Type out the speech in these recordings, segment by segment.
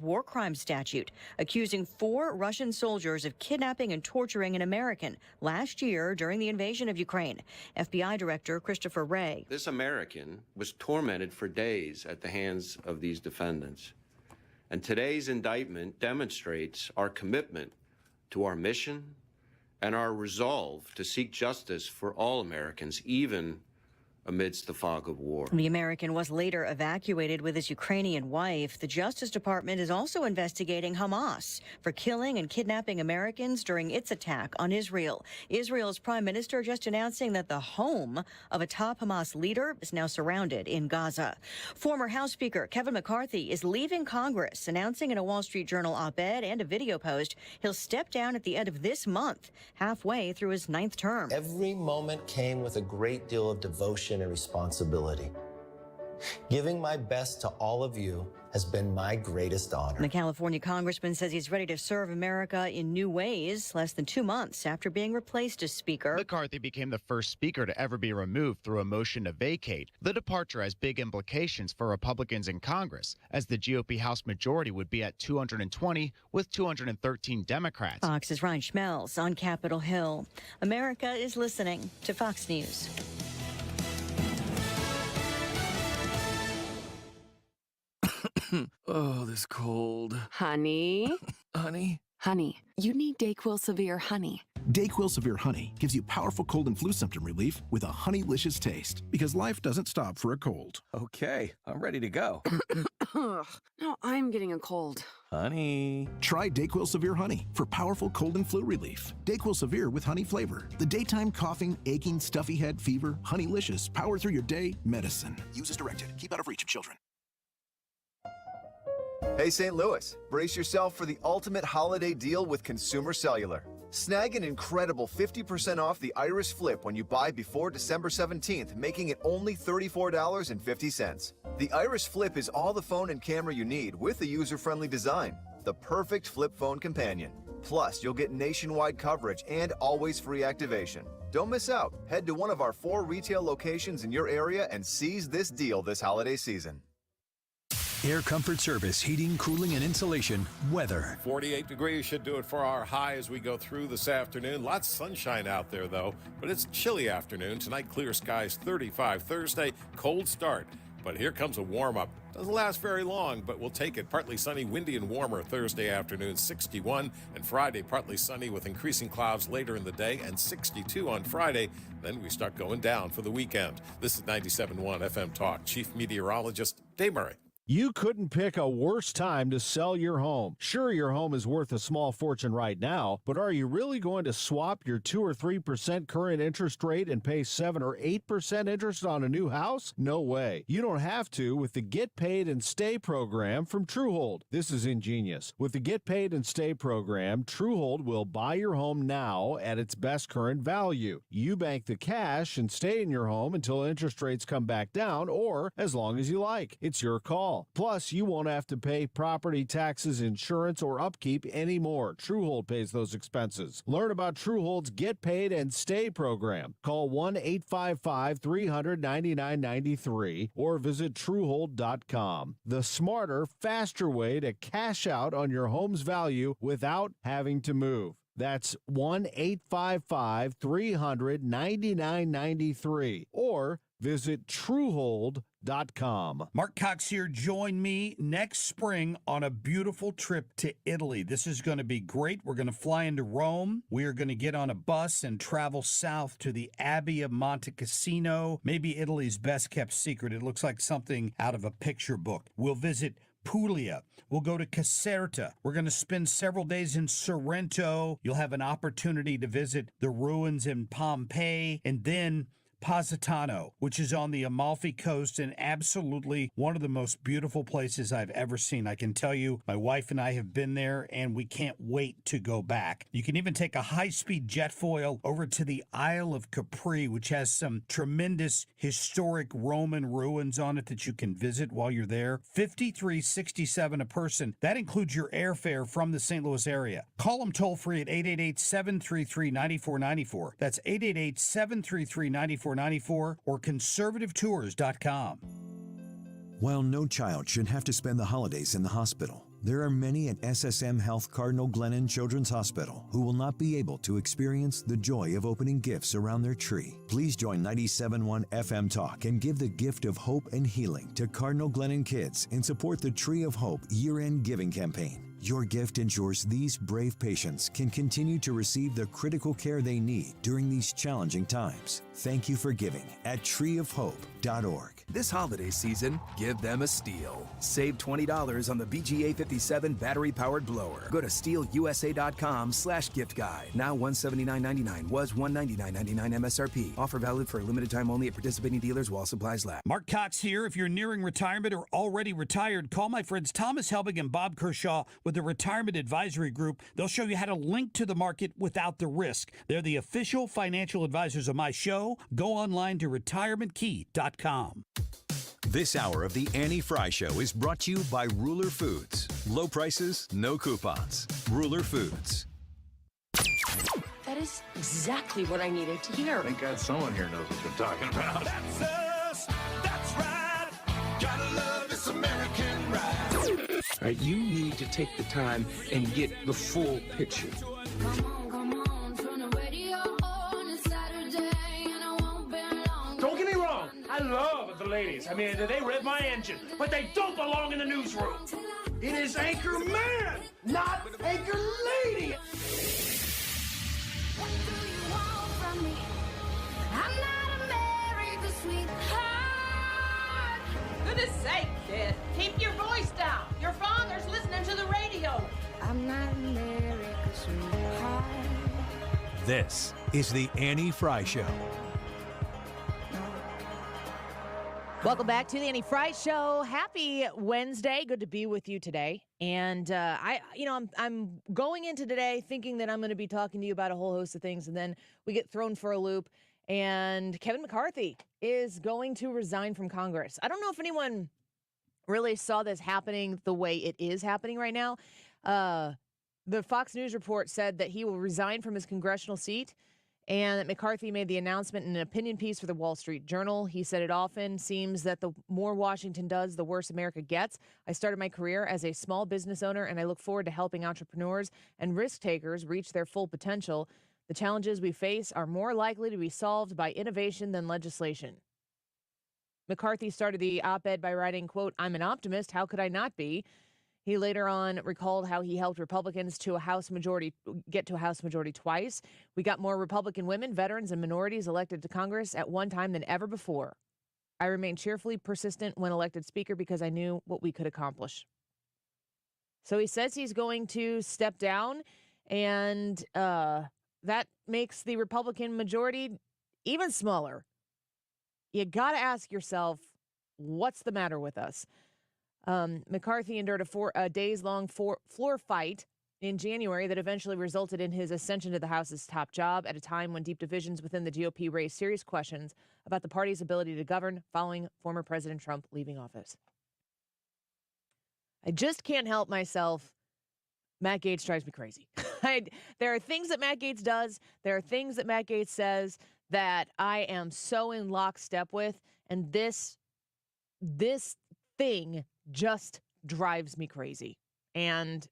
war crime statute, accusing 4 Russian soldiers of kidnapping and torturing an American last year during the invasion of Ukraine. FBI Director Christopher Frey. This American was tormented for days at the hands of these defendants. And today's indictment demonstrates our commitment to our mission and our resolve to seek justice for all Americans, even amidst the fog of war. The American was later evacuated with his Ukrainian wife. The Justice Department is also investigating Hamas for killing and kidnapping Americans during its attack on Israel. Israel's prime minister just announcing that the home of a top Hamas leader is now surrounded in Gaza. Former House Speaker Kevin McCarthy is leaving Congress, announcing in a Wall Street Journal op-ed and a video post he'll step down at the end of this month, halfway through his 9th term. Every moment came with a great deal of devotion and responsibility. Giving my best to all of you has been my greatest honor. The California congressman says he's ready to serve America in new ways less than 2 months after being replaced as Speaker. McCarthy became the first Speaker to ever be removed through a motion to vacate. The departure has big implications for Republicans in Congress, as the GOP House majority would be at 220 with 213 Democrats. Fox's Ryan Schmelz on Capitol Hill. America is listening to Fox News. Oh, this cold. Honey? Honey? Honey, you need DayQuil Severe Honey. DayQuil Severe Honey gives you powerful cold and flu symptom relief with a honeylicious taste, because life doesn't stop for a cold. Okay, I'm ready to go. No, I'm getting a cold. Honey. Try DayQuil Severe Honey for powerful cold and flu relief. DayQuil Severe with honey flavor. The daytime coughing, aching, stuffy head, fever, honeylicious, power through your day medicine. Use as directed. Keep out of reach of children. Hey St. Louis, brace yourself for the ultimate holiday deal with Consumer Cellular. Snag an incredible 50% off the Iris Flip when you buy before December 17th, making it only $34.50. The Iris Flip is all the phone and camera you need with a user-friendly design. The perfect flip phone companion. Plus, you'll get nationwide coverage and always free activation. Don't miss out. Head to one of our 4 retail locations in your area and seize this deal this holiday season. Air Comfort Service, heating, cooling, and insulation, weather. 48 degrees should do it for our high as we go through this afternoon. Lots of sunshine out there, though, but it's a chilly afternoon. Tonight, clear skies, 35. Thursday, cold start. But here comes a warm-up. Doesn't last very long, but we'll take it. Partly sunny, windy, and warmer Thursday afternoon, 61. And Friday, partly sunny with increasing clouds later in the day, and 62 on Friday. Then we start going down for the weekend. This is 97.1 FM Talk. Chief Meteorologist Dave Murray. You couldn't pick a worse time to sell your home. Sure, your home is worth a small fortune right now, but are you really going to swap your 2 or 3% current interest rate and pay 7 or 8% interest on a new house? No way. You don't have to with the Get Paid and Stay program from Truehold. This is ingenious. With the Get Paid and Stay program, Truehold will buy your home now at its best current value. You bank the cash and stay in your home until interest rates come back down, or as long as you like. It's your call. Plus, you won't have to pay property taxes, insurance, or upkeep anymore. Truehold pays those expenses. Learn about Truehold's Get Paid and Stay program. Call 1-855-300-9993 or visit Truehold.com. The smarter, faster way to cash out on your home's value without having to move. That's 1-855-300-9993 or visit Truehold.com. Mark Cox here. Join me next spring on a beautiful trip to Italy. This is going to be great. We're going to fly into Rome. We are going to get on a bus and travel south to the Abbey of Monte Cassino, maybe Italy's best kept secret. It looks like something out of a picture book. We'll visit Puglia. We'll go to Caserta. We're going to spend several days in Sorrento. You'll have an opportunity to visit the ruins in Pompeii, and then Positano, which is on the Amalfi Coast and absolutely one of the most beautiful places I've ever seen. I can tell you, my wife and I have been there, and we can't wait to go back. You can even take a high-speed jet foil over to the Isle of Capri, which has some tremendous historic Roman ruins on it that you can visit while you're there. $53.67 a person. That includes your airfare from the St. Louis area. Call them toll-free at 888-733-9494. That's 888-733-9494 or conservativetours.com. While no child should have to spend the holidays in the hospital, There are many at SSM Health Cardinal Glennon Children's Hospital who will not be able to experience the joy of opening gifts around their tree. Please join 97.1 FM Talk and give the gift of hope and healing to Cardinal Glennon kids and support the Tree of Hope year-end giving campaign. Your gift ensures these brave patients can continue to receive the critical care they need during these challenging times. Thank you for giving at treeofhope.org. This holiday season, give them a STIHL. Save $20 on the BGA 57 battery-powered blower. Go to stihlusa.com/gift guide. Now $179.99 was $199.99 MSRP. Offer valid for a limited time only at participating dealers while supplies last. Mark Cox here. If you're nearing retirement or already retired, call my friends Thomas Helbig and Bob Kershaw with the Retirement Advisory Group. They'll show you how to link to the market without the risk. They're the official financial advisors of my show. Go online to retirementkey.com. This hour of the Annie Frey Show is brought to you by Ruler Foods. Low prices, no coupons. Ruler Foods. That is exactly what I needed to hear. Thank God someone here knows what you're talking about. That's us. That's right. Gotta love this American ride. All right, you need to take the time and get the full picture. Don't get me wrong, I love the ladies. I mean, they rev my engine, but they don't belong in the newsroom. It is Anchor Man, not Anchor Lady. What do you want from me? I'm not America's sweetheart. Goodness sake, kid. Keep your voice down. Your father's listening to the radio. I'm not America's sweetheart. This is the Annie Frey Show. Welcome back to the Annie Frey Show. Happy Wednesday. Good to be with you today. And I'm going into today thinking that I'm going to be talking to you about a whole host of things, and then we get thrown for a loop. And Kevin McCarthy is going to resign from Congress. I don't know if anyone really saw this happening the way it is happening right now. The Fox News report said that he will resign from his congressional seat, and that McCarthy made the announcement in an opinion piece for the Wall Street Journal. He said, "It often seems that the more Washington does, the worse America gets. I started my career as a small business owner, and I look forward to helping entrepreneurs and risk takers reach their full potential. The challenges we face are more likely to be solved by innovation than legislation." McCarthy started the op-ed by writing, quote, "I'm an optimist. How could I not be?" He later on recalled how he helped Republicans get to a House majority twice. "We got more Republican women, veterans, and minorities elected to Congress at one time than ever before. I remained cheerfully persistent when elected Speaker because I knew what we could accomplish." So he says he's going to step down, and that makes the Republican majority even smaller. You got to ask yourself, what's the matter with us? McCarthy endured a days-long floor fight in January that eventually resulted in his ascension to the House's top job at a time when deep divisions within the GOP raised serious questions about the party's ability to govern following former President Trump leaving office. I just can't help myself. Matt Gaetz drives me crazy. There are things that Matt Gaetz does. There are things that Matt Gaetz says that I am so in lockstep with, and this thing just drives me crazy. And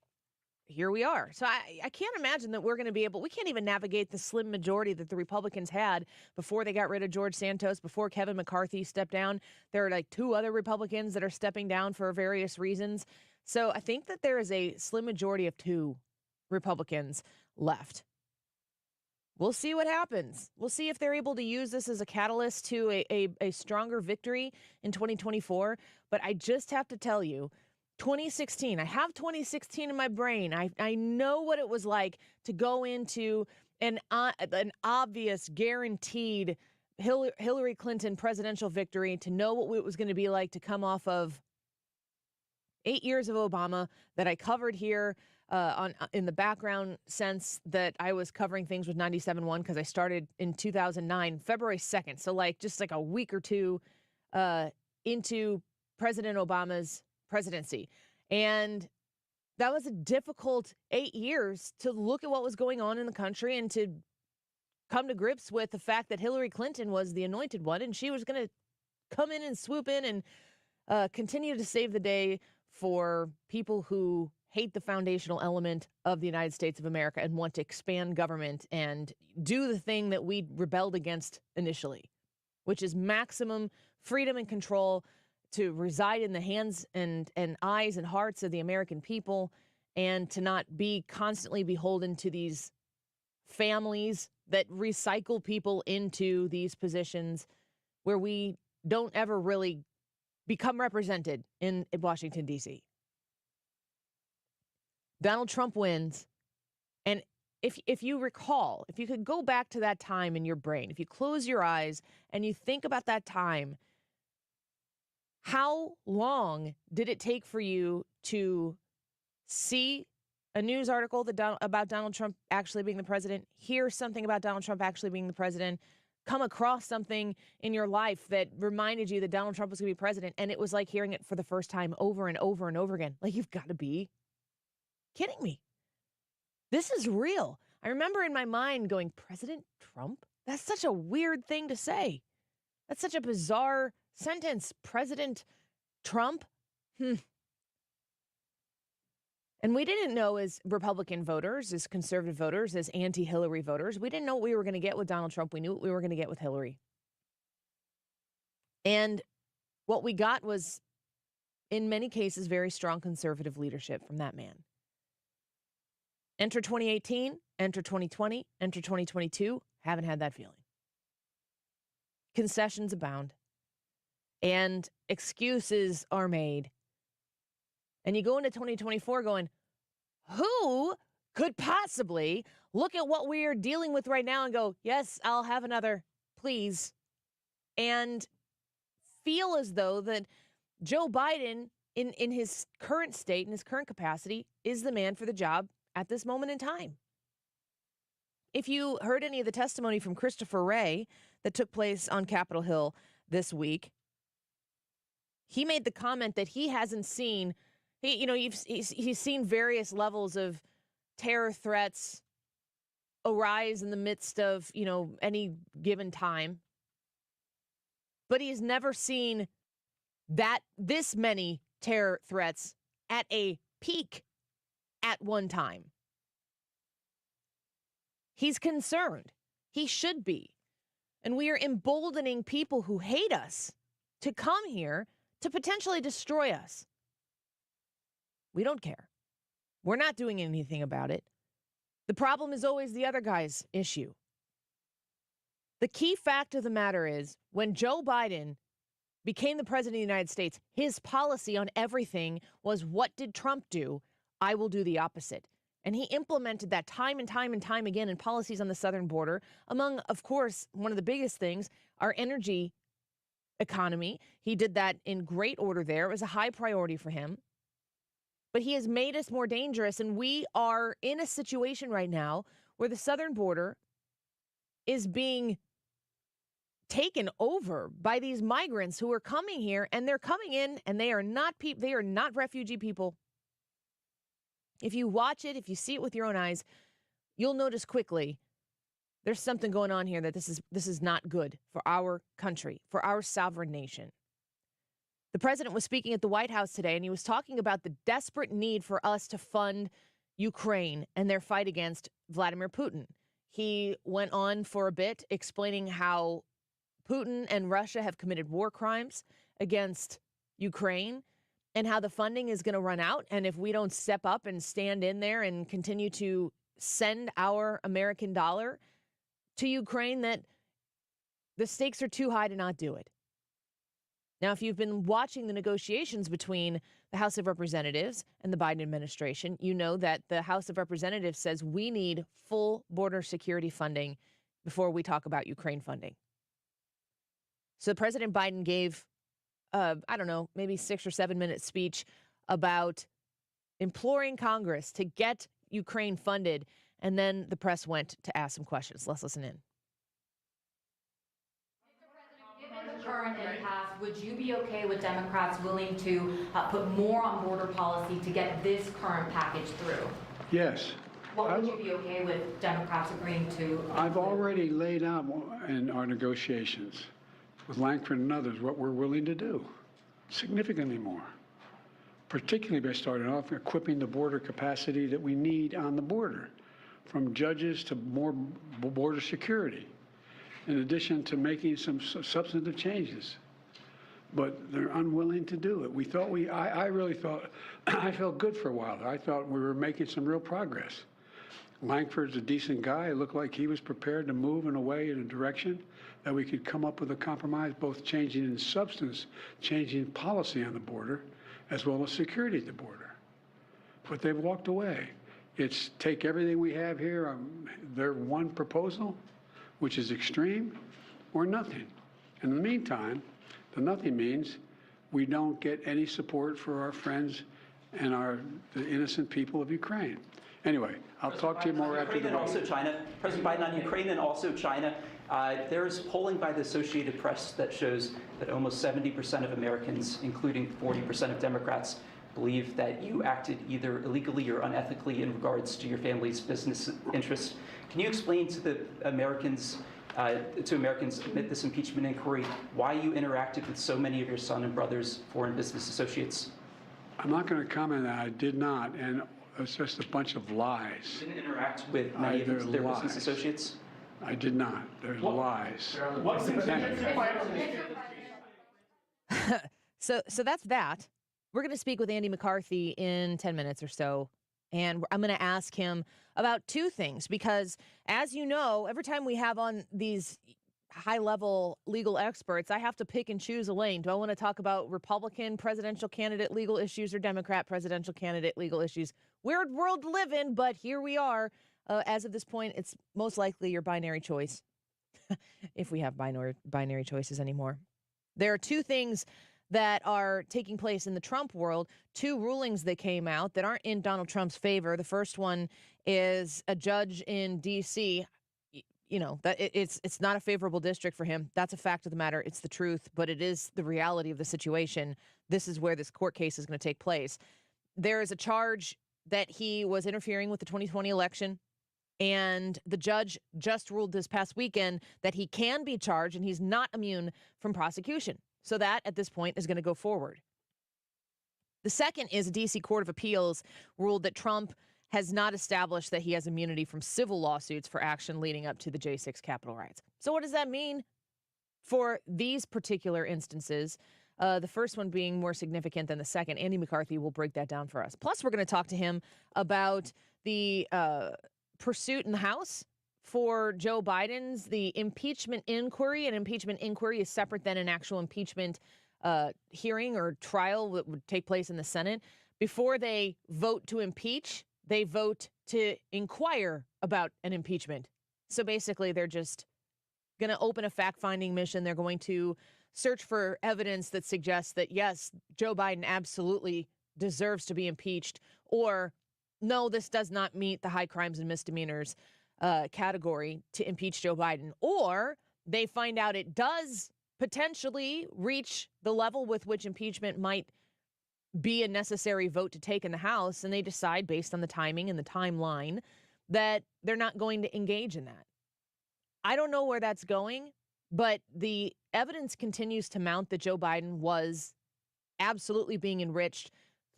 here we are. So I can't imagine that we're going to be able, we can't even navigate the slim majority that the Republicans had before they got rid of George Santos, before Kevin McCarthy stepped down. There are like 2 other Republicans that are stepping down for various reasons. So I think that there is a slim majority of 2 Republicans left. We'll see what happens. We'll see if they're able to use this as a catalyst to a stronger victory in 2024. But I just have to tell you, 2016, I have 2016 in my brain. I know what it was like to go into an obvious, guaranteed Hillary Clinton presidential victory, to know what it was going to be like to come off of 8 years of Obama that I covered here in the background sense that I was covering things with 97.1 because I started in 2009, February 2nd. So just a week or two into President Obama's presidency. And that was a difficult 8 years to look at what was going on in the country and to come to grips with the fact that Hillary Clinton was the anointed one, and she was going to come in and swoop in and continue to save the day for people who hate the foundational element of the United States of America and want to expand government and do the thing that we rebelled against initially, which is maximum freedom and control to reside in the hands and eyes and hearts of the American people, and to not be constantly beholden to these families that recycle people into these positions where we don't ever really become represented in Washington, D.C. Donald Trump wins. And if you recall, if you could go back to that time in your brain, if you close your eyes and you think about that time, how long did it take for you to see a news article about Donald Trump actually being the president, hear something about Donald Trump actually being the president, come across something in your life that reminded you that Donald Trump was going to be president, and it was like hearing it for the first time over and over and over again? Like, you've got to be kidding me. This is real. I remember in my mind going, President Trump? That's such a weird thing to say. That's such a bizarre sentence. President Trump? And we didn't know, as Republican voters, as conservative voters, as anti-Hillary voters, we didn't know what we were going to get with Donald Trump. We knew what we were going to get with Hillary. And what we got was, in many cases, very strong conservative leadership from that man. Enter 2018, enter 2020, enter 2022. Haven't had that feeling. Concessions abound. And excuses are made. And you go into 2024 going, who could possibly look at what we are dealing with right now and go, yes, I'll have another, please, and feel as though that Joe Biden, in his current state, in his current capacity, is the man for the job at this moment in time. If you heard any of the testimony from Christopher Wray that took place on Capitol Hill this week, he made the comment that he hasn't seen, he's seen various levels of terror threats arise in the midst of, any given time. But he's never seen this many terror threats at a peak at one time. He's concerned. He should be. And we are emboldening people who hate us to come here to potentially destroy us. We don't care. We're not doing anything about it. The problem is always the other guy's issue. The key fact of the matter is, when Joe Biden became the president of the United States, his policy on everything was, what did Trump do? I will do the opposite. And he implemented that time and time and time again in policies on the southern border. Among, of course, one of the biggest things, our energy economy. He did that in great order there. It was a high priority for him. But he has made us more dangerous. And we are in a situation right now where the southern border is being taken over by these migrants who are coming here, and they're coming in, and they are not refugee people. If you watch it, if you see it with your own eyes, you'll notice quickly there's something going on here that this is not good for our country, for our sovereign nation. The president was speaking at the White House today, and he was talking about the desperate need for us to fund Ukraine and their fight against Vladimir Putin. He went on for a bit explaining how Putin and Russia have committed war crimes against Ukraine, and how the funding is going to run out. And if we don't step up and stand in there and continue to send our American dollar to Ukraine, that the stakes are too high to not do it. Now, if you've been watching the negotiations between the House of Representatives and the Biden administration, you know that the House of Representatives says we need full border security funding before we talk about Ukraine funding. So President Biden gave maybe 6 or 7 minute speech about imploring Congress to get Ukraine funded. And then the press went to ask some questions. Let's listen in. Given the current impasse, would you be okay with Democrats willing to put more on border policy to get this current package through? Yes. What would you be okay with Democrats agreeing to? I've already laid out in our negotiations with Lankford and others what we're willing to do. Significantly more. particularly by starting off equipping the border capacity that we need on the border, from judges to more border security, in addition to making some substantive changes. But they're unwilling to do it. I really thought, I felt good for a while. I thought we were making some real progress. Langford's a decent guy. It looked like he was prepared to move in a way, in a direction that we could come up with a compromise, both changing in substance, changing policy on the border, as well as security at the border. But they've walked away. It's take everything we have here, their one proposal, which is extreme, or nothing. In the meantime, the nothing means we don't get any support for our friends and the innocent people of Ukraine. Anyway, I'll talk to you more after the break. Also China. President Biden on Ukraine and also China. There's polling by the Associated Press that shows that almost 70% of Americans, including 40% of Democrats, believe that you acted either illegally or unethically in regards to your family's business interests. Can you explain to the Americans amid this impeachment inquiry why you interacted with so many of your son and brother's foreign business associates? I'm not going to comment on that. I did not, and it's just a bunch of lies. You didn't interact with many of their business associates? I did not. There's lies. So that's that. We're going to speak with Andy McCarthy in 10 minutes or so, and I'm going to ask him about two things, because as you know, every time we have on these high-level legal experts, I have to pick and choose a lane. Do I want to talk about Republican presidential candidate legal issues or Democrat presidential candidate legal issues? Weird world to live in, but here we are. As of this point, it's most likely your binary choice, if we have binary choices anymore. There are two things that are taking place in the Trump world, two rulings that came out that aren't in Donald Trump's favor. The first one is a judge in D.C., you know, that it's not a favorable district for him. That's a fact of the matter. It's the truth, but it is the reality of the situation. This is where this court case is going to take place. There is a charge that he was interfering with the 2020 election, and the judge just ruled this past weekend that he can be charged and he's not immune from prosecution. So that, at this point, is going to go forward. The second is a D.C. Court of Appeals ruled that Trump has not established that he has immunity from civil lawsuits for action leading up to the J6 Capitol riots. So what does that mean for these particular instances? The first one being more significant than the second. Andy McCarthy will break that down for us. Plus, we're going to talk to him about the pursuit in the House for Joe Biden's, the impeachment inquiry. An impeachment inquiry is separate than an actual impeachment hearing or trial that would take place in the Senate. Before they vote to impeach, they vote to inquire about an impeachment. So basically, they're just going to open a fact-finding mission. They're going to search for evidence that suggests that, yes, Joe Biden absolutely deserves to be impeached, or no, this does not meet the high crimes and misdemeanors category to impeach Joe Biden. Or they find out it does potentially reach the level with which impeachment might be a necessary vote to take in the House, and they decide, based on the timing and the timeline, that they're not going to engage in that. I don't know where that's going, but the evidence continues to mount that Joe Biden was absolutely being enriched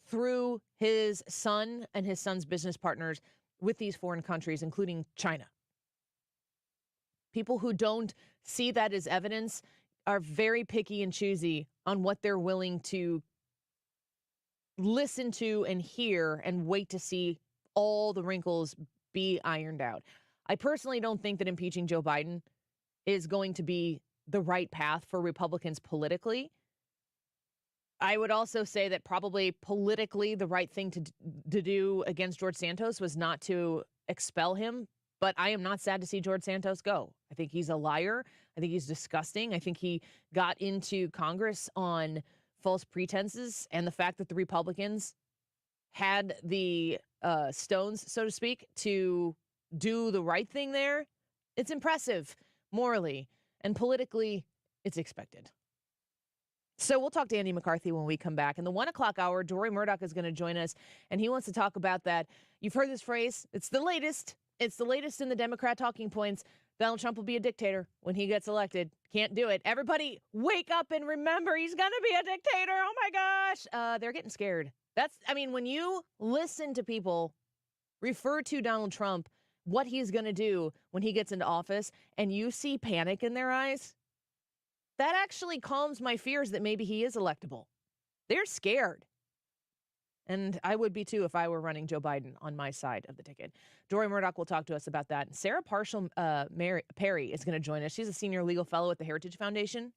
through his son and his son's business partners with these foreign countries, including China. People who don't see that as evidence are very picky and choosy on what they're willing to listen to and hear and wait to see all the wrinkles be ironed out. I personally don't think that impeaching Joe Biden is going to be the right path for Republicans politically. I would also say that probably politically the right thing to do against George Santos was not to expel him, but I am not sad to see George Santos go. I think he's a liar. I think he's disgusting. I think he got into Congress on false pretenses, and the fact that the Republicans had the stones, so to speak, to do the right thing there, it's impressive morally, and politically, it's expected. So we'll talk to Andy McCarthy when we come back. In the 1 o'clock hour, Deroy Murdock is going to join us, and he wants to talk about that. You've heard this phrase. It's the latest. It's the latest in the Democrat talking points. Donald Trump will be a dictator when he gets elected. Can't do it. Everybody wake up and remember he's going to be a dictator. Oh, my gosh. They're getting scared. When you listen to people refer to Donald Trump, what he's going to do when he gets into office, and you see panic in their eyes, that actually calms my fears that maybe he is electable. They're scared. And I would be too if I were running Joe Biden on my side of the ticket. Deroy Murdock will talk to us about that. Sarah Parshall Perry is going to join us. She's a senior legal fellow at the Heritage Foundation.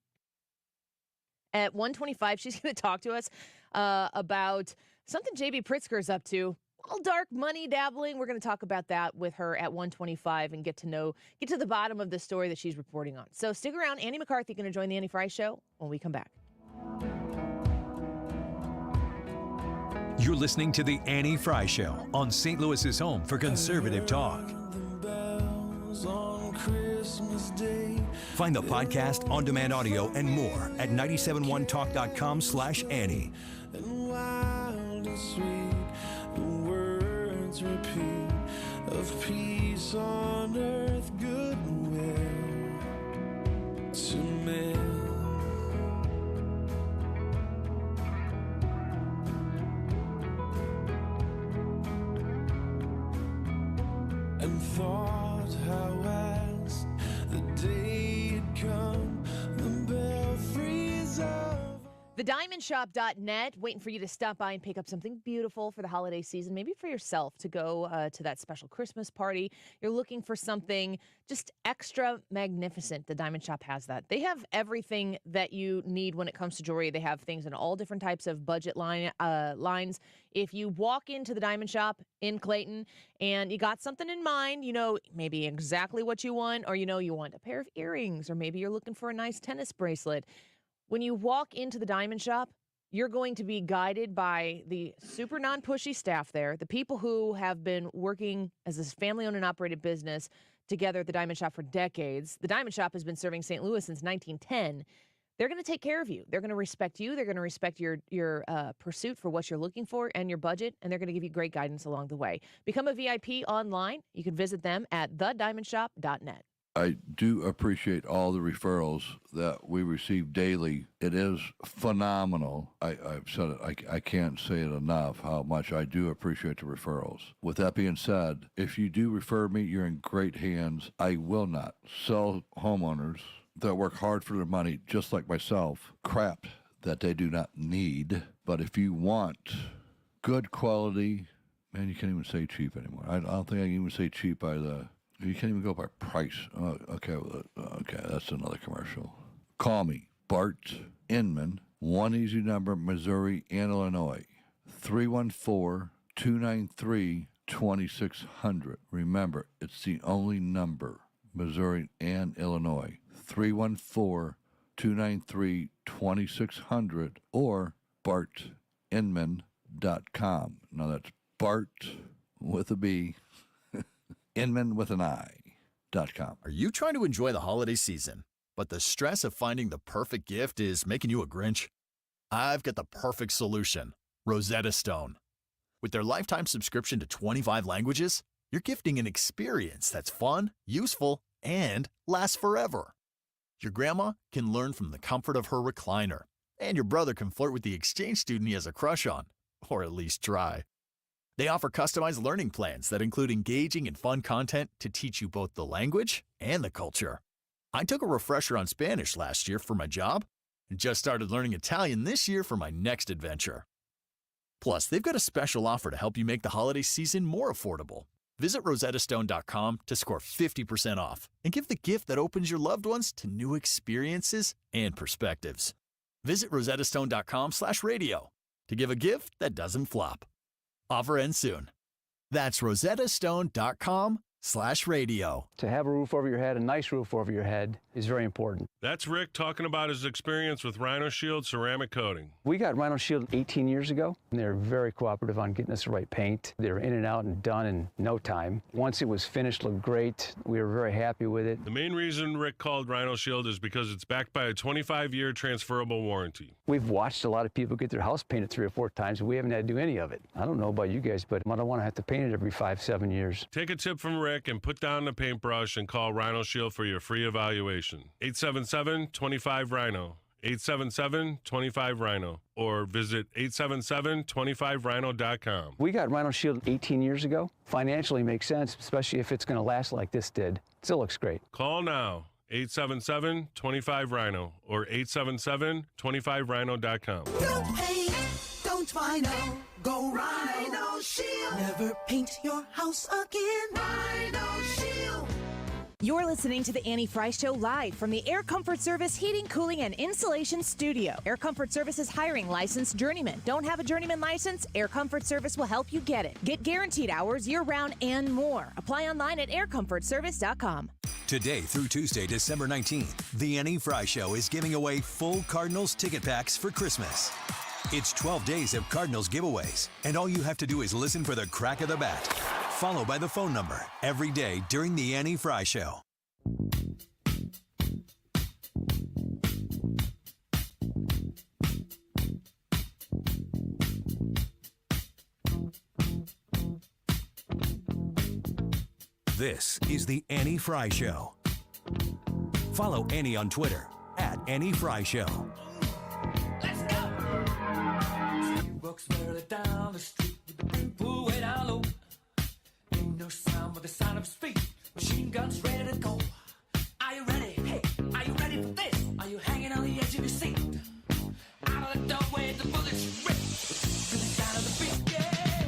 At 1:25, she's going to talk to us about something JB Pritzker is up to. A little dark money dabbling. We're going to talk about that with her at 1:25 and get to the bottom of the story that she's reporting on. So stick around. Andy McCarthy going to join the Annie Frey Show when we come back. You're listening to The Annie Frey Show on St. Louis's home for conservative talk. Find the podcast, on-demand audio, and more at 971talk.com/Annie. And wild and sweet, the words repeat of peace on earth, goodwill to men. And thought how as the day had come, the belfries of TheDiamondShop.net, waiting for you to stop by and pick up something beautiful for the holiday season, maybe for yourself to go to that special Christmas party. You're looking for something just extra magnificent. The Diamond Shop has that. They have everything that you need when it comes to jewelry. They have things in all different types of budget lines. If you walk into the Diamond Shop in Clayton and you got something in mind, maybe exactly what you want, or you want a pair of earrings, or maybe you're looking for a nice tennis bracelet. When you walk into the Diamond Shop, you're going to be guided by the super non-pushy staff there, the people who have been working as a family-owned and operated business together at the Diamond Shop for decades. The Diamond Shop has been serving St. Louis since 1910. They're going to take care of you. They're going to respect you. They're going to respect your pursuit for what you're looking for and your budget, and they're going to give you great guidance along the way. Become a VIP online. You can visit them at thediamondshop.net. I do appreciate all the referrals that we receive daily. It is phenomenal. I've said it, I can't say it enough how much I do appreciate the referrals. With that being said, if you do refer me, you're in great hands. I will not sell homeowners that work hard for their money, just like myself, crap that they do not need. But if you want good quality, man, you can't even say cheap anymore. I don't think I can even say cheap by you can't even go by price. Okay, that's another commercial. Call me, Bart Inman, one easy number, Missouri and Illinois, 314-293-2600. Remember, it's the only number, Missouri and Illinois, 314-293-2600, or bartinman.com. Now that's Bart with a B, Inman with an I.com. Are you trying to enjoy the holiday season, but the stress of finding the perfect gift is making you a Grinch? I've got the perfect solution, Rosetta Stone. With their lifetime subscription to 25 languages, you're gifting an experience that's fun, useful, and lasts forever. Your grandma can learn from the comfort of her recliner, and your brother can flirt with the exchange student he has a crush on, or at least try. They offer customized learning plans that include engaging and fun content to teach you both the language and the culture. I took a refresher on Spanish last year for my job and just started learning Italian this year for my next adventure. Plus, they've got a special offer to help you make the holiday season more affordable. Visit rosettastone.com to score 50% off and give the gift that opens your loved ones to new experiences and perspectives. Visit rosettastone.com/radio to give a gift that doesn't flop. Offer ends soon. That's rosettastone.com/radio. To have a roof over your head, a nice roof over your head, is very important. That's Rick talking about his experience with Rhino Shield ceramic coating. We got Rhino Shield 18 years ago, and they're very cooperative on getting us the right paint. They were in and out and done in no time. Once it was finished, looked great. We were very happy with it. The main reason Rick called Rhino Shield is because it's backed by a 25-year transferable warranty. We've watched a lot of people get their house painted 3 or 4 times, and we haven't had to do any of it. I don't know about you guys, but I don't want to have to paint it every 5-7 years. Take a tip from Rick and put down the paintbrush and call Rhino Shield for your free evaluation. 877-25-RHINO. 877-25-RHINO or visit 877-25rhino.com. We got Rhino Shield 18 years ago. Financially makes sense, especially if it's going to last like this did. Still looks great. Call now, 877-25-RHINO or 877-25rhino.com. Don't paint, don't Rhino, go Rhino Shield. Never paint your house again. Rhino Shield. You're listening to the Annie Frey Show live from the Air Comfort Service Heating, Cooling, and Insulation Studio. Air Comfort Service is hiring licensed journeymen. Don't have a journeyman license? Air Comfort Service will help you get it. Get guaranteed hours year-round and more. Apply online at aircomfortservice.com. Today through Tuesday, December 19th, the Annie Frey Show is giving away full Cardinals ticket packs for Christmas. It's 12 days of Cardinals giveaways, and all you have to do is listen for the crack of the bat, followed by the phone number, every day during the Annie Frey Show. This is the Annie Frey Show. Follow Annie on Twitter at Annie Frey Show. Walks further down the street with the brim pulled way down low. Ain't no sound but the sound of speed. Machine guns ready to go. Are you ready? Hey, are you ready for this? Are you hanging on the edge of your seat? Out of the doorway, the bullets rip to the sound of the beat. Yeah.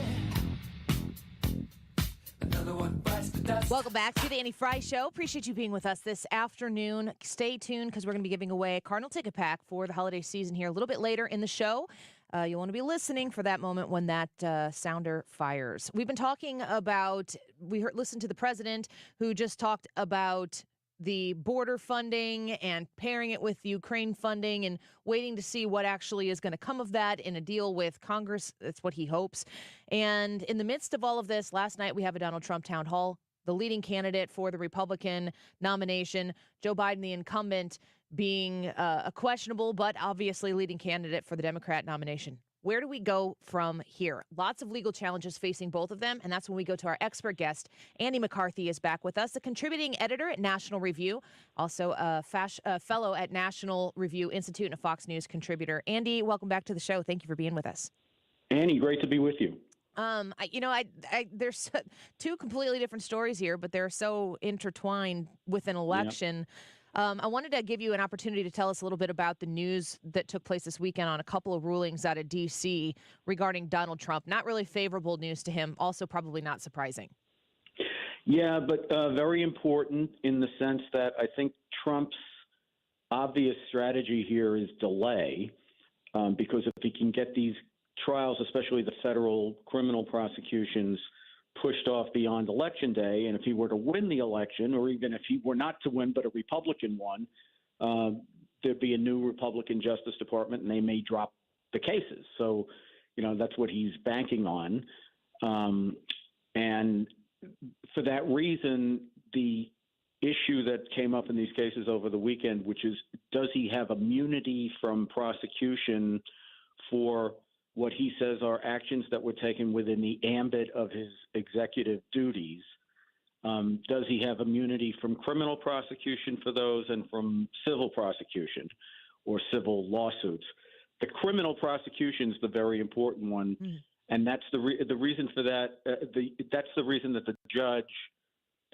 Another one bites the dust. Welcome back to the Annie Frey Show. Appreciate you being with us this afternoon. Stay tuned because we're going to be giving away a Cardinal ticket pack for the holiday season here a little bit later in the show. You'll want to be listening for that moment when that sounder fires. We've been talking about, listened to the president who just talked about the border funding and pairing it with Ukraine funding and waiting to see what actually is going to come of that in a deal with Congress. That's what he hopes. And in the midst of all of this, last night we have a Donald Trump town hall. The leading candidate for the Republican nomination, Joe Biden, the incumbent, being a questionable but obviously leading candidate for the Democrat nomination. Where do we go from here? Lots of legal challenges facing both of them, and that's when we go to our expert guest. Andy McCarthy is back with us, a contributing editor at National Review, also a fellow at National Review Institute and a Fox News contributor. Andy, welcome back to the show. Thank you for being with us. Annie, great to be with you. There's two completely different stories here, but they're so intertwined with an election. Yep. I wanted to give you an opportunity to tell us a little bit about the news that took place this weekend on a couple of rulings out of D.C. regarding Donald Trump. Not really favorable news to him, also probably not surprising. Yeah, but very important in the sense that I think Trump's obvious strategy here is delay, because if he can get these trials, especially the federal criminal prosecutions, pushed off beyond Election Day, and if he were to win the election, or even if he were not to win but a Republican won, there'd be a new Republican Justice Department, and they may drop the cases. So, that's what he's banking on. And for that reason, the issue that came up in these cases over the weekend, which is, does he have immunity from prosecution for what he says are actions that were taken within the ambit of his executive duties? Does he have immunity from criminal prosecution for those and from civil prosecution or civil lawsuits? The criminal prosecution is the very important one, and that's the reason for that. That's the reason that the judge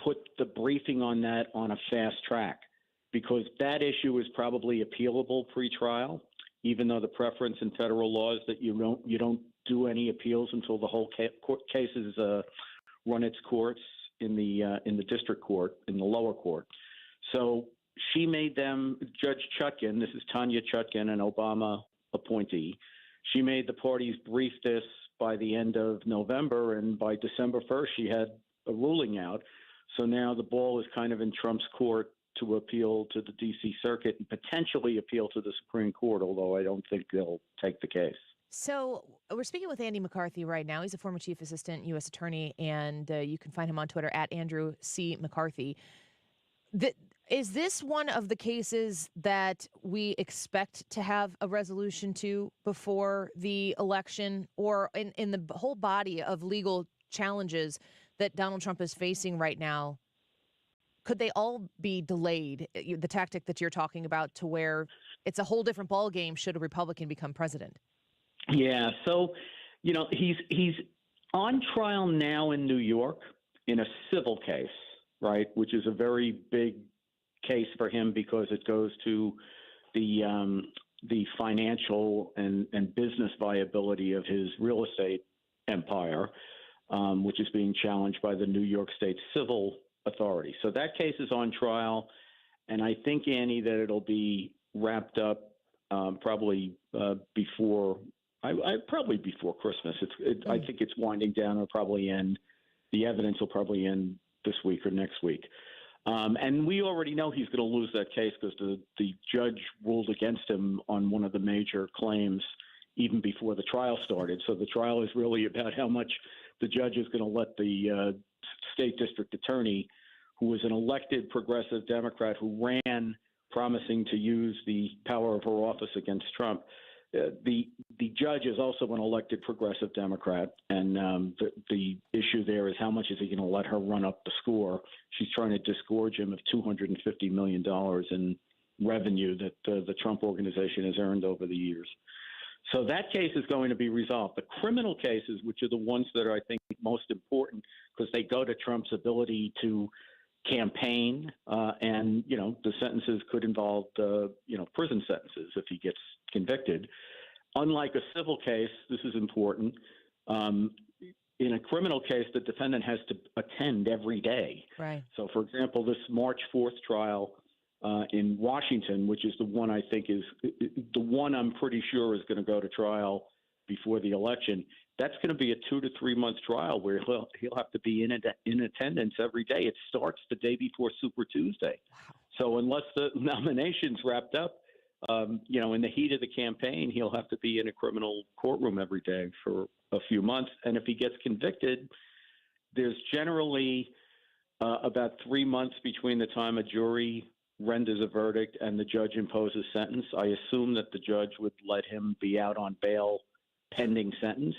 put the briefing on that on a fast track, because that issue is probably appealable pre-trial, even though the preference in federal law is that you don't do any appeals until the whole case is run its course in the district court, in the lower court. So she made them, Judge Chutkan, this is Tanya Chutkan, an Obama appointee, she made the parties brief this by the end of November, and by December 1st she had a ruling out. So now the ball is kind of in Trump's court to appeal to the D.C. Circuit and potentially appeal to the Supreme Court, although I don't think they'll take the case. So we're speaking with Andy McCarthy right now. He's a former chief assistant U.S. attorney, and you can find him on Twitter at Andrew C. McCarthy. Is this one of the cases that we expect to have a resolution to before the election, or in the whole body of legal challenges that Donald Trump is facing right now? Could they all be delayed, the tactic that you're talking about, to where it's a whole different ballgame should a Republican become president. Yeah. So, he's on trial now in New York in a civil case, right, which is a very big case for him because it goes to the financial and business viability of his real estate empire, which is being challenged by the New York State Civil Authority. So that case is on trial, and I think, Annie, that it'll be wrapped up probably before Christmas. I think it's winding down. It'll probably end. The evidence will probably end this week or next week. And we already know he's going to lose that case because the judge ruled against him on one of the major claims even before the trial started. So the trial is really about how much the judge is going to let the state district attorney, who was an elected progressive Democrat who ran promising to use the power of her office against Trump. The judge is also an elected progressive Democrat, and the issue there is how much is he going to let her run up the score. She's trying to disgorge him of $250 million in revenue that the Trump organization has earned over the years. So that case is going to be resolved. The criminal cases, which are the ones that are, I think, most important because they go to Trump's ability to campaign, and the sentences could involve prison sentences if he gets convicted. Unlike a civil case, this is important. In a criminal case, the defendant has to attend every day. Right. So, for example, this March 4th trial in Washington, which is the one I think is the one I'm pretty sure is going to go to trial before the election. That's going to be a 2 to 3 month trial where he'll have to be in attendance every day. It starts the day before Super Tuesday. Wow. So unless the nomination's wrapped up, in the heat of the campaign, he'll have to be in a criminal courtroom every day for a few months. And if he gets convicted, there's generally about 3 months between the time a jury renders a verdict and the judge imposes sentence. I assume that the judge would let him be out on bail pending sentence.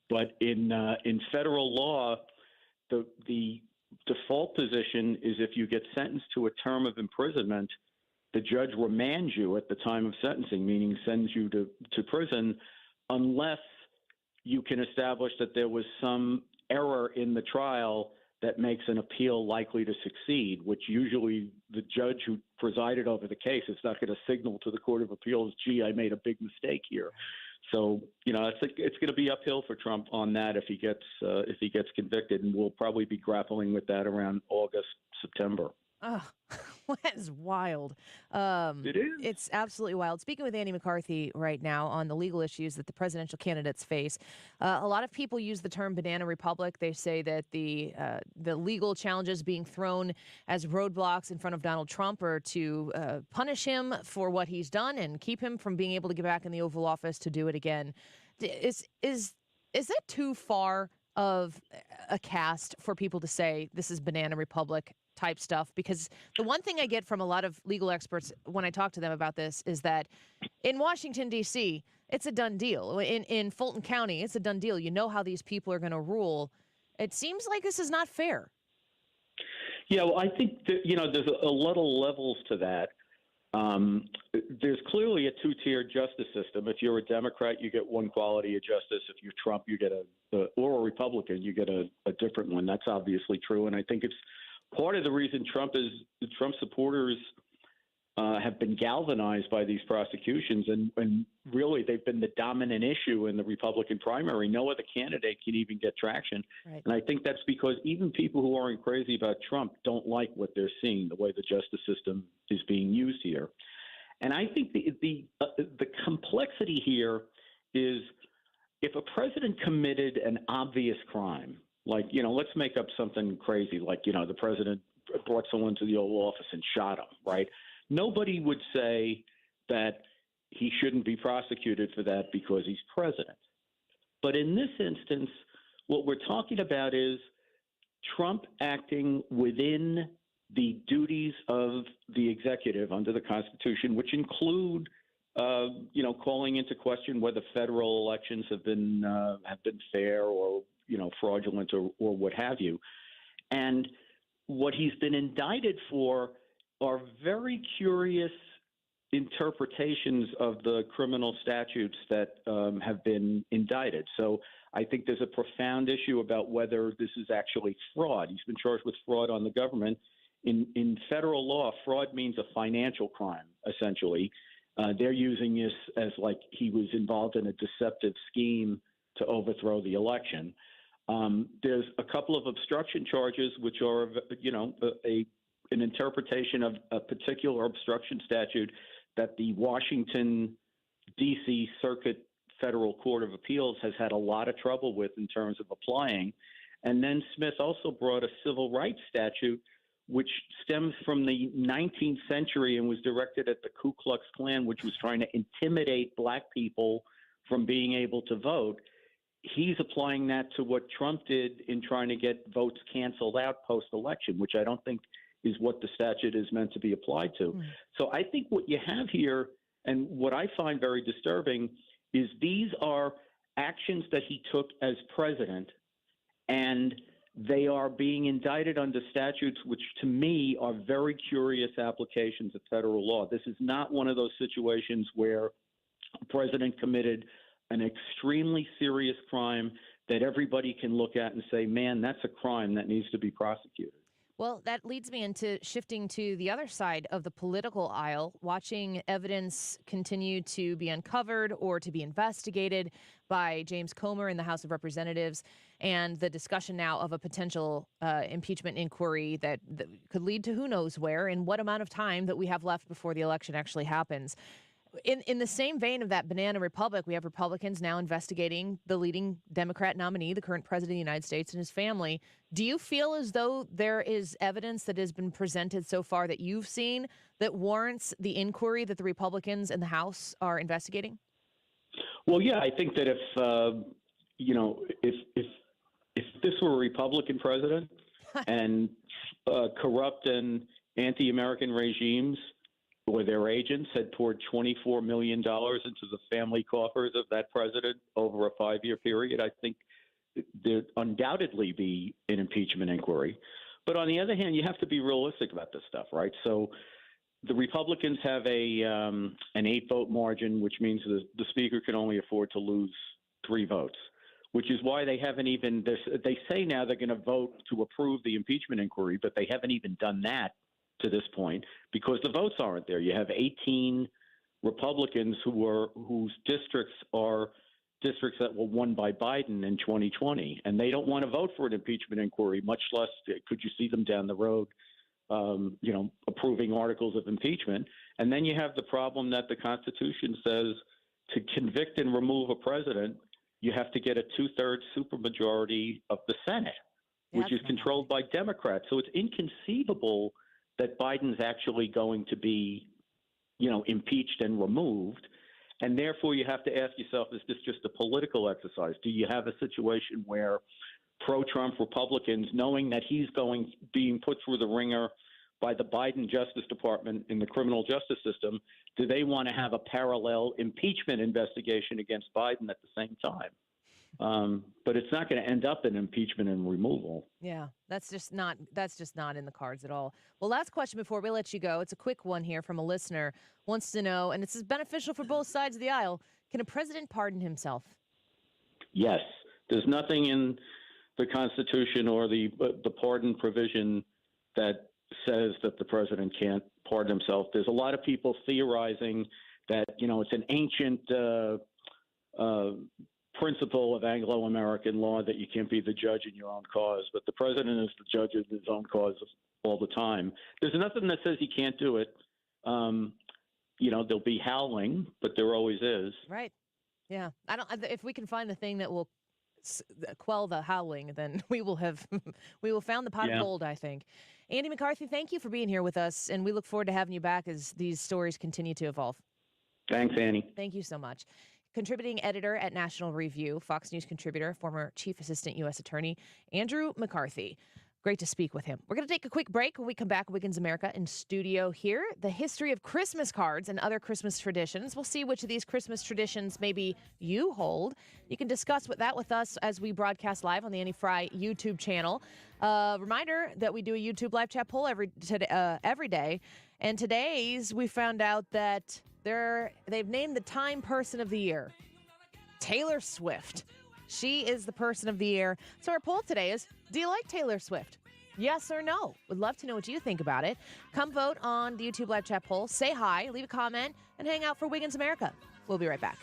But in federal law, the default position is if you get sentenced to a term of imprisonment, the judge remands you at the time of sentencing, meaning sends you to prison, unless you can establish that there was some error in the trial that makes an appeal likely to succeed, which usually the judge who presided over the case is not going to signal to the Court of Appeals, gee, I made a big mistake here. So, it's going to be uphill for Trump on that if he gets convicted, and we'll probably be grappling with that around August, September. Oh, that is wild. It is. It's absolutely wild. Speaking with Andy McCarthy right now on the legal issues that the presidential candidates face, a lot of people use the term banana republic. They say that the legal challenges being thrown as roadblocks in front of Donald Trump are to punish him for what he's done and keep him from being able to get back in the Oval Office to do it again. Is that too far of a cast for people to say this is banana republic type stuff? Because the one thing I get from a lot of legal experts when I talk to them about this is that in Washington, D.C., it's a done deal. In Fulton County, it's a done deal. You know how these people are going to rule. It seems like this is not fair. Yeah, well, I think that, there's a lot of levels to that. There's clearly a two-tiered justice system. If you're a Democrat, you get one quality of justice. If you're Trump, you get or a Republican, you get a different one. That's obviously true, and I think it's part of the reason Trump supporters have been galvanized by these prosecutions, and really they've been the dominant issue in the Republican primary. No other candidate can even get traction. Right. And I think that's because even people who aren't crazy about Trump don't like what they're seeing, the way the justice system is being used here. And I think the complexity here is if a president committed an obvious crime, like, let's make up something crazy, like, the president brought someone to the Oval Office and shot him, right? Nobody would say that he shouldn't be prosecuted for that because he's president. But in this instance, what we're talking about is Trump acting within the duties of the executive under the Constitution, which include, calling into question whether federal elections have been fair or fraudulent or what have you. And what he's been indicted for are very curious interpretations of the criminal statutes that have been indicted. So I think there's a profound issue about whether this is actually fraud. He's been charged with fraud on the government. In federal law, fraud means a financial crime, essentially. They're using this as like he was involved in a deceptive scheme to overthrow the election. There's a couple of obstruction charges, which are, an interpretation of a particular obstruction statute that the Washington, D.C. Circuit Federal Court of Appeals has had a lot of trouble with in terms of applying. And then Smith also brought a civil rights statute, which stems from the 19th century and was directed at the Ku Klux Klan, which was trying to intimidate black people from being able to vote. He's applying that to what Trump did in trying to get votes canceled out post-election, which I don't think is what the statute is meant to be applied to. So I think what you have here, and what I find very disturbing, is these are actions that he took as president, and they are being indicted under statutes which, to me, are very curious applications of federal law. This is not one of those situations where a president committed an extremely serious crime that everybody can look at and say, man, that's a crime that needs to be prosecuted. Well, that leads me into shifting to the other side of the political aisle, watching evidence continue to be uncovered or to be investigated by James Comer in the House of Representatives, and the discussion now of a potential impeachment inquiry that could lead to who knows where and what amount of time that we have left before the election actually happens. In the same vein of that banana republic, we have Republicans now investigating the leading Democrat nominee, the current president of the United States, and his family. Do you feel as though there is evidence that has been presented so far that you've seen that warrants the inquiry that the Republicans in the House are investigating? Well, yeah, I think that if this were a Republican president and corrupt and anti-American regimes or their agents had poured $24 million into the family coffers of that president over a 5-year period, I think there'd undoubtedly be an impeachment inquiry. But on the other hand, you have to be realistic about this stuff, right? So the Republicans have an 8-vote margin, which means the Speaker can only afford to lose 3 votes, which is why they haven't even – they say now they're going to vote to approve the impeachment inquiry, but they haven't even done that to this point because the votes aren't there. You have 18 Republicans whose districts are districts that were won by Biden in 2020, and they don't want to vote for an impeachment inquiry, much less could you see them down the road, approving articles of impeachment. And then you have the problem that the Constitution says to convict and remove a president, you have to get a 2/3 supermajority of the Senate, which is controlled by Democrats. So it's inconceivable that Biden's actually going to be, impeached and removed. And therefore, you have to ask yourself, is this just a political exercise? Do you have a situation where pro-Trump Republicans, knowing that he's being put through the ringer by the Biden Justice Department in the criminal justice system, do they want to have a parallel impeachment investigation against Biden at the same time? But it's not going to end up in impeachment and removal. Yeah, that's just not in the cards at all. Well, last question before we let you go. It's a quick one here from a listener. Wants to know, and it's beneficial for both sides of the aisle, can a president pardon himself? Yes. There's nothing in the Constitution or the pardon provision that says that the president can't pardon himself. There's a lot of people theorizing that, it's an ancient principle of Anglo-American law that you can't be the judge in your own cause, but the president is the judge in his own cause all the time. There's nothing that says he can't do it. There'll be howling, but there always is. Right. Yeah. If we can find the thing that will quell the howling, then we will found the pot of gold, I think. Andy McCarthy, thank you for being here with us, and we look forward to having you back as these stories continue to evolve. Thanks, Annie. Thank you so much. Contributing editor at National Review, Fox News contributor, former Chief Assistant U.S. Attorney Andrew McCarthy. Great to speak with him. We're going to take a quick break. When we come back, Wiggins America in studio here. The history of Christmas cards and other Christmas traditions. We'll see which of these Christmas traditions maybe you hold. You can discuss that with us as we broadcast live on the Annie Frey YouTube channel. Reminder that we do a YouTube live chat poll every day. And today's, we found out that they've named the Time Person of the Year, Taylor Swift. She is the person of the year. So our poll today is, do you like Taylor Swift? Yes or no? Would love to know what you think about it. Come vote on the YouTube live chat poll. Say hi, leave a comment, and hang out for Wiggins America. We'll be right back.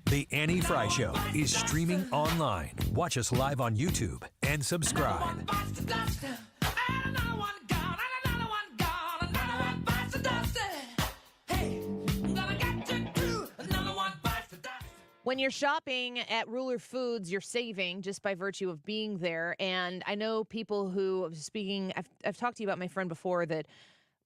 The Annie Frey Show is streaming online. Watch us live on YouTube and subscribe. When you're shopping at Ruler Foods, you're saving just by virtue of being there. And I know people who, I've talked to you about my friend before that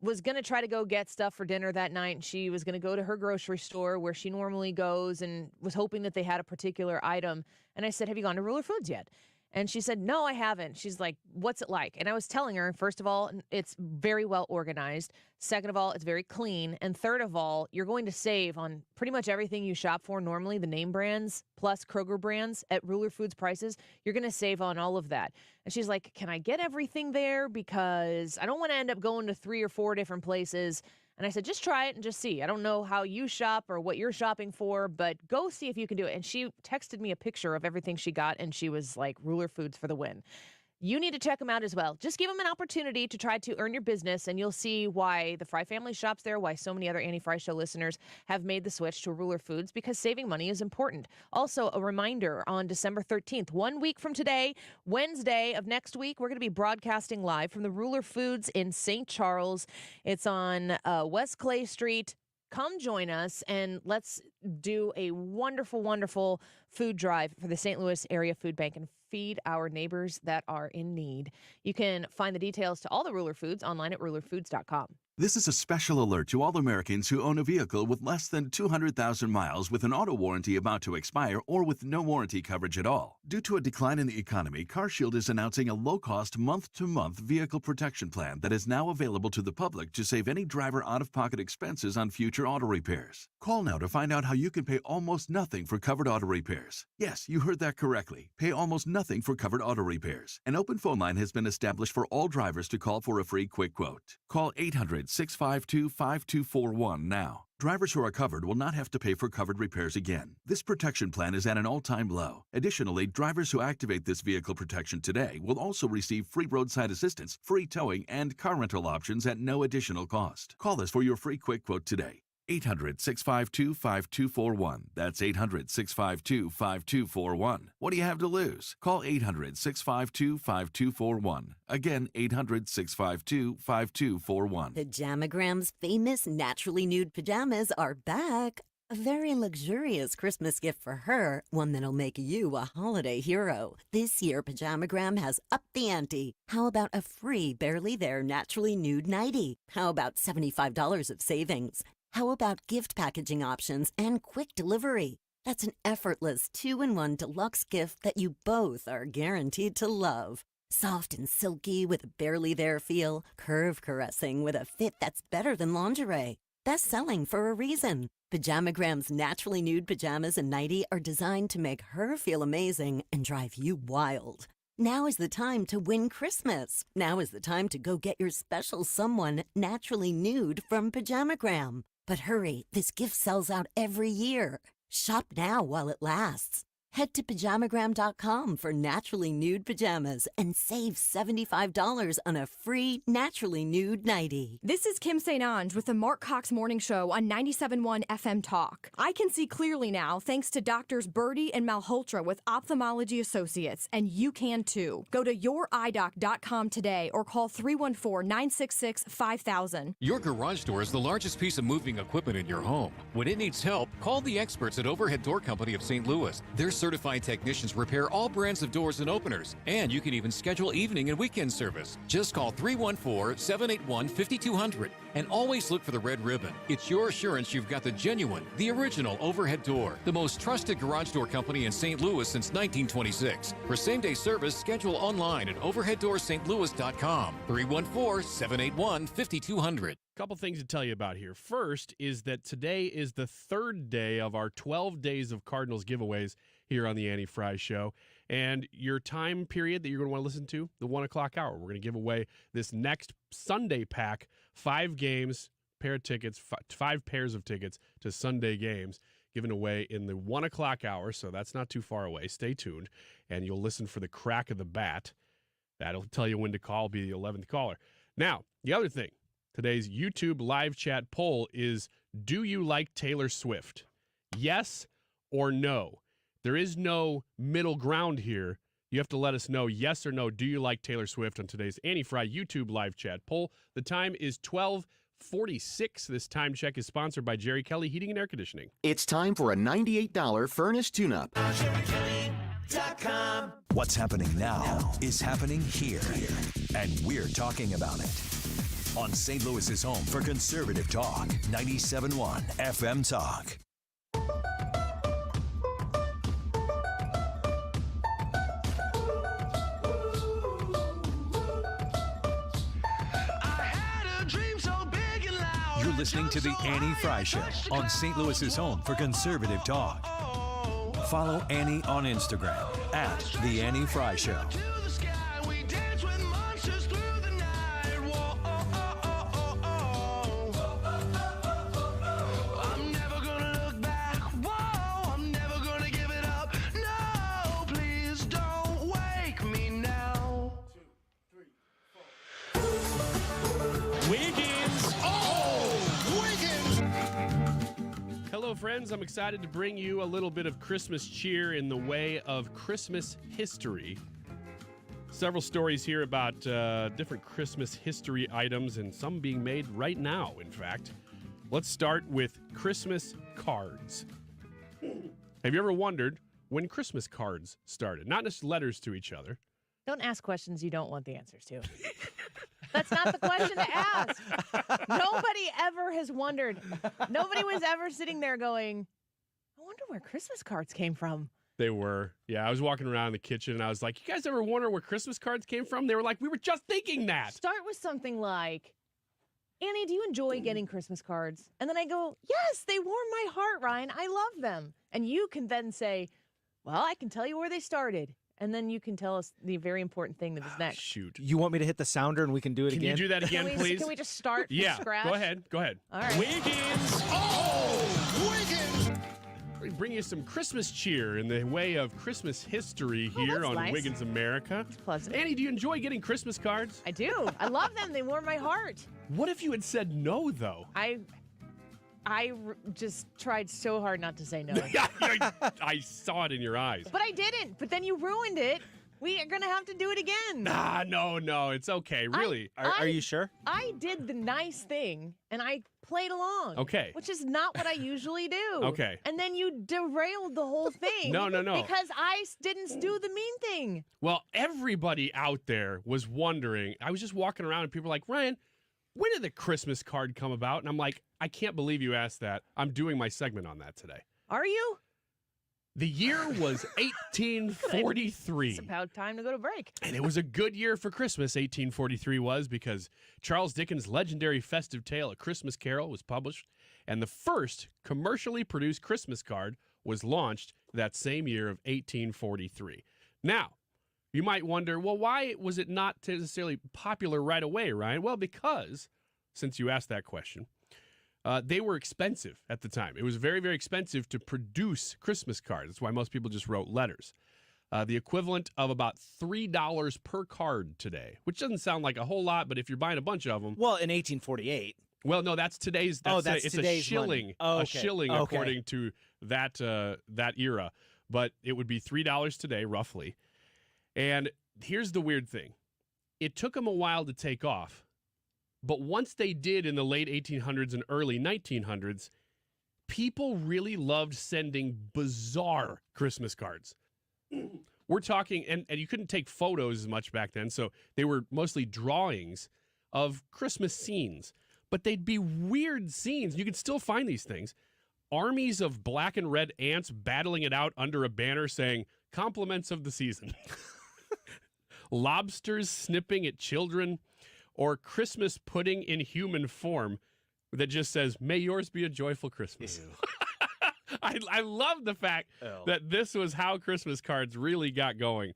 was going to try to go get stuff for dinner that night. And she was going to go to her grocery store where she normally goes and was hoping that they had a particular item. And I said, have you gone to Ruler Foods yet? And she said, no, I haven't. She's like, what's it like? And I was telling her, first of all, it's very well organized. Second of all, it's very clean. And third of all, you're going to save on pretty much everything you shop for normally, the name brands plus Kroger brands at Ruler Foods prices. You're going to save on all of that. And she's like, can I get everything there? Because I don't want to end up going to 3 or 4 different places. And I said, just try it and just see. I don't know how you shop or what you're shopping for, but go see if you can do it. And she texted me a picture of everything she got, and she was like, Ruler Foods for the win. You need to check them out as well. Just give them an opportunity to try to earn your business, and you'll see why the Frey family shops there, why so many other Annie Frey Show listeners have made the switch to Ruler Foods, because saving money is important. Also, a reminder, on December 13th, 1 week from today, Wednesday of next week, we're going to be broadcasting live from the Ruler Foods in St. Charles. It's on West Clay Street. Come join us, and let's do a wonderful, wonderful food drive for the St. Louis Area Food Bank and feed our neighbors that are in need. You can find the details to all the Ruler Foods online at rulerfoods.com. This is a special alert to all Americans who own a vehicle with less than 200,000 miles with an auto warranty about to expire or with no warranty coverage at all. Due to a decline in the economy, CarShield is announcing a low-cost month-to-month vehicle protection plan that is now available to the public to save any driver out-of-pocket expenses on future auto repairs. Call now to find out how you can pay almost nothing for covered auto repairs. Yes, you heard that correctly. Pay almost nothing for covered auto repairs. An open phone line has been established for all drivers to call for a free quick quote. Call 800-652-5241 now. Drivers who are covered will not have to pay for covered repairs again. This protection plan is at an all-time low. Additionally, drivers who activate this vehicle protection today will also receive free roadside assistance, free towing, and car rental options at no additional cost. Call us for your free quick quote today. 800-652-5241. That's 800-652-5241. What do you have to lose? Call 800-652-5241. Again, 800-652-5241. Pajamagram's famous naturally nude pajamas are back. A very luxurious Christmas gift for her, one that'll make you a holiday hero. This year, Pajamagram has upped the ante. How about a free Barely There naturally nude nightie? How about $75 of savings? How about gift packaging options and quick delivery? That's an effortless 2-in-1 deluxe gift that you both are guaranteed to love. Soft and silky with a Barely There feel, curve caressing with a fit that's better than lingerie. Best selling for a reason. Pajamagram's naturally nude pajamas and nightie are designed to make her feel amazing and drive you wild. Now is the time to win Christmas. Now is the time to go get your special someone naturally nude from Pajamagram. But hurry, this gift sells out every year. Shop now while it lasts. Head to Pajamagram.com for naturally nude pajamas and save $75 on a free naturally nude nightie. This is Kim St. Ange with the Mark Cox Morning Show on 97.1 FM Talk. I can see clearly now thanks to Doctors Birdie and Malhotra with Ophthalmology Associates, and you can too. Go to yourEyeDoc.com today or call 314-966-5000. Your garage door is the largest piece of moving equipment in your home. When it needs help, call the experts at Overhead Door Company of St. Louis. Their certified technicians repair all brands of doors and openers, and you can even schedule evening and weekend service. Just call 314-781-5200 and always look for the red ribbon. It's your assurance you've got the genuine, the original overhead door. The most trusted garage door company in St. Louis since 1926. For same-day service, schedule online at overheaddoorstlouis.com. 314-781-5200. Couple things to tell you about here. First is that today is the third day of our 12 days of Cardinals giveaways here on the Annie Frey Show. And your time period that you're going to want to listen to, the 1 o'clock hour. We're going to give away this next Sunday pack, 5 games, pair of tickets, 5 pairs of tickets to Sunday games given away in the 1 o'clock hour. So that's not too far away. Stay tuned, and you'll listen for the crack of the bat. That'll tell you when to call, be the 11th caller. Now, the other thing. Today's YouTube live chat poll is, do you like Taylor Swift? Yes or no? There is no middle ground here. You have to let us know yes or no. Do you like Taylor Swift on today's Annie Frey YouTube live chat poll? The time is 12:46. This time check is sponsored by Jerry Kelly Heating and Air Conditioning. It's time for a $98 furnace tune-up. What's happening now is happening here, and we're talking about it. On St. Louis's home for conservative talk, 97.1 FM Talk. You're listening to the Annie Frey Show on St. Louis's home for conservative talk. Follow Annie on Instagram at The Annie Frey Show. Hello, friends. I'm excited to bring you a little bit of Christmas cheer in the way of Christmas history. Several stories here about different Christmas history items, and some being made right now, in fact. Let's start with Christmas cards. Have you ever wondered when Christmas cards started? Not just letters to each other. Don't ask questions you don't want the answers to. That's not the question to ask. Nobody ever has wondered. Nobody was ever sitting there going, I wonder where Christmas cards came from. They were. Yeah, I was walking around in the kitchen, and I was like, you guys ever wonder where Christmas cards came from? They were like, we were just thinking that. Start with something like, Annie, do you enjoy getting Christmas cards? And then I go, yes, they warm my heart, Ryan. I love them. And you can then say, well, I can tell you where they started. And then you can tell us the very important thing that is next. Shoot. You want me to hit the sounder and we can do it again? Can you do that again, please? Can we just start from scratch? Go ahead. Go ahead. All right. Wiggins! We bring you some Christmas cheer in the way of Christmas history here on nice. Wiggins America. It's pleasant. Annie, do you enjoy getting Christmas cards? I do. I love them. They warm my heart. What if you had said no, though? I just tried so hard not to say no. I saw it in your eyes. But I didn't. But then you ruined it. We are going to have to do it again. No. It's okay. Really. Are you sure? I did the nice thing, and I played along. Okay. Which is not what I usually do. Okay. And then you derailed the whole thing. No. Because I didn't do the mean thing. Well, everybody out there was wondering. I was just walking around, and people were like, Ryan, when did the Christmas card come about? And I'm like, I can't believe you asked that. I'm doing my segment on that today. Are you? The year was 1843. It's about time to go to break. And it was a good year for Christmas, 1843 was, because Charles Dickens' legendary festive tale, A Christmas Carol, was published, and the first commercially produced Christmas card was launched that same year of 1843. Now, you might wonder, well, why was it not necessarily popular right away, Ryan? Well, because, since you asked that question, they were expensive at the time. It was very, very expensive to produce Christmas cards. That's why most people just wrote letters. The equivalent of about $3 per card today, which doesn't sound like a whole lot, but if you're buying a bunch of them. Well, in 1848. Well, no, that's today's. It's today's a shilling. Money. A shilling, according to that era. But it would be $3 today, roughly. And here's the weird thing. It took them a while to take off. But once they did in the late 1800s and early 1900s, people really loved sending bizarre Christmas cards. We're talking, and you couldn't take photos as much back then, so they were mostly drawings of Christmas scenes. But they'd be weird scenes. You could still find these things. Armies of black and red ants battling it out under a banner saying, compliments of the season. Lobsters snipping at children, or Christmas pudding in human form that just says, may yours be a joyful Christmas. I love the fact that this was how Christmas cards really got going.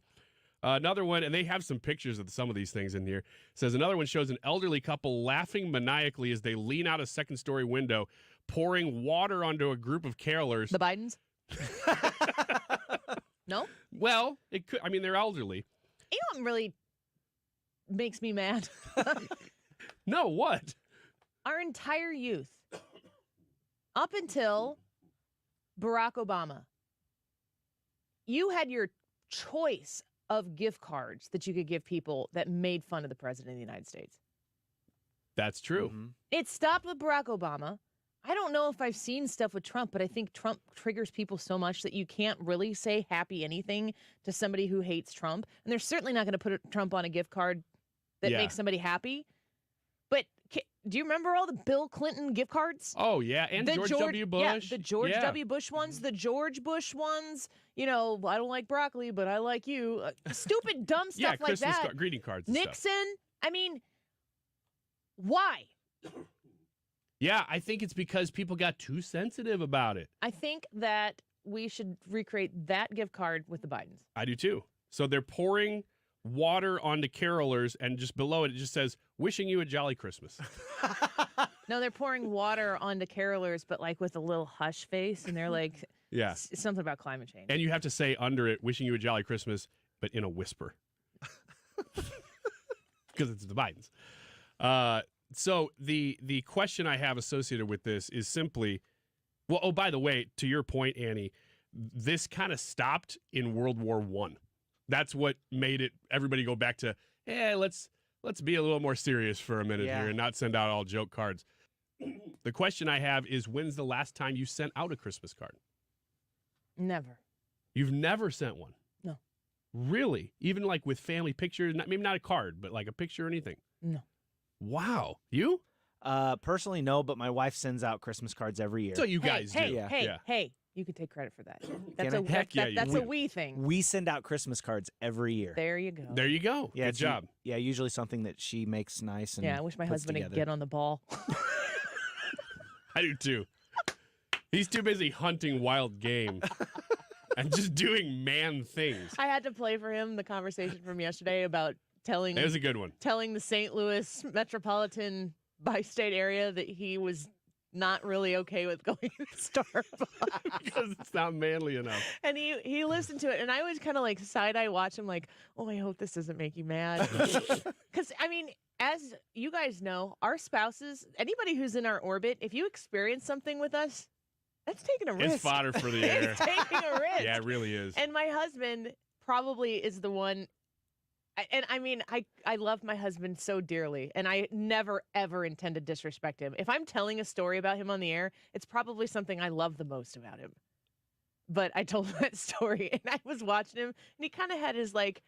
Another one, and they have some pictures of some of these things in here, says another one shows an elderly couple laughing maniacally as they lean out a second-story window, pouring water onto a group of carolers. The Bidens? No? Well, it could. I mean, they're elderly. You know what really makes me mad? No, what? Our entire youth, up until Barack Obama, you had your choice of gift cards that you could give people that made fun of the president of the United States. That's true. Mm-hmm. It stopped with Barack Obama. I don't know if I've seen stuff with Trump, but I think Trump triggers people so much that you can't really say happy anything to somebody who hates Trump. And they're certainly not going to put Trump on a gift card that makes somebody happy. But do you remember all the Bill Clinton gift cards? Oh, yeah. And the George W. Bush. Yeah, the George W. Bush ones, the George Bush ones. You know, I don't like broccoli, but I like you. Stupid, dumb stuff like Christmas that. Greeting cards and Nixon. stuff. I mean, why? Yeah, I think it's because people got too sensitive about it. I think that we should recreate that gift card with the Bidens. I do too. So they're pouring water onto carolers, and just below it, it just says, wishing you a jolly Christmas. No, they're pouring water onto carolers, but like with a little hush face, and they're like, Yeah. something about climate change. And you have to say under it, wishing you a jolly Christmas, but in a whisper. Because it's the Bidens. So the question I have associated with this is simply, well, oh, by the way, to your point, Annie, this kind of stopped in World War I. That's what made it everybody go back to, let's be a little more serious for a minute here and not send out all joke cards. The question I have is, when's the last time you sent out a Christmas card? Never. You've never sent one? No. Really? Even like with family pictures, maybe not a card, but like a picture or anything? No. Wow. You? Personally, no, but my wife sends out Christmas cards every year. So you guys do. Hey, you can take credit for that. Can That's I? Heck yeah, that's a we thing. We send out Christmas cards every year. There you go. There you go. Yeah, Good job. Yeah, usually something that she makes nice and Yeah, I wish my puts husband together. would get on the ball. I do too. He's too busy hunting wild game and just doing man things. I had to play for him the conversation from yesterday about telling. It was a good one. Telling the St. Louis metropolitan bi-state area that he was not really okay with going to Starbucks because it's not manly enough. And he listened to it, and I was kind of like side-eye watch him, like, oh, I hope this doesn't make you mad. Because I mean, as you guys know, our spouses, anybody who's in our orbit, if you experience something with us, that's taking a risk. It's fodder for the air. It's taking a risk. Yeah, it really is. And my husband probably is the one. And I mean, I love my husband so dearly, and I never, ever intend to disrespect him. If I'm telling a story about him on the air, it's probably something I love the most about him. But I told him that story, and I was watching him, and he kind of had his, like,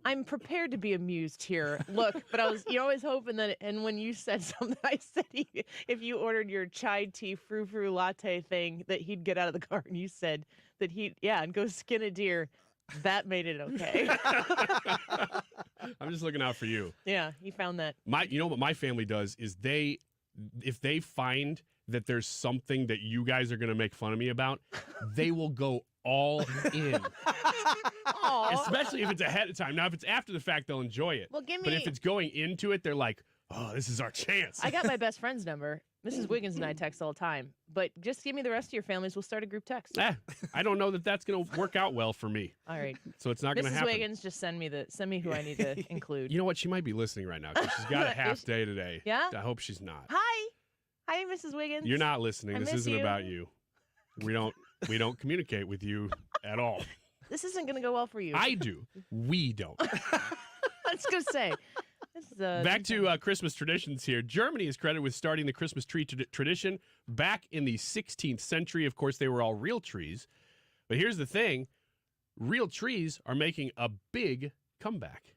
I'm prepared to be amused here look, but I was always hoping that, and when you said something, I said if you ordered your chai tea frou-frou latte thing, that he'd get out of the car, and you said that and go skin a deer. That made it okay. I'm just looking out for you. Yeah, he found that. You know what my family does is if they find that there's something that you guys are going to make fun of me about, they will go all in. Especially if it's ahead of time. Now, if it's after the fact, they'll enjoy it. Well, But if it's going into it, they're like, oh, this is our chance. I got my best friend's number. Mrs. Wiggins and I text all the time. But just give me the rest of your families. We'll start a group text. I don't know that that's going to work out well for me. All right. So it's not going to Mrs. happen. Wiggins, just send me who I need to include. You know what? She might be listening right now because she's got a half day today. Yeah? I hope she's not. Hi, Mrs. Wiggins. You're not listening. I This miss isn't you. about you. We don't communicate with you at all. This isn't going to go well for you. I do. We don't. I was going to say, this is Back to Christmas traditions here. Germany is credited with starting the Christmas tree tradition back in the 16th century. Of course, they were all real trees. But here's the thing. Real trees are making a big comeback.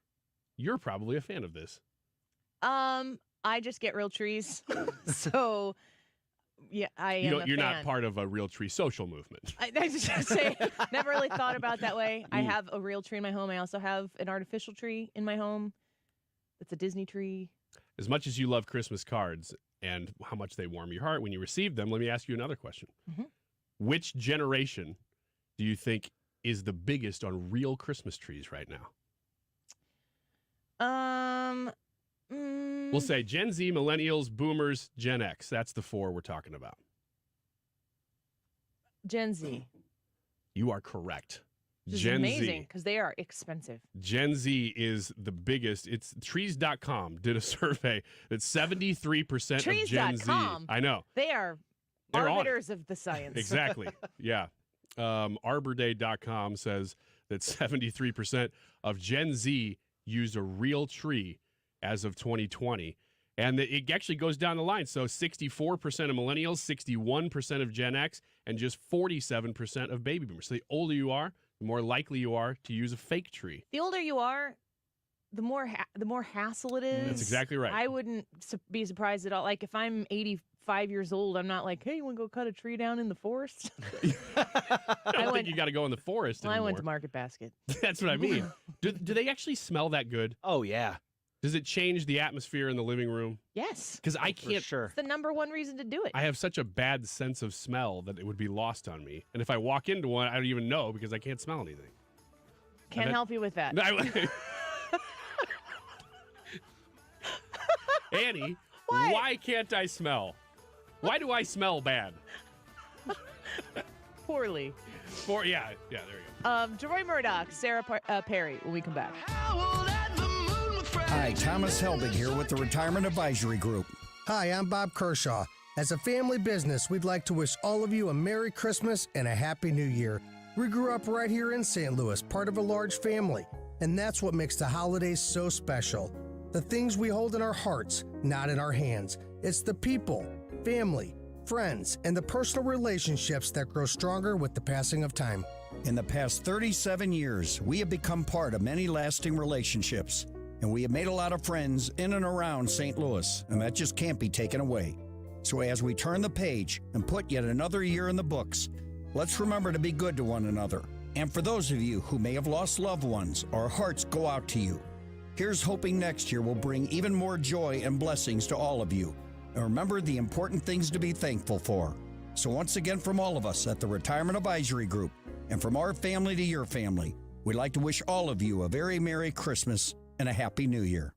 You're probably a fan of this. I just get real trees. So, yeah, You're not part of a real tree social movement. I just say, never really thought about it that way. I have a real tree in my home. I also have an artificial tree in my home. It's a Disney tree. As much as you love Christmas cards and how much they warm your heart when you receive them, let me ask you another question. Mm-hmm. Which generation do you think is the biggest on real Christmas trees right now? We'll say Gen Z, Millennials, Boomers, Gen X. That's the 4 we're talking about. Gen Z. You are correct. Which is Gen amazing Z. because they are expensive. Gen Z is the biggest. It's trees.com did a survey that 73% of Gen Z. Trees.com. I know. They're arbiters of the science. Exactly. Yeah. Arborday.com says that 73% of Gen Z use a real tree as of 2020. And it actually goes down the line. So 64% of millennials, 61% of Gen X, and just 47% of baby boomers. So the older you are, the more likely you are to use a fake tree. The older you are, the more hassle it is. That's exactly right. I wouldn't be surprised at all. Like if I'm 85 years old, I'm not like, hey, you want to go cut a tree down in the forest? I don't think you got to go in the forest anymore. I went to Market Basket. That's what I mean. Do they actually smell that good? Oh, yeah. Does it change the atmosphere in the living room? Yes. Because I can't. Sure. It's the number one reason to do it. I have such a bad sense of smell that it would be lost on me. And if I walk into one, I don't even know because I can't smell anything. Can't help you with that. Annie, why can't I smell? Why do I smell bad? Poorly. Yeah, there you go. Deroy Murdock, Sarah Perry, when we come back. Hi, Thomas Helbig here with the Retirement Advisory Group. Hi, I'm Bob Kershaw. As a family business, we'd like to wish all of you a Merry Christmas and a Happy New Year. We grew up right here in St. Louis, part of a large family, and that's what makes the holidays so special. The things we hold in our hearts, not in our hands. It's the people, family, friends, and the personal relationships that grow stronger with the passing of time. In the past 37 years, we have become part of many lasting relationships, and we have made a lot of friends in and around St. Louis, and that just can't be taken away. So as we turn the page and put yet another year in the books, let's remember to be good to one another. And for those of you who may have lost loved ones, our hearts go out to you. Here's hoping next year will bring even more joy and blessings to all of you. And remember the important things to be thankful for. So once again, from all of us at the Retirement Advisory Group, and from our family to your family, we'd like to wish all of you a very Merry Christmas and a Happy New Year.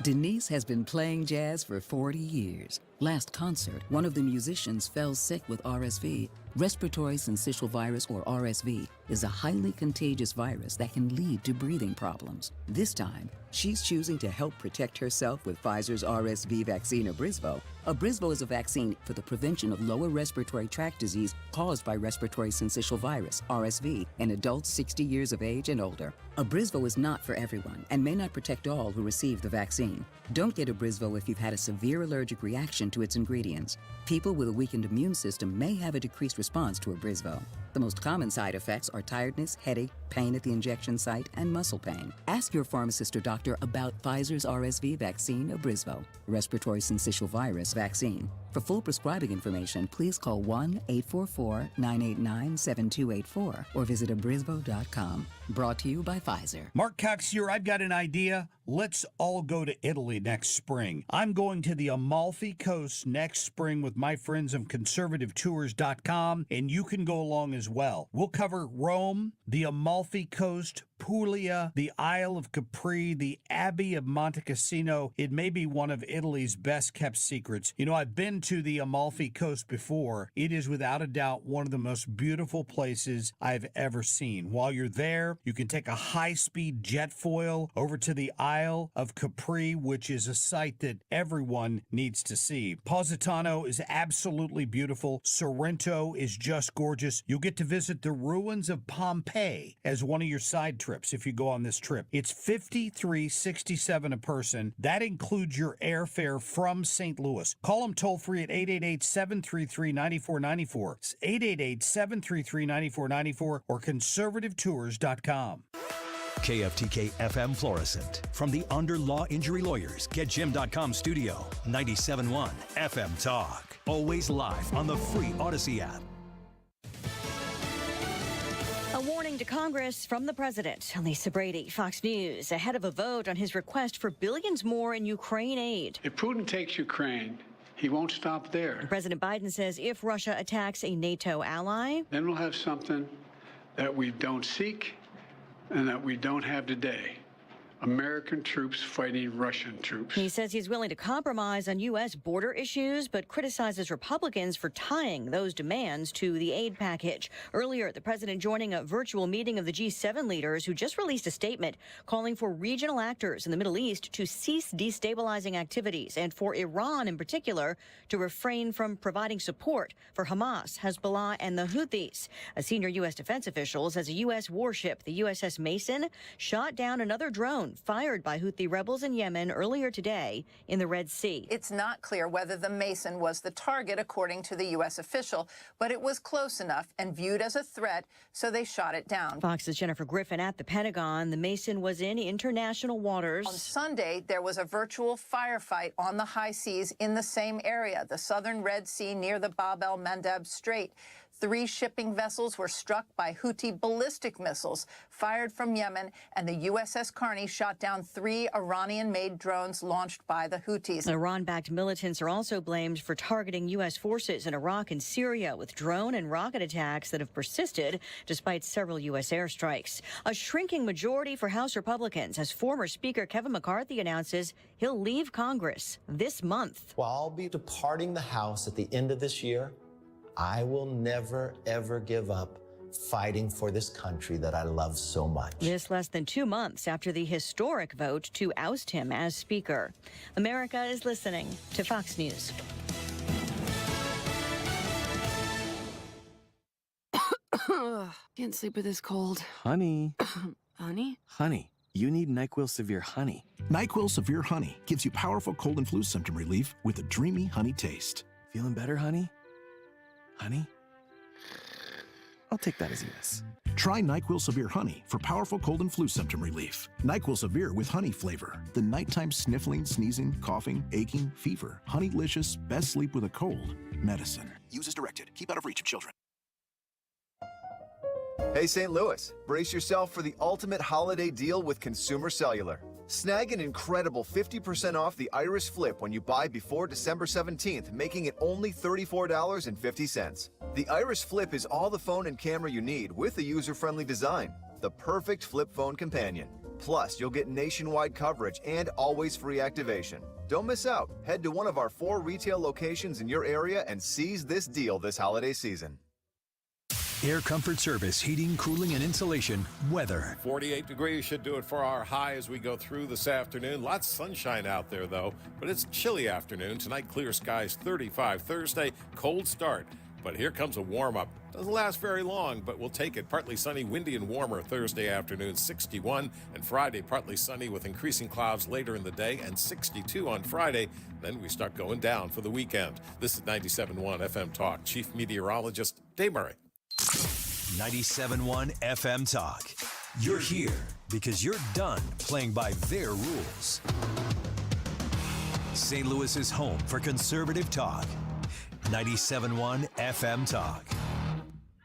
Denise has been playing jazz for 40 years. Last concert, one of the musicians fell sick with RSV. Respiratory syncytial virus, or RSV, is a highly contagious virus that can lead to breathing problems. This time, she's choosing to help protect herself with Pfizer's RSV vaccine, Abrysvo. Abrysvo is a vaccine for the prevention of lower respiratory tract disease caused by respiratory syncytial virus, RSV, in adults 60 years of age and older. Abrysvo is not for everyone and may not protect all who receive the vaccine. Don't get Abrysvo if you've had a severe allergic reaction to its ingredients. People with a weakened immune system may have a decreased response to Abrysvo. The most common side effects are tiredness, headache, pain at the injection site, and muscle pain. Ask your pharmacist or doctor about Pfizer's RSV vaccine, Abrysvo, respiratory syncytial virus vaccine. For full prescribing information, please call 1-844-989-7284 or visit abrysvo.com. Brought to you by Pfizer. Mark Cox here. I've got an idea. Let's all go to Italy next spring. I'm going to the Amalfi Coast next spring with my friends of conservativetours.com, and you can go along as well. We'll cover Rome, the Amalfi Coast, Puglia, the Isle of Capri, the Abbey of Monte Cassino. It may be one of Italy's best kept secrets. You know, I've been to the Amalfi Coast before. It is without a doubt one of the most beautiful places I've ever seen. While you're there, you can take a high-speed jet foil over to the Isle of Capri, which is a site that everyone needs to see. Positano is absolutely beautiful. Sorrento is just gorgeous. You'll get to visit the ruins of Pompeii as one of your side trips. trips if you go on this trip. It's $53.67 a person. That includes your airfare from St. Louis. Call them toll-free at 888-733-9494. It's 888-733-9494 or conservativetours.com. KFTK FM Florissant. From the Under Law Injury Lawyers, GetJim.com studio. 97.1 FM Talk. Always live on the free Odyssey app. A warning to Congress from the president. Lisa Brady, Fox News, ahead of a vote on his request for billions more in Ukraine aid. If Putin takes Ukraine, he won't stop there. President Biden says if Russia attacks a NATO ally, then we'll have something that we don't seek and that we don't have today. American troops fighting Russian troops. He says he's willing to compromise on U.S. border issues, but criticizes Republicans for tying those demands to the aid package. Earlier, the president joining a virtual meeting of the G7 leaders who just released a statement calling for regional actors in the Middle East to cease destabilizing activities and for Iran in particular to refrain from providing support for Hamas, Hezbollah, and the Houthis. A senior U.S. defense official says a U.S. warship, the USS Mason, shot down another drone fired by Houthi rebels in Yemen earlier today in the Red Sea. It's not clear whether the Mason was the target, according to the U.S. official, but it was close enough and viewed as a threat, so they shot it down. Fox's Jennifer Griffin at the Pentagon. The Mason was in international waters. On Sunday, there was a virtual firefight on the high seas in the same area, the southern Red Sea near the Bab el-Mandeb Strait. 3 shipping vessels were struck by Houthi ballistic missiles fired from Yemen, and the USS Carney shot down 3 Iranian-made drones launched by the Houthis. Iran-backed militants are also blamed for targeting U.S. forces in Iraq and Syria with drone and rocket attacks that have persisted despite several U.S. airstrikes. A shrinking majority for House Republicans as former Speaker Kevin McCarthy announces he'll leave Congress this month. While I'll be departing the House at the end of this year, I will never, ever give up fighting for this country that I love so much. This less than 2 months after the historic vote to oust him as Speaker. America is listening to Fox News. Can't sleep with this cold. Honey. Honey? Honey, you need NyQuil Severe Honey. NyQuil Severe Honey gives you powerful cold and flu symptom relief with a dreamy honey taste. Feeling better, honey? Honey? I'll take that as a yes. Try NyQuil Severe Honey for powerful cold and flu symptom relief. NyQuil Severe with honey flavor. The nighttime sniffling, sneezing, coughing, aching, fever. Honeylicious, best sleep with a cold. Medicine. Use as directed. Keep out of reach of children. Hey, St. Louis, brace yourself for the ultimate holiday deal with Consumer Cellular. Snag an incredible 50% off the Iris Flip when you buy before December 17th, making it only $34.50. The Iris Flip is all the phone and camera you need with a user-friendly design, the perfect flip phone companion. Plus, you'll get nationwide coverage and always free activation. Don't miss out. Head to one of our 4 retail locations in your area and seize this deal this holiday season. Air Comfort Service, heating, cooling, and insulation, weather. 48 degrees should do it for our high as we go through this afternoon. Lots of sunshine out there, though, but it's a chilly afternoon. Tonight, clear skies, 35. Thursday, cold start, but here comes a warm-up. Doesn't last very long, but we'll take it. Partly sunny, windy, and warmer Thursday afternoon, 61. And Friday, partly sunny with increasing clouds later in the day, and 62 on Friday. Then we start going down for the weekend. This is 97.1 FM Talk. Chief Meteorologist Dave Murray. 97.1 FM Talk. You're here because you're done playing by their rules. St. Louis's home for conservative talk. 97.1 FM Talk.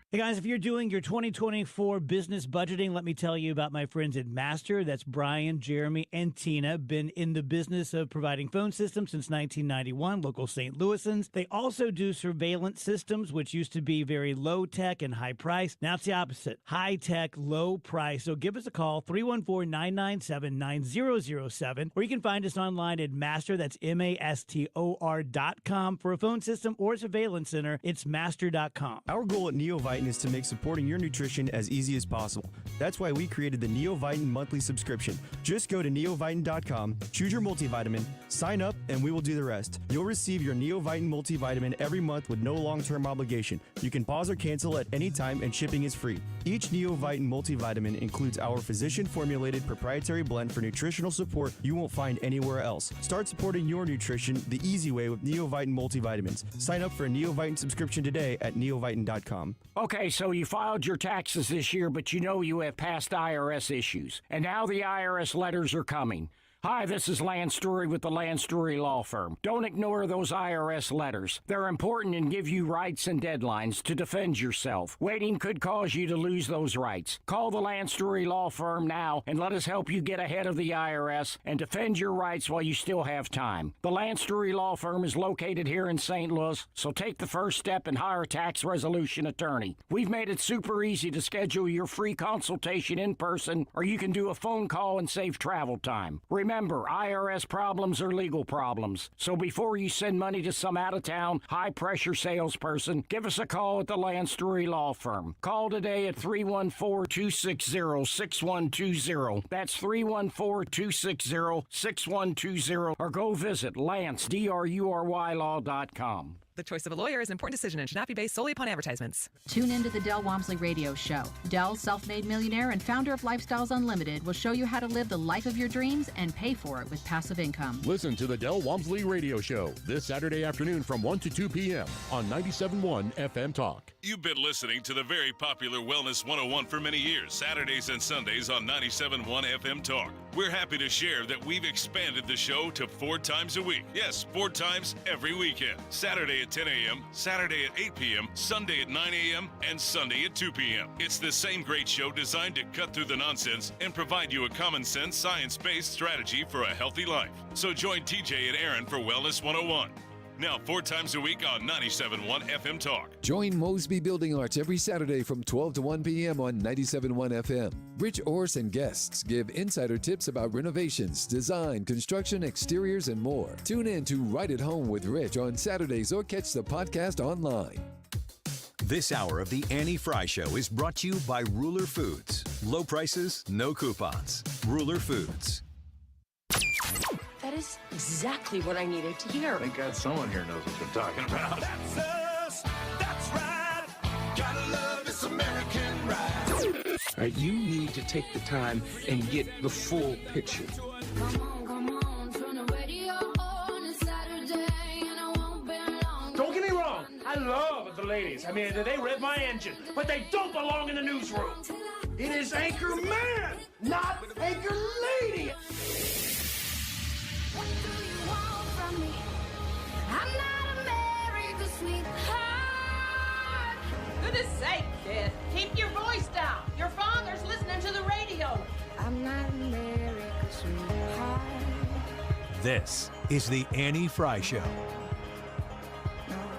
Hey guys, if you're doing your 2024 business budgeting, let me tell you about my friends at Master. That's Brian, Jeremy, and Tina. Been in the business of providing phone systems since 1991, local St. Louisans. They also do surveillance systems, which used to be very low tech and high price. Now it's the opposite. High tech, low price. So give us a call, 314-997-9007, or you can find us online at Master. That's MASTOR.com. For a phone system or surveillance center, it's master.com. Our goal at NeoVite NeoVitin is to make supporting your nutrition as easy as possible. That's why we created the NeoVitin monthly subscription. Just go to neovitin.com, choose your multivitamin, sign up, and we will do the rest. You'll receive your NeoVitin multivitamin every month with no long-term obligation. You can pause or cancel at any time, and shipping is free. Each NeoVitin multivitamin includes our physician-formulated proprietary blend for nutritional support you won't find anywhere else. Start supporting your nutrition the easy way with NeoVitin multivitamins. Sign up for a NeoVitin subscription today at neovitin.com. Okay, so you filed your taxes this year, but you know you have past IRS issues. And now the IRS letters are coming. Hi, this is Lance Story with the Lance Story Law Firm. Don't ignore those IRS letters. They're important and give you rights and deadlines to defend yourself. Waiting could cause you to lose those rights. Call the Lance Story Law Firm now and let us help you get ahead of the IRS and defend your rights while you still have time. The Lance Story Law Firm is located here in St. Louis, so take the first step and hire a tax resolution attorney. We've made it super easy to schedule your free consultation in person, or you can do a phone call and save travel time. Remember, IRS problems are legal problems. So before you send money to some out-of-town, high-pressure salesperson, give us a call at the Lance Story Law Firm. Call today at 314-260-6120. That's 314-260-6120. Or go visit LanceDruryLaw.com. The choice of a lawyer is an important decision and should not be based solely upon advertisements. Tune into the Del Walmsley Radio Show. Del, self-made millionaire and founder of Lifestyles Unlimited, will show you how to live the life of your dreams and pay for it with passive income. Listen to the Del Walmsley Radio Show this Saturday afternoon from 1 to 2 p.m. on 97.1 FM Talk. You've been listening to the very popular Wellness 101 for many years, Saturdays and Sundays on 97.1 FM Talk. We're happy to share that we've expanded the show to 4 times a week. Yes, 4 times every weekend. Saturday at 10 a.m., Saturday at 8 p.m., Sunday at 9 a.m., and Sunday at 2 p.m. It's the same great show designed to cut through the nonsense and provide you a common sense, science-based strategy for a healthy life. So join TJ and Aaron for Wellness 101. Now 4 times a week on 97.1 FM Talk. Join Mosby Building Arts every Saturday from 12 to 1 p.m. on 97.1 FM. Rich Orris and guests give insider tips about renovations, design, construction, exteriors, and more. Tune in to Right at Home with Rich on Saturdays or catch the podcast online. This hour of the Annie Frey Show is brought to you by Ruler Foods. Low prices, no coupons. Ruler Foods. That is exactly what I needed to hear. Thank God someone here knows what they're talking about. That's us. That's right. Gotta love this American ride. All right, you need to take the time and get the full picture. Don't get me wrong. I love the ladies. I mean, they rev my engine, but they don't belong in the newsroom. It is Anchor Man, not Anchor Lady. What do you want from me? I'm not America's sweetheart. Goodness sake, kid. Keep your voice down. Your father's listening to the radio. I'm not America's sweetheart. This is the Annie Frey Show.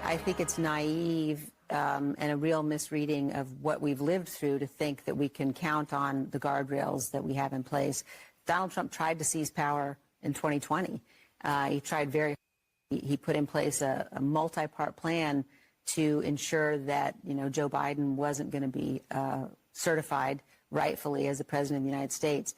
I think it's naive and a real misreading of what we've lived through to think that we can count on the guardrails that we have in place. Donald Trump tried to seize power in 2020. He tried he put in place a multi-part plan to ensure that, Joe Biden wasn't going to be certified rightfully as the president of the United States.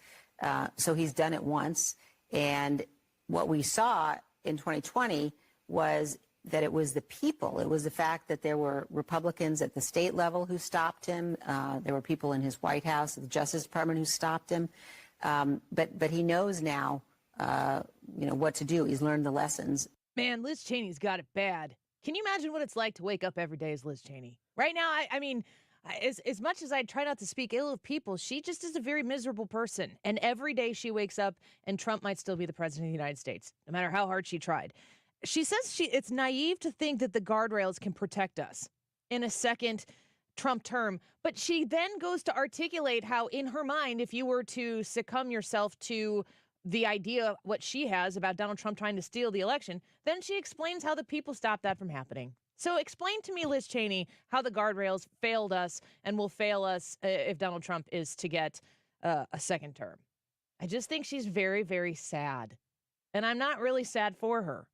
So he's done it once. And what we saw in 2020 was that it was the people. It was the fact that there were Republicans at the state level who stopped him. There were people in his White House, the Justice Department, who stopped him. But he knows now what to do. He's learned the lessons. Man, Liz Cheney's got it bad. Can you imagine what it's like to wake up every day as Liz Cheney? Right now, I mean, as much as I try not to speak ill of people, she just is a very miserable person. And every day she wakes up and Trump might still be the president of the United States, no matter how hard she tried. She says it's naive to think that the guardrails can protect us in a second Trump term. But she then goes to articulate how, in her mind, if you were to succumb yourself to the idea, what she has about Donald Trump trying to steal the election, then she explains how the people stopped that from happening. So explain to me, Liz Cheney, how the guardrails failed us and will fail us if Donald Trump is to get a second term. I just think she's very, very sad. And I'm not really sad for her.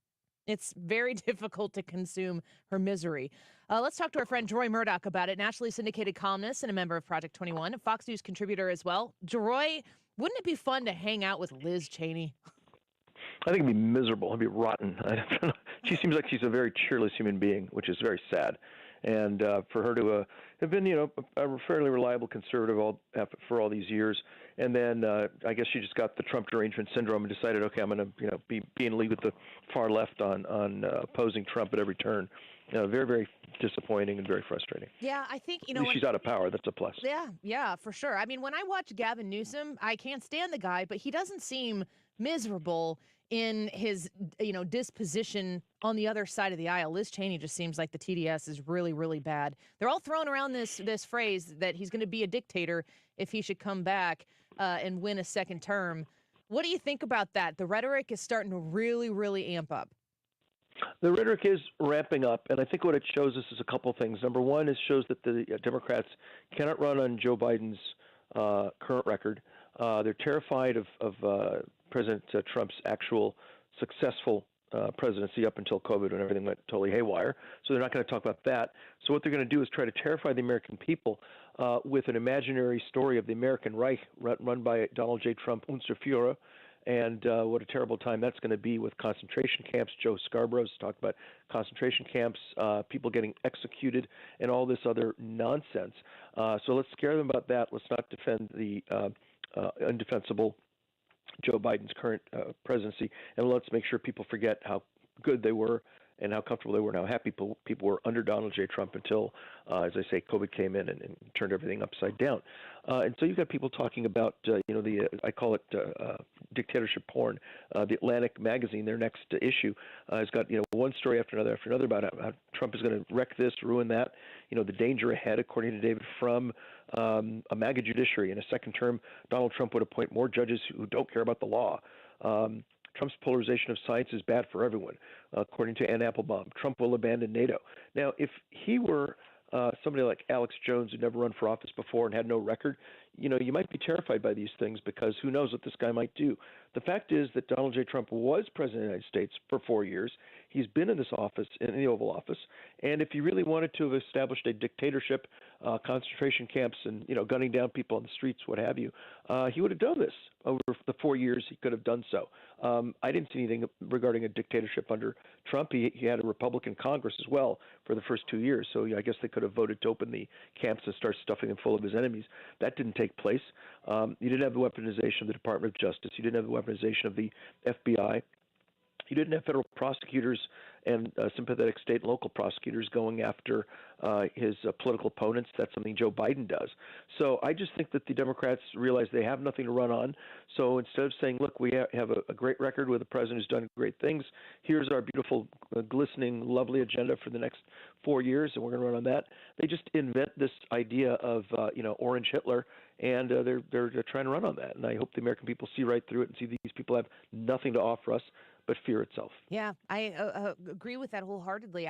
It's very difficult to consume her misery. Let's talk to our friend Deroy Murdock about it, nationally syndicated columnist and a member of Project 21, a Fox News contributor as well. Deroy, wouldn't it be fun to hang out with Liz Cheney? I think it'd be miserable. It'd be rotten. She seems like she's a very cheerless human being, which is very sad. And for her to have been, a fairly reliable conservative for all these years, and then I guess she just got the Trump derangement syndrome and decided, okay, I'm going to be in league with the far left on opposing Trump at every turn. Very, very disappointing and very frustrating. Yeah, I think, she's out of power. That's a plus. Yeah, for sure. I mean, when I watch Gavin Newsom, I can't stand the guy, but he doesn't seem miserable in his, disposition on the other side of the aisle. Liz Cheney just seems like the TDS is really, really bad. They're all throwing around this phrase that he's going to be a dictator if he should come back and win a second term. What do you think about that? The rhetoric is starting to really, really amp up. The rhetoric is ramping up, and I think what it shows us is a couple of things. Number one, it shows that the Democrats cannot run on Joe Biden's current record. They're terrified of President Trump's actual successful presidency up until COVID when everything went totally haywire. So they're not going to talk about that. So what they're going to do is try to terrify the American people with an imaginary story of the American Reich run by Donald J. Trump, Unser Führer, and what a terrible time that's going to be with concentration camps. Joe Scarborough's talked about concentration camps, people getting executed, and all this other nonsense. So let's scare them about that. Let's not defend the indefensible Joe Biden's current presidency, and let's make sure people forget how good they were and how comfortable they were and how happy people were under Donald J. Trump until, as I say, COVID came in and turned everything upside down. And so you've got people talking about, I call it dictatorship porn. The Atlantic magazine, their next issue, has got one story after another about how Trump is going to wreck this, ruin that. The danger ahead, according to David Frum, a MAGA judiciary. In a second term, Donald Trump would appoint more judges who don't care about the law. Trump's polarization of science is bad for everyone, according to Ann Applebaum. Trump will abandon NATO. Now, if he were somebody like Alex Jones, who'd never run for office before and had no record, you might be terrified by these things because who knows what this guy might do. The fact is that Donald J. Trump was president of the United States for 4 years. He's been in this office, in the Oval Office, and if he really wanted to have established a dictatorship, concentration camps, and gunning down people on the streets, what have you, he would have done this over the 4 years. He could have done so. I didn't see anything regarding a dictatorship under Trump. He had a Republican Congress as well for the first 2 years, so I guess they could have voted to open the camps and start stuffing them full of his enemies. That didn't take place. You didn't have the weaponization of the Department of Justice. You didn't have the weaponization of the FBI. You didn't have federal prosecutors and sympathetic state and local prosecutors going after his political opponents. That's something Joe Biden does. So I just think that the Democrats realize they have nothing to run on. So instead of saying, look, we have a great record with a president who's done great things, here's our beautiful, glistening, lovely agenda for the next 4 years, and we're going to run on that. They just invent this idea of, Orange Hitler, and they're trying to run on that. And I hope the American people see right through it and see these people have nothing to offer us but fear itself. Yeah, I agree with that wholeheartedly.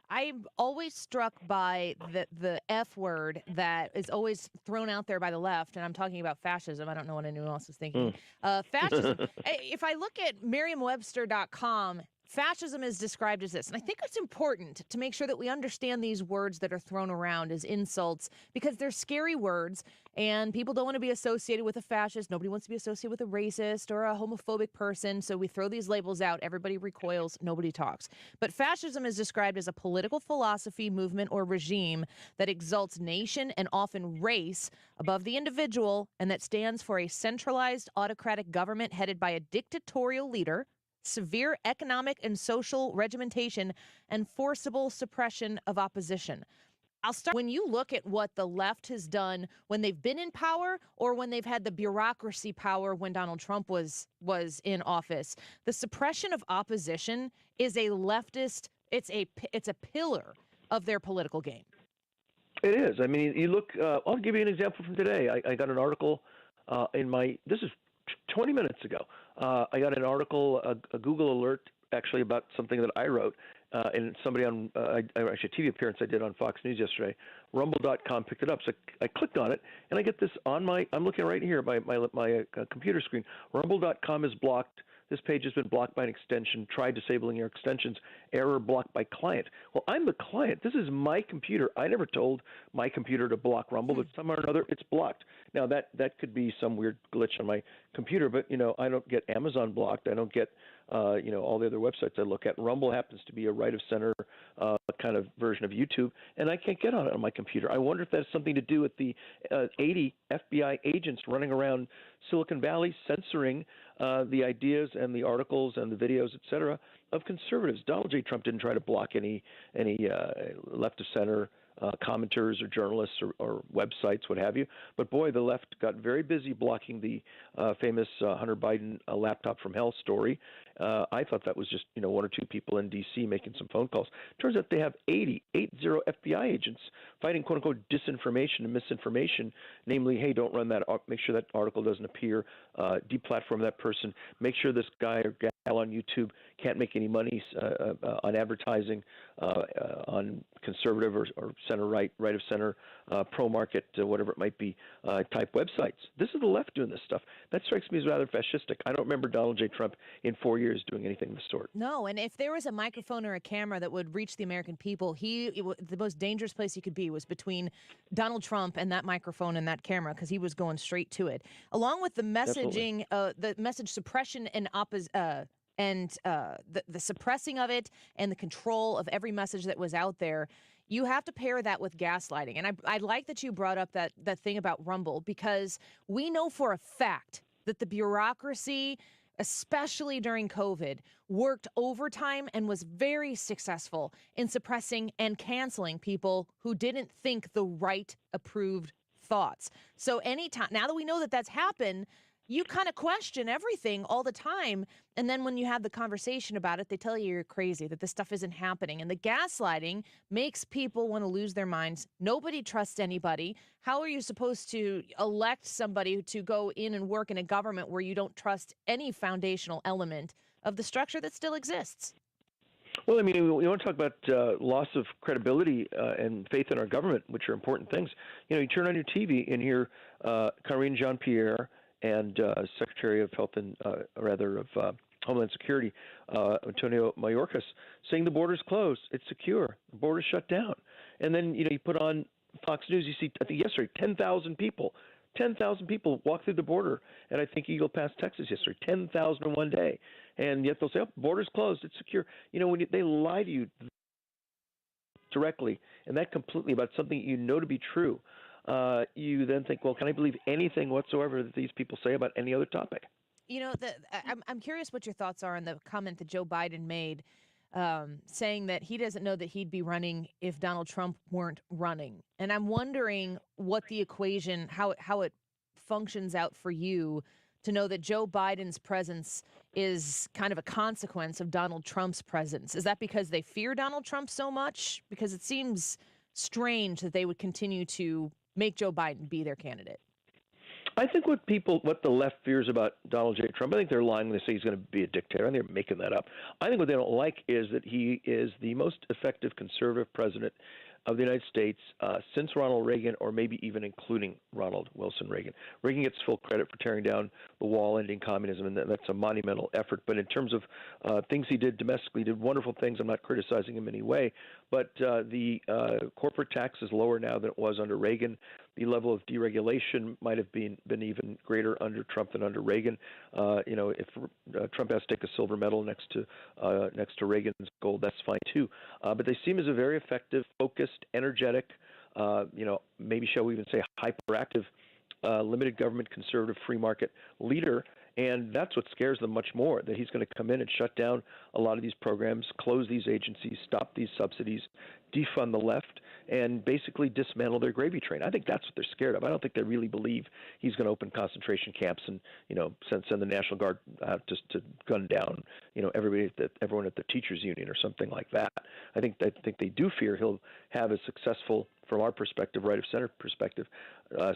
I'm always struck by the F word that is always thrown out there by the left, and I'm talking about fascism. I don't know what anyone else is thinking. Fascism. If I look at Merriam-Webster.com, fascism is described as this, and I think it's important to make sure that we understand these words that are thrown around as insults because they're scary words, and people don't want to be associated with a fascist. Nobody wants to be associated with a racist or a homophobic person, so we throw these labels out. Everybody recoils. Nobody talks. But fascism is described as a political philosophy, movement, or regime that exalts nation and often race above the individual, and that stands for a centralized autocratic government headed by a dictatorial leader, severe economic and social regimentation, and forcible suppression of opposition. I'll start when you look at what the left has done when they've been in power or when they've had the bureaucracy power when Donald Trump was in office. The suppression of opposition is a leftist, it's a pillar of their political game. It is. I mean, you look, I'll give you an example from today. I got an article this is 20 minutes ago. I got an article, a Google alert, actually, about something that I wrote, and somebody on, actually a TV appearance I did on Fox News yesterday. Rumble.com picked it up, so I clicked on it, and I get this on I'm looking right here at my computer screen. Rumble.com has blocked this page has been blocked by an extension. Try disabling your extensions. Error blocked by client. Well, I'm the client. This is my computer. I never told my computer to block Rumble, but somehow or another it's blocked. Now that could be some weird glitch on my computer, but I don't get Amazon blocked. I don't get all the other websites I look at. Rumble happens to be a right of center kind of version of YouTube, and I can't get on it on my computer. I wonder if that has something to do with the 80 FBI agents running around Silicon Valley censoring the ideas and the articles and the videos, et cetera, of conservatives. Donald J. Trump didn't try to block any left of center commenters or journalists or websites, what have you. But boy, the left got very busy blocking the famous Hunter Biden laptop from hell story. I thought that was just one or two people in D.C. making some phone calls. Turns out they have 80 FBI agents fighting quote unquote disinformation and misinformation, namely, hey, don't run that. Make sure that article doesn't appear. Deplatform that person. Make sure this guy or gal on YouTube can't make any money on advertising on conservative or center right of center, pro market, whatever it might be, type websites. This is the left doing this stuff. That strikes me as rather fascistic. I don't remember Donald J. Trump in 4 years doing anything of the sort. No, and if there was a microphone or a camera that would reach the American people, the most dangerous place he could be was between Donald Trump and that microphone and that camera, because he was going straight to it. Along with the messaging, the message suppression and the suppressing of it and the control of every message that was out there, you have to pair that with gaslighting. And I like that you brought up that thing about Rumble, because we know for a fact that the bureaucracy, especially during COVID, worked overtime and was very successful in suppressing and canceling people who didn't think the right approved thoughts. So anytime, now that we know that that's happened, you kind of question everything all the time. And then when you have the conversation about it, they tell you you're crazy, that this stuff isn't happening. And the gaslighting makes people want to lose their minds. Nobody trusts anybody. How are you supposed to elect somebody to go in and work in a government where you don't trust any foundational element of the structure that still exists? Well, I mean, we want to talk about loss of credibility and faith in our government, which are important things. You turn on your TV and hear Karine Jean-Pierre and Secretary of Health and Homeland Security, Antonio Mayorkas, saying the border's closed, it's secure, the border's shut down. And then, you put on Fox News, you see, I think yesterday, 10,000 people walk through the border, and I think Eagle Pass, Texas yesterday, 10,000 in one day. And yet they'll say, oh, border's closed, it's secure. When they lie to you directly, and that completely about something to be true, you then think, well, can I believe anything whatsoever that these people say about any other topic? I'm curious what your thoughts are on the comment that Joe Biden made, saying that he doesn't know that he'd be running if Donald Trump weren't running. And I'm wondering what the equation, how it functions out for you to know that Joe Biden's presence is kind of a consequence of Donald Trump's presence. Is that because they fear Donald Trump so much? Because it seems strange that they would continue to make Joe Biden be their candidate. I think what the left fears about Donald J. Trump, I think they're lying when they say he's going to be a dictator. I think they're making that up. I think what they don't like is that he is the most effective conservative president of the United States since Ronald Reagan, or maybe even including Ronald Wilson Reagan. Reagan gets full credit for tearing down the wall, ending communism, and that's a monumental effort. But in terms of things he did domestically, he did wonderful things. I'm not criticizing him in any way. But the corporate tax is lower now than it was under Reagan. The level of deregulation might have been even greater under Trump than under Reagan. If Trump has to take a silver medal next to Reagan's gold, that's fine too. But they seem as a very effective, focused, energetic, maybe shall we even say hyperactive, limited government, conservative, free market leader. And that's what scares them much more, that he's going to come in and shut down a lot of these programs, close these agencies, stop these subsidies, defund the left, and basically dismantle their gravy train. I think that's what they're scared of. I don't think they really believe he's going to open concentration camps and, send the National Guard out just to gun down, everyone at the teachers union or something like that. I think they do fear he'll have a successful, from our perspective, right of center perspective,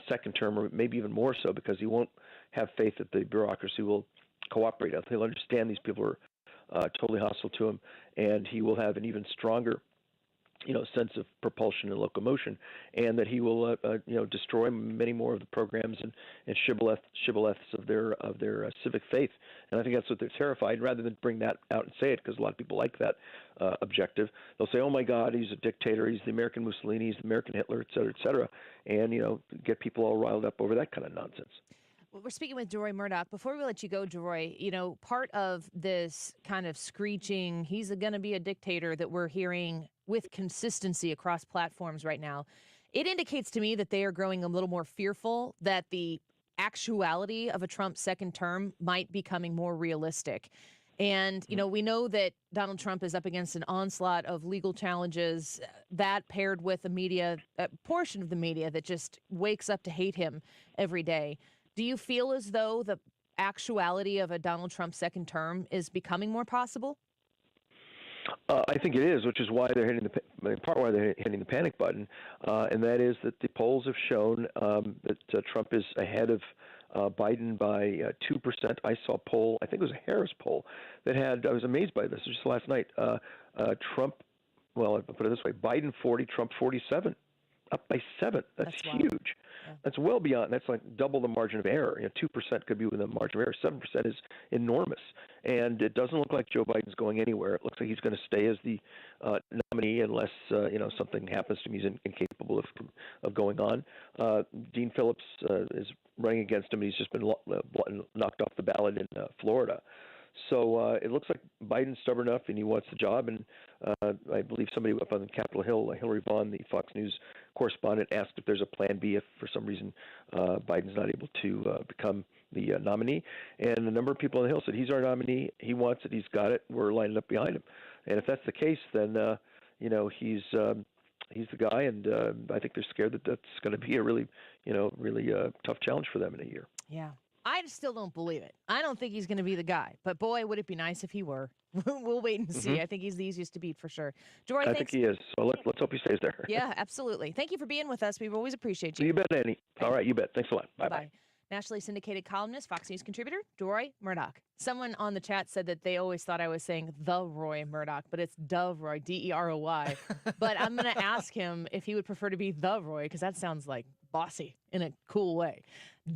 second term, or maybe even more so, because he won't have faith that the bureaucracy will cooperate. He'll understand these people are totally hostile to him, and he will have an even stronger sense of propulsion and locomotion, and that he will, destroy many more of the programs and shibboleths of their civic faith. And I think that's what they're terrified. Rather than bring that out and say it, because a lot of people like that objective, they'll say, "Oh my God, he's a dictator. He's the American Mussolini. He's the American Hitler, et cetera," and get people all riled up over that kind of nonsense. Well, we're speaking with Deroy Murdock. Before we let you go, Deroy, part of this kind of screeching, he's going to be a dictator that we're hearing with consistency across platforms right now, it indicates to me that they are growing a little more fearful that the actuality of a Trump second term might be becoming more realistic. And, we know that Donald Trump is up against an onslaught of legal challenges, that paired with a portion of the media that just wakes up to hate him every day. Do you feel as though the actuality of a Donald Trump second term is becoming more possible? I think it is, which is why they're hitting the panic button, and that is that the polls have shown that Trump is ahead of Biden by 2%. I saw a poll, I think it was a Harris poll, that had, I was amazed by this just last night. Trump, well, I'll put it this way: Biden 40, Trump 47, up by 7. That's huge. Yeah. That's well beyond. That's like double the margin of error. 2% could be within the margin of error. 7% is enormous, and it doesn't look like Joe Biden's going anywhere. It looks like he's going to stay as the nominee unless something happens to him. He's incapable of going on. Dean Phillips is running against him. He's just been knocked off the ballot in Florida. So it looks like Biden's stubborn enough, and he wants the job. And I believe somebody up on Capitol Hill, Hillary Vaughn, the Fox News correspondent, asked if there's a plan B if, for some reason, Biden's not able to become the nominee. And a number of people on the Hill said, he's our nominee. He wants it. He's got it. We're lining up behind him. And if that's the case, then he's the guy. And I think they're scared that that's going to be a really tough challenge for them in a year. Yeah. I still don't believe it. I don't think he's going to be the guy. But boy, would it be nice if he were. We'll wait and see. I think he's the easiest to beat for sure. Deroy, I think he is. So let's hope he stays there. Yeah, absolutely. Thank you for being with us. We always appreciate you. You bet, Annie. All right, you bet. Thanks a lot. Bye-bye. Nationally syndicated columnist, Fox News contributor, Deroy Murdock. Someone on the chat said that they always thought I was saying the Roy Murdock, but it's Deroy, D-E-R-O-Y. But I'm going to ask him if he would prefer to be the Roy, because that sounds like bossy in a cool way.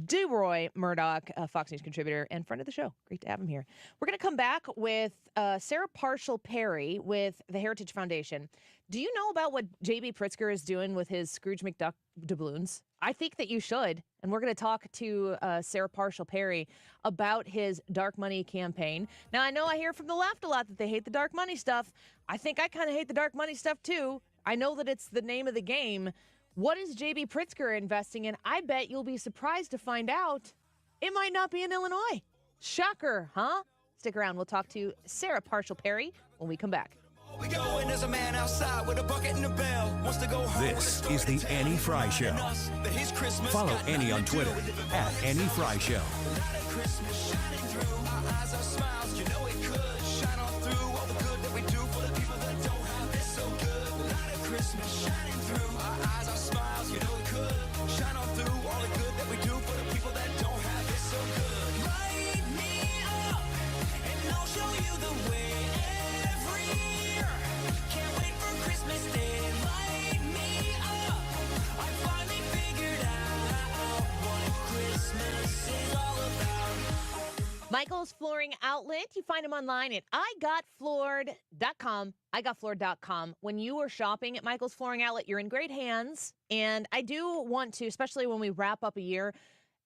Deroy Murdock, Fox News contributor and friend of the show. Great to have him here. We're going to come back with Sarah Parshall Perry with the Heritage Foundation. Do you know about what JB Pritzker is doing with his Scrooge McDuck doubloons? I think that you should. And we're going to talk to Sarah Parshall Perry about his dark money campaign. Now, I know I hear from the left a lot that they hate the dark money stuff. I think I kind of hate the dark money stuff, too. I know that it's the name of the game. What is JB Pritzker investing in? I bet you'll be surprised to find out it might not be in Illinois. Shocker, huh? Stick around. We'll talk to Sarah Parshall Perry when we come back. This is the Annie Frey Show. Follow Annie on Twitter at Annie Frey Show. Michael's Flooring Outlet. You find them online at igotfloored.com. igotfloored.com. When you are shopping at Michael's Flooring Outlet, you're in great hands. And I do want to, especially when we wrap up a year,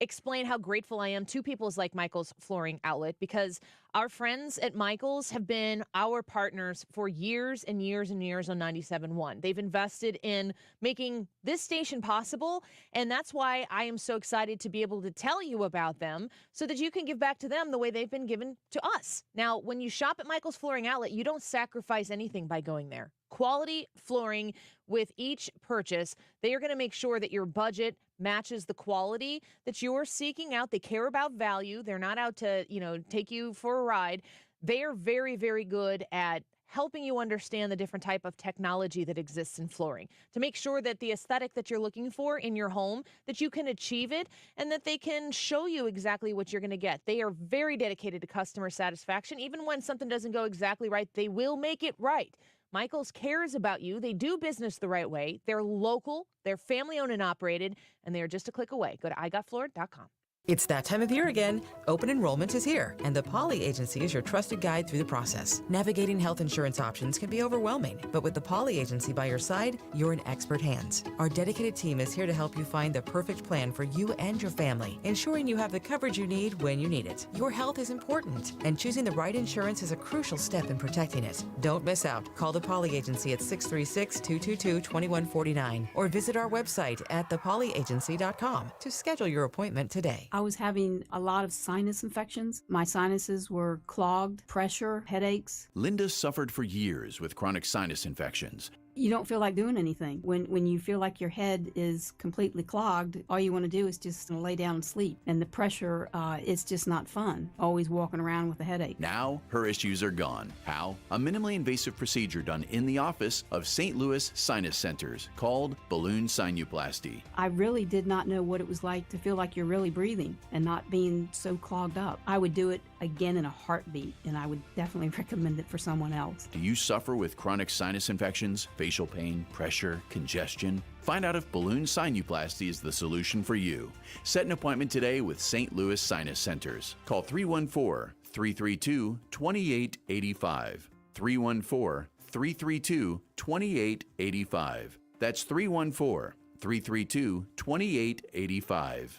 explain how grateful I am to people like Michael's Flooring Outlet, because our friends at Michael's have been our partners for years and years and years on 97.1. They've invested in making this station possible, and that's why I am so excited to be able to tell you about them so that you can give back to them the way they've been given to us. Now, when you shop at Michael's Flooring Outlet, you don't sacrifice anything by going there. Quality flooring with each purchase. They are going to make sure that your budget matches the quality that you're seeking out. They care about value. They're not out to, take you for a ride. They are very, very good at helping you understand the different type of technology that exists in flooring to make sure that the aesthetic that you're looking for in your home, that you can achieve it and that they can show you exactly what you're going to get. They are very dedicated to customer satisfaction. Even when something doesn't go exactly right, they will make it right. Michaels cares about you. They do business the right way. They're local, they're family-owned and operated, and they are just a click away. Go to igotfloored.com. It's that time of year again. Open enrollment is here, and the Poly Agency is your trusted guide through the process. Navigating health insurance options can be overwhelming, but with the Poly Agency by your side, you're in expert hands. Our dedicated team is here to help you find the perfect plan for you and your family, ensuring you have the coverage you need when you need it. Your health is important, and choosing the right insurance is a crucial step in protecting it. Don't miss out. Call the Poly Agency at 636-222-2149 or visit our website at thepolyagency.com to schedule your appointment today. I was having a lot of sinus infections. My sinuses were clogged, pressure, headaches. Linda suffered for years with chronic sinus infections. You don't feel like doing anything. When you feel like your head is completely clogged, all you want to do is just lay down and sleep. And the pressure, it's just not fun, always walking around with a headache. Now, her issues are gone. How? A minimally invasive procedure done in the office of St. Louis Sinus Centers called balloon sinuplasty. I really did not know what it was like to feel like you're really breathing and not being so clogged up. I would do it again in a heartbeat, and I would definitely recommend it for someone else. Do you suffer with chronic sinus infections, facial pain, pressure, congestion? Find out if balloon sinuplasty is the solution for you. Set an appointment today with St. Louis Sinus Centers. Call 314-332-2885. 314-332-2885. That's 314-332-2885.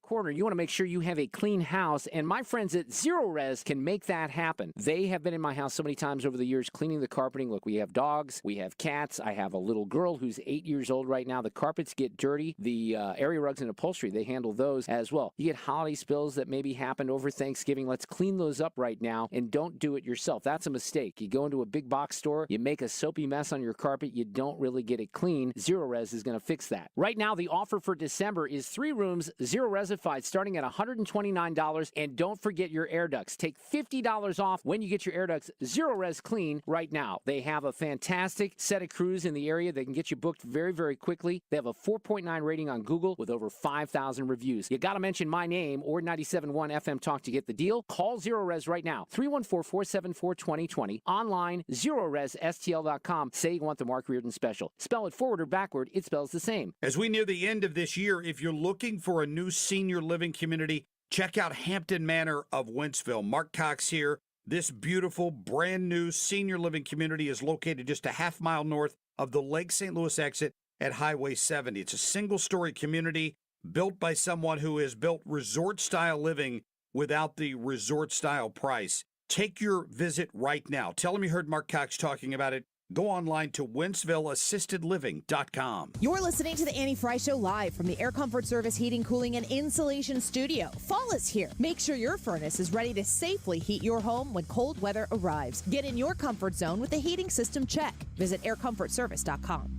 Corner, you want to make sure you have a clean house, and my friends at Zero Res can make that happen. They have been in my house so many times over the years cleaning the carpeting. Look, we have dogs, we have cats, I have a little girl who's 8 years old right now. The carpets get dirty. The area rugs and upholstery, they handle those as well. You get holiday spills that maybe happened over Thanksgiving. Let's clean those up right now, and don't do it yourself. That's a mistake. You go into a big box store, you make a soapy mess on your carpet, you don't really get it clean. Zero Res is going to fix that. Right now, the offer for December is 3 rooms, Zero Res starting at $129, and don't forget your air ducts. Take $50 off when you get your air ducts Zero Res clean right now. They have a fantastic set of crews in the area. They can get you booked very, very quickly. They have a 4.9 rating on Google with over 5,000 reviews. You got to mention my name or 97.1 FM Talk to get the deal. Call Zero Res right now. 314-474-2020. Online, ZeroResSTL.com. Say you want the Mark Reardon special. Spell it forward or backward, it spells the same. As we near the end of this year, if you're looking for a new senior living community, check out Hampton Manor of Wentzville. Mark Cox here. This beautiful, brand new senior living community is located just a half mile north of the Lake St. Louis exit at Highway 70. It's a single-story community built by someone who has built resort-style living without the resort-style price. Take your visit right now. Tell them you heard Mark Cox talking about it. Go online to WentzvilleAssistedLiving.com. You're listening to the Annie Frey Show live from the Air Comfort Service Heating, Cooling, and Insulation Studio. Fall is here. Make sure your furnace is ready to safely heat your home when cold weather arrives. Get in your comfort zone with the heating system check. Visit aircomfortservice.com.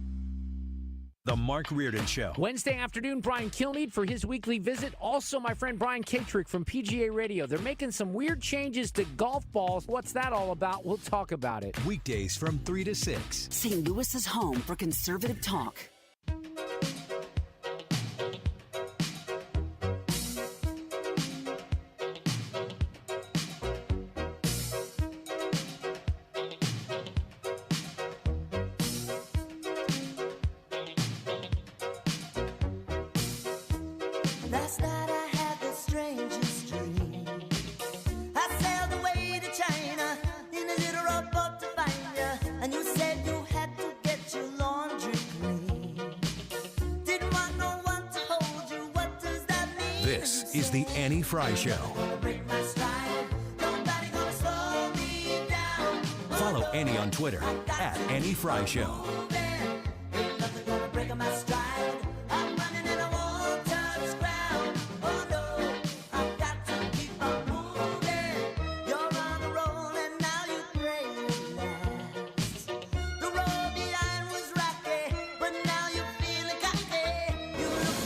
The Mark Reardon Show. Wednesday afternoon, Brian Kilmeade for his weekly visit. Also, my friend Brian Katrick from PGA Radio. They're making some weird changes to golf balls. What's that all about? We'll talk about it. Weekdays from 3 to 6. St. Louis's home for conservative talk. Last night I had the strangest dream. I sailed away to China in a little rowboat to find you, and you said you had to get your laundry clean. Didn't want no one to hold you. What does that mean? This is the Annie Frey Show. Follow Annie on Twitter at Annie Frey Show.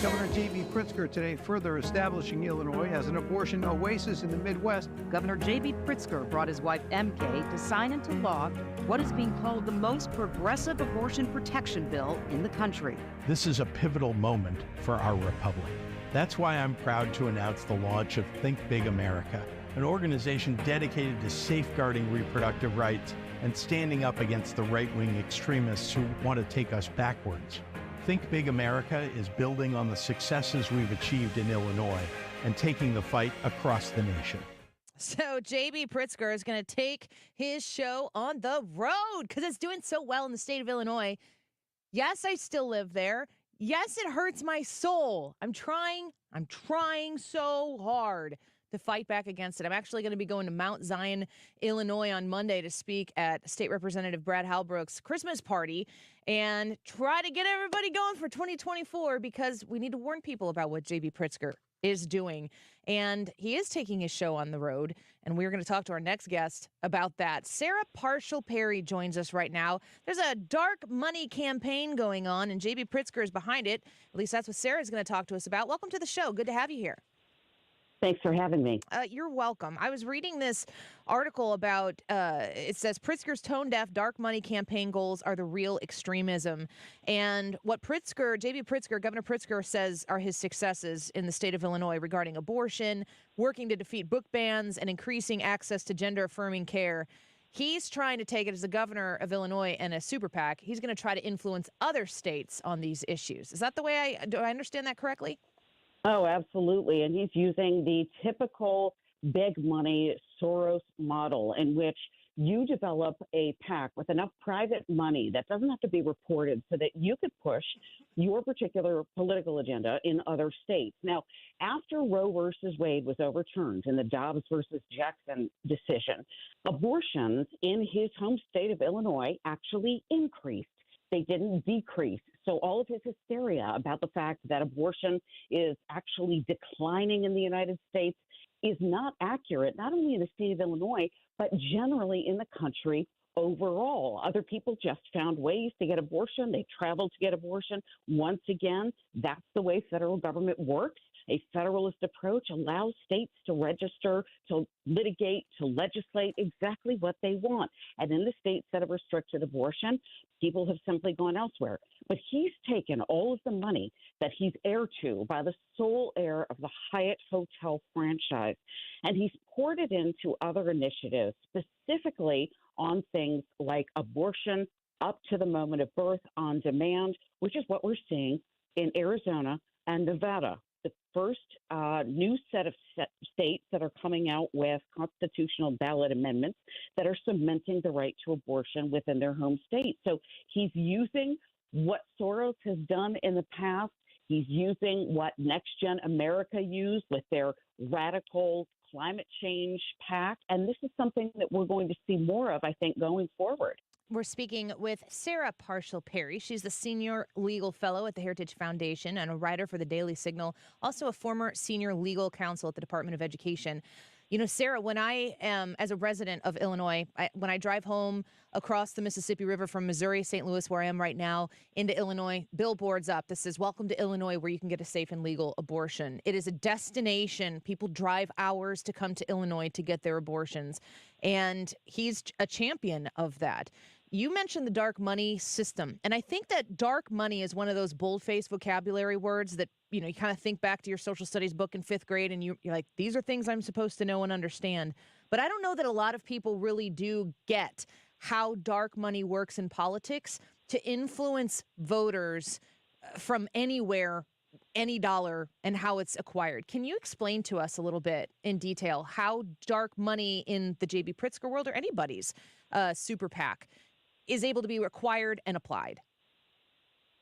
Governor JB Pritzker today further establishing Illinois as an abortion oasis in the Midwest. Governor JB Pritzker brought his wife MK to sign into law what is being called the most progressive abortion protection bill in the country. This is a pivotal moment for our republic. That's why I'm proud to announce the launch of Think Big America, an organization dedicated to safeguarding reproductive rights and standing up against the right-wing extremists who want to take us backwards. Think Big America is building on the successes we've achieved in Illinois and taking the fight across the nation. So JB Pritzker is going to take his show on the road because it's doing so well in the state of Illinois. Yes, I still live there. Yes, it hurts my soul. I'm trying so hard to fight back against it. I'm actually going to be going to Mount Zion, Illinois on Monday to speak at State Representative Brad Halbrook's Christmas party and try to get everybody going for 2024 because we need to warn people about what JB Pritzker is doing. And he is taking his show on the road. And we're going to talk to our next guest about that. Sarah Parshall Perry joins us right now. There's a dark money campaign going on, and JB Pritzker is behind it. At least that's what Sarah is going to talk to us about. Welcome to the show. Good to have you here. Thanks for having me. You're welcome. I was reading this article about, it says Pritzker's tone-deaf dark money campaign goals are the real extremism. And what JB Pritzker, Governor Pritzker says are his successes in the state of Illinois regarding abortion, working to defeat book bans, and increasing access to gender-affirming care. He's trying to take it as the governor of Illinois and a super PAC. He's going to try to influence other states on these issues. Is that the way do I understand that correctly? Oh, absolutely. And he's using the typical big money Soros model in which you develop a PAC with enough private money that doesn't have to be reported so that you could push your particular political agenda in other states. Now, after Roe versus Wade was overturned in the Dobbs versus Jackson decision, abortions in his home state of Illinois actually increased. They didn't decrease. So all of his hysteria about the fact that abortion is actually declining in the United States is not accurate, not only in the state of Illinois, but generally in the country overall. Other people just found ways to get abortion. They traveled to get abortion. Once again, that's the way federal government works. A federalist approach allows states to register, to litigate, to legislate exactly what they want. And in the states that have restricted abortion, people have simply gone elsewhere. But he's taken all of the money that he's heir to by the sole heir of the Hyatt Hotel franchise, and he's poured it into other initiatives, specifically on things like abortion up to the moment of birth on demand, which is what we're seeing in Arizona and Nevada. The first new set of states that are coming out with constitutional ballot amendments that are cementing the right to abortion within their home state. So he's using what Soros has done in the past. He's using what Next Gen America used with their radical climate change PAC. And this is something that we're going to see more of, I think, going forward. We're speaking with Sarah Parshall Perry. She's the senior legal fellow at the Heritage Foundation and a writer for the Daily Signal, also a former senior legal counsel at the Department of Education. You know, Sarah, when I am, as a resident of Illinois, when I drive home across the Mississippi River from Missouri, St. Louis, where I am right now, into Illinois, billboards up that says, "Welcome to Illinois, where you can get a safe and legal abortion." It is a destination. People drive hours to come to Illinois to get their abortions. And he's a champion of that. You mentioned the dark money system, and I think that dark money is one of those bold-faced vocabulary words that, you know, you kind of think back to your social studies book in 5th grade, and you're like, these are things I'm supposed to know and understand. But I don't know that a lot of people really do get how dark money works in politics to influence voters from anywhere, any dollar, and how it's acquired. Can you explain to us a little bit in detail how dark money in the JB Pritzker world or anybody's super PAC is able to be acquired and applied?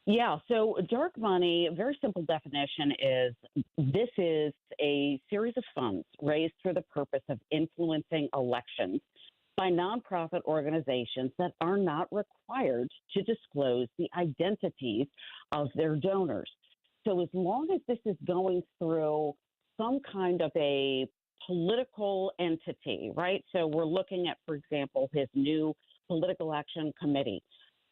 Yeah, so dark money, a very simple definition is this is a series of funds raised for the purpose of influencing elections by nonprofit organizations that are not required to disclose the identities of their donors. So as long as this is going through some kind of a political entity, right? So we're looking at, for example, his new Political Action Committee,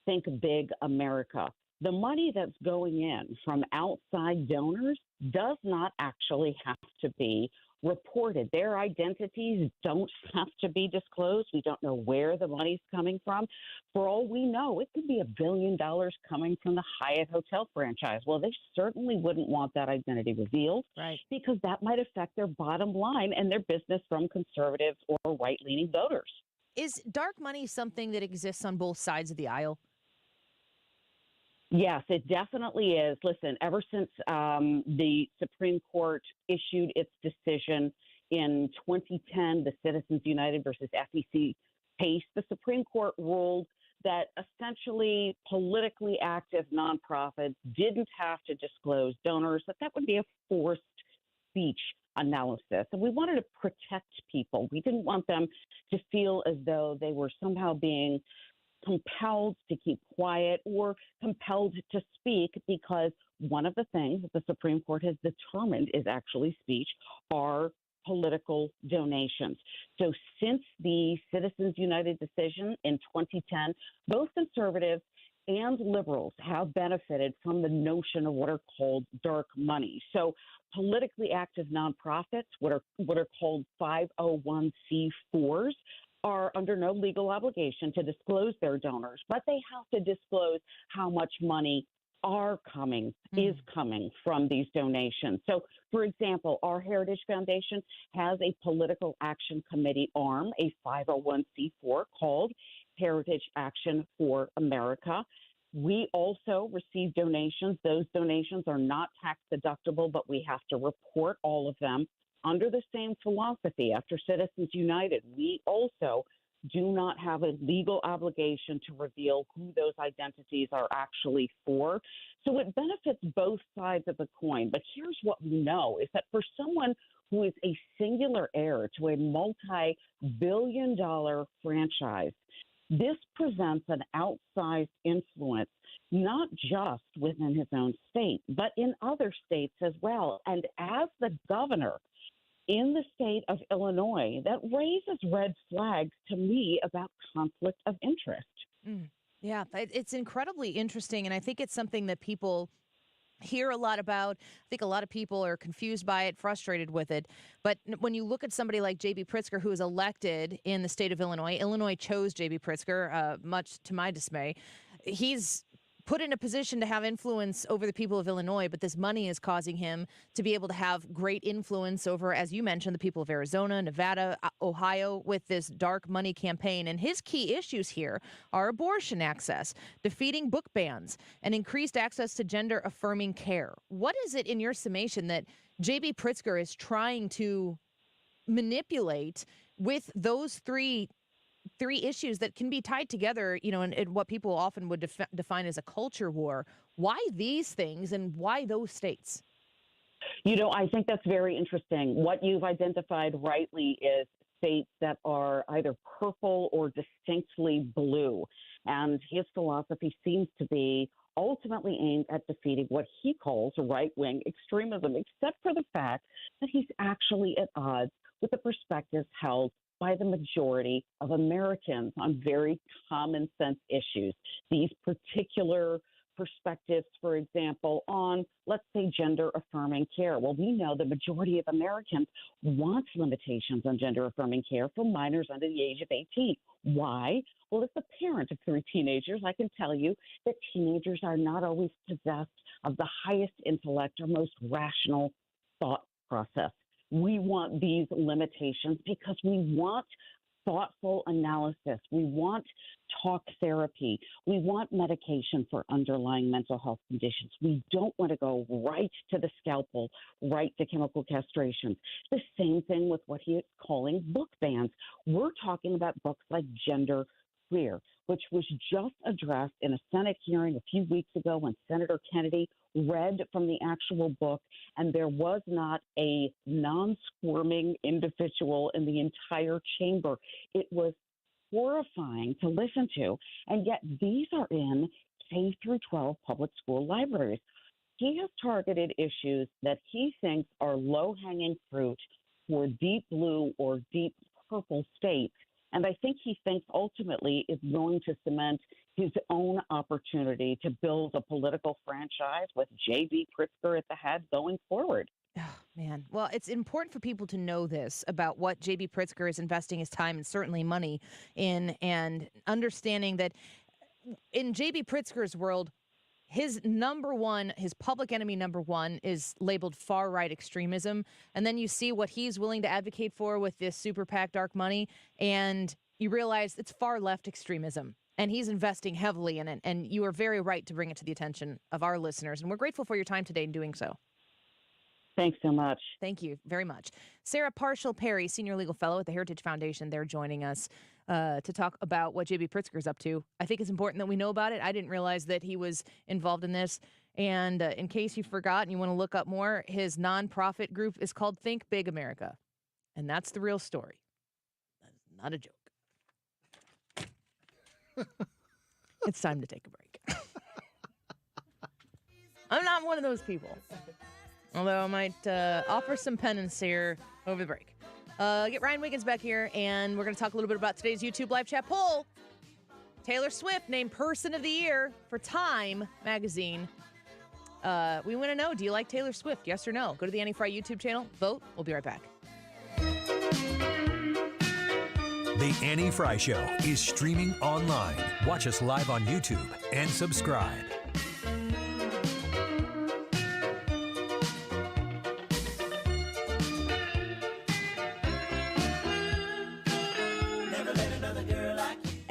Think Big America. The money that's going in from outside donors does not actually have to be reported. Their identities don't have to be disclosed. We don't know where the money's coming from. For all we know, it could be $1 billion coming from the Hyatt hotel franchise. Well, they certainly wouldn't want that identity revealed, right? Because that might affect their bottom line and their business from conservative or right-leaning voters. Is dark money something that exists on both sides of the aisle? Yes, it definitely is. Listen, ever since the Supreme Court issued its decision in 2010, the Citizens United versus FEC case, the Supreme Court ruled that essentially politically active nonprofits didn't have to disclose donors, that would be a forced speech analysis. And we wanted to protect people. We didn't want them to feel as though they were somehow being compelled to keep quiet or compelled to speak, because one of the things that the Supreme Court has determined is actually speech are political donations. So since the Citizens United decision in 2010, both conservatives and liberals have benefited from the notion of what are called dark money. So politically active nonprofits, what are called 501c4s, are under no legal obligation to disclose their donors, but they have to disclose how much money is coming from these donations. So, for example, our Heritage Foundation has a political action committee arm, a 501c4 called Heritage Action for America. We also receive donations. Those donations are not tax deductible, but we have to report all of them. Under the same philosophy, after Citizens United, we also do not have a legal obligation to reveal who those identities are actually for. So it benefits both sides of the coin. But here's what we know is that for someone who is a singular heir to a multi-billion-dollar franchise, this presents an outsized influence, not just within his own state, but in other states as well. And as the governor in the state of Illinois, that raises red flags to me about conflict of interest. Yeah, it's incredibly interesting, and I think it's something that people hear a lot about. I think a lot of people are confused by it, frustrated with it. But when you look at somebody like JB Pritzker, who is elected in the state of Illinois chose JB Pritzker, much to my dismay. He's put in a position to have influence over the people of Illinois, but this money is causing him to be able to have great influence over, as you mentioned, the people of Arizona, Nevada, Ohio, with this dark money campaign. And his key issues here are abortion access, defeating book bans, and increased access to gender-affirming care. What is it in your summation that JB Pritzker is trying to manipulate with those three issues that can be tied together, in what people often would define as a culture war? Why these things and why those states? I think that's very interesting. What you've identified rightly is states that are either purple or distinctly blue. And his philosophy seems to be ultimately aimed at defeating what he calls right-wing extremism, except for the fact that he's actually at odds with the perspectives held by the majority of Americans on very common sense issues. These particular perspectives, for example, on, let's say, gender-affirming care. Well, we know the majority of Americans want limitations on gender-affirming care for minors under the age of 18. Why? Well, as a parent of 3 teenagers, I can tell you that teenagers are not always possessed of the highest intellect or most rational thought process. We want these limitations because we want thoughtful analysis. We want talk therapy. We want medication for underlying mental health conditions. We don't want to go right to the scalpel, right to chemical castration. The same thing with what he is calling book bans. We're talking about books like Gender Queer, which was just addressed in a Senate hearing a few weeks ago when Senator Kennedy read from the actual book, and there was not a non-squirming individual in the entire chamber. It was horrifying to listen to, and yet these are in K through 12 public school libraries. He has targeted issues that he thinks are low-hanging fruit for deep blue or deep purple states. And I think he thinks ultimately is going to cement his own opportunity to build a political franchise with JB Pritzker at the head going forward. Oh, man. man. Well, it's important for people to know this about what JB Pritzker is investing his time and certainly money in, and understanding that in JB Pritzker's world, his public enemy number one is labeled far-right extremism. And then you see what he's willing to advocate for with this super PAC dark money, and you realize it's far-left extremism. And he's investing heavily in it. And you are very right to bring it to the attention of our listeners. And we're grateful for your time today in doing so. Thanks so much. Thank you very much. Sarah Parshall Perry, Senior Legal Fellow at the Heritage Foundation, they're joining us to talk about what JB Pritzker is up to. I think it's important that we know about it. I didn't realize that he was involved in this. And in case you forgot and you want to look up more, his nonprofit group is called Think Big America. And that's the real story. That is not a joke. It's time to take a break. I'm not one of those people. Although I might offer some penance here over the break. Get Ryan Wiggins back here, and we're going to talk a little bit about today's YouTube live chat poll. Taylor Swift named Person of the Year for Time magazine. We want to know, do you like Taylor Swift? Yes or no? Go to the Annie Frey YouTube channel. Vote. We'll be right back. The Annie Frey Show is streaming online. Watch us live on YouTube and subscribe.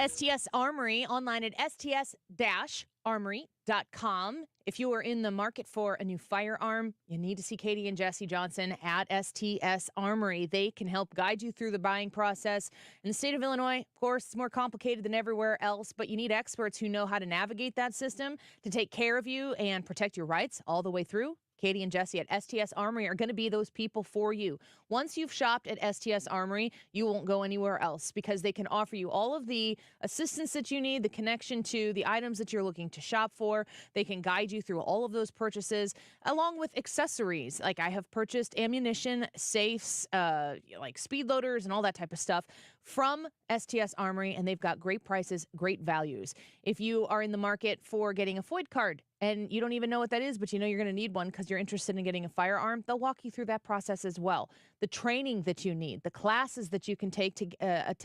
STS Armory, online at sts-armory.com. If you are in the market for a new firearm, you need to see Katie and Jesse Johnson at STS Armory. They can help guide you through the buying process. In the state of Illinois, of course, it's more complicated than everywhere else, but you need experts who know how to navigate that system to take care of you and protect your rights all the way through. Katie and Jesse at STS Armory are going to be those people for you. Once you've shopped at STS Armory, you won't go anywhere else because they can offer you all of the assistance that you need, the connection to the items that you're looking to shop for. They can guide you through all of those purchases, along with accessories. Like I have purchased ammunition, safes, like speed loaders and all that type of stuff from STS Armory, and they've got great prices, great values. If you are in the market for getting a FOID card, and you don't even know what that is, but you know you're going to need one because you're interested in getting a firearm, they'll walk you through that process as well. The training that you need, the classes that you can take to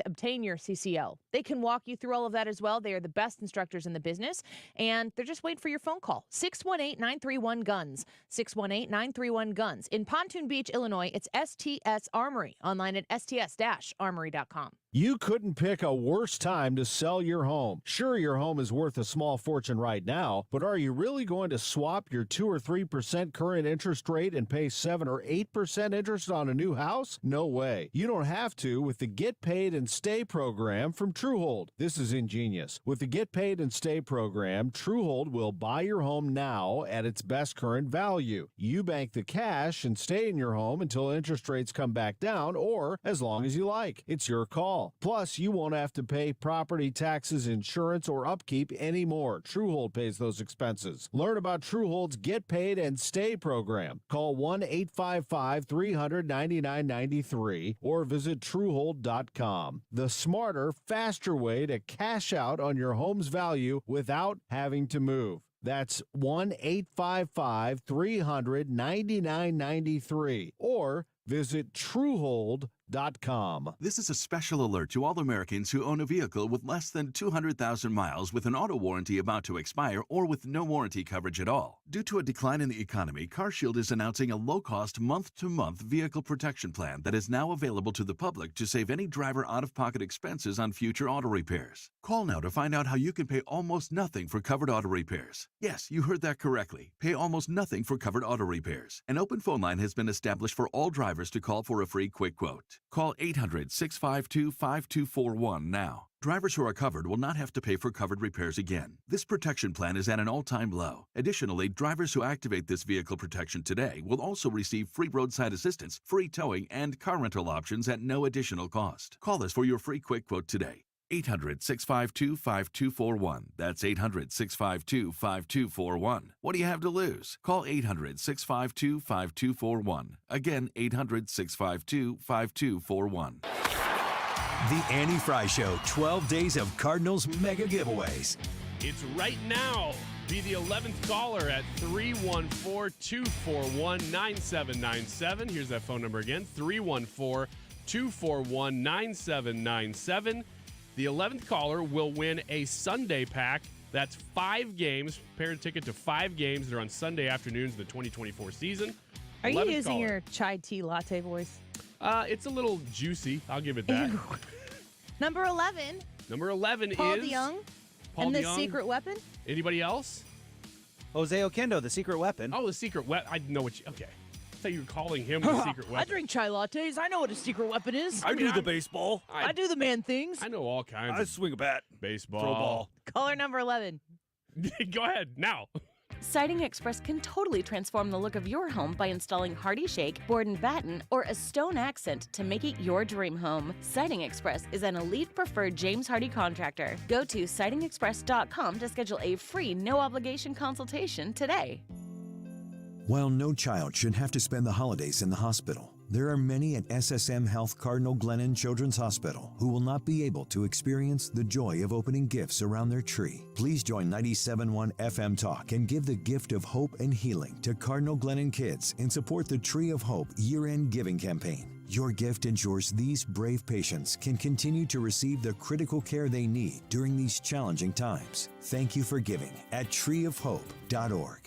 obtain your CCL, they can walk you through all of that as well. They are the best instructors in the business, and they're just waiting for your phone call. 618-931-GUNS, 618-931-GUNS. In Pontoon Beach, Illinois, it's STS Armory, online at sts-armory.com. You couldn't pick a worse time to sell your home. Sure, your home is worth a small fortune right now, but are you really going to swap your 2 or 3% current interest rate and pay 7 or 8% interest on a new house? No way. You don't have to with the Get Paid and Stay program from Truehold. This is ingenious. With the Get Paid and Stay program, Truehold will buy your home now at its best current value. You bank the cash and stay in your home until interest rates come back down, or as long as you like. It's your call. Plus, you won't have to pay property taxes, insurance, or upkeep anymore. Truehold pays those expenses. Learn about Truehold's Get Paid and Stay program. Call 1-855-300-9993 or visit Truehold.com. The smarter, faster way to cash out on your home's value without having to move. That's 1-855-300-9993 or visit Truehold.com. This is a special alert to all Americans who own a vehicle with less than 200,000 miles with an auto warranty about to expire or with no warranty coverage at all. Due to a decline in the economy, CarShield is announcing a low-cost month-to-month vehicle protection plan that is now available to the public to save any driver out-of-pocket expenses on future auto repairs. Call now to find out how you can pay almost nothing for covered auto repairs. Yes, you heard that correctly. Pay almost nothing for covered auto repairs. An open phone line has been established for all drivers to call for a free quick quote. Call 800-652-5241 now. Drivers who are covered will not have to pay for covered repairs again. This protection plan is at an all-time low. Additionally, drivers who activate this vehicle protection today will also receive free roadside assistance, free towing, and car rental options at no additional cost. Call us for your free quick quote today. 800-652-5241. That's 800-652-5241. What do you have to lose? Call 800-652-5241. Again, 800-652-5241. The Annie Frey Show, 12 days of Cardinals mega giveaways. It's right now. Be the 11th caller at 314-241-9797. Here's that phone number again, 314-241-9797. The 11th caller will win a Sunday pack. That's 5 games, parent ticket to 5 games that are on Sunday afternoons of the 2024 season. Are you using your chai tea latte voice? It's a little juicy. I'll give it that. Number 11. Number 11 Paul is DeYoung. Paul And the DeYoung. secret weapon? Anybody else? Jose Oquendo, the secret weapon. Oh, the secret weapon. I know what you... Okay. I thought you were calling him the secret weapon. I drink chai lattes. I know what a secret weapon is. I do the baseball. I do the man things. I know all kinds I of swing a bat. baseball. Throw a ball. Caller number 11. Go ahead, now. Siding Express can totally transform the look of your home by installing Hardy Shake, board and batten, or a stone accent to make it your dream home. Siding Express is an elite preferred James Hardy contractor. Go to sidingexpress.com to schedule a free no-obligation consultation today. While no child should have to spend the holidays in the hospital, there are many at SSM Health Cardinal Glennon Children's Hospital who will not be able to experience the joy of opening gifts around their tree. Please join 97.1 FM Talk and give the gift of hope and healing to Cardinal Glennon kids and support the Tree of Hope year-end giving campaign. Your gift ensures these brave patients can continue to receive the critical care they need during these challenging times. Thank you for giving at treeofhope.org.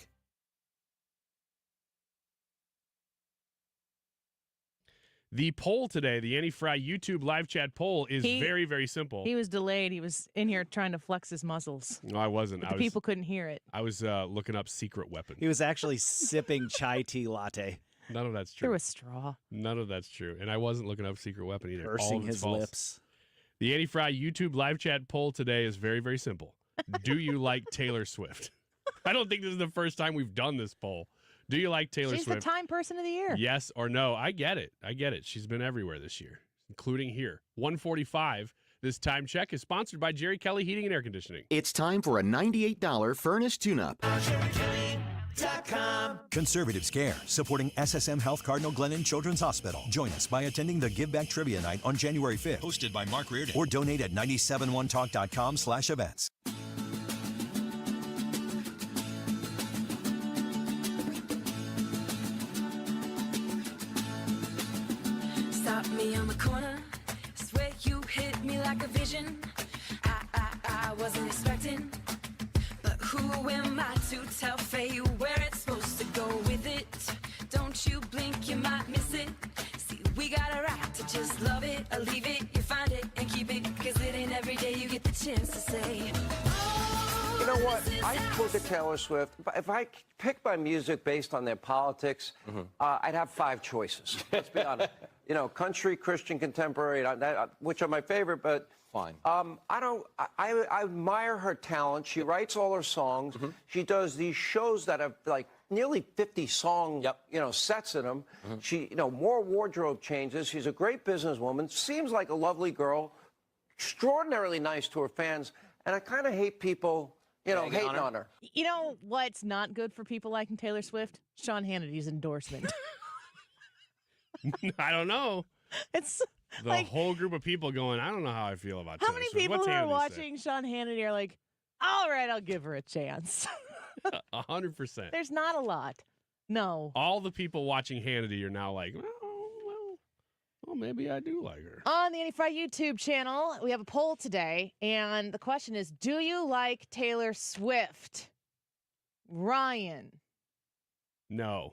The poll today, the Annie Frey YouTube live chat poll, is very, very simple. He was delayed. He was in here trying to flex his muscles. No, I wasn't. But the people couldn't hear it. I was looking up secret weapon. He was actually sipping chai tea latte. None of that's true. Through a straw. None of that's true. And I wasn't looking up secret weapon either. Pursing his lips. The Annie Frey YouTube live chat poll today is very, very simple. Do you like Taylor Swift? I don't think this is the first time we've done this poll. Do you like Taylor She's Swift? the Time Person of the Year. Yes or no? I get it. I get it. She's been everywhere this year, including here. 145. This time check is sponsored by Jerry Kelly Heating and Air Conditioning. It's time for a $98 furnace tune-up. Conservatives Care, supporting SSM Health Cardinal Glennon Children's Hospital. Join us by attending the Give Back Trivia Night on January 5th, hosted by Mark Reardon, or donate at 971talk.com/events. Stop me on the corner, swear you hit me like a vision. I wasn't expecting, but who am I to tell Faye where it's supposed to go with it? Don't you blink, you might miss it. See, we got a right to just love it or leave it. You find it and keep it, cause it ain't every day you get the chance to say, oh, you know what? I look at Taylor Swift. If I pick my music based on their politics, I'd have 5 choices. Let's be honest. You know, country, Christian, contemporary, which are my favorite, but fine. I admire her talent. She writes all her songs. She does these shows that have like nearly 50 song, sets in them. She, more wardrobe changes. She's a great businesswoman. Seems like a lovely girl. Extraordinarily nice to her fans. And I kind of hate people, hating on her. You know what's not good for people liking Taylor Swift? Sean Hannity's endorsement. I don't know. It's the like, whole group of people going, I don't know how I feel about how Taylor many Swift. people What's who are Hannity watching Sean Hannity are like, all right, I'll give her a chance. 100%. There's not a lot. No. All the people watching Hannity are now like, well, maybe I do like her. On the Annie Frey YouTube channel, we have a poll today, and the question is, do you like Taylor Swift? Ryan. No.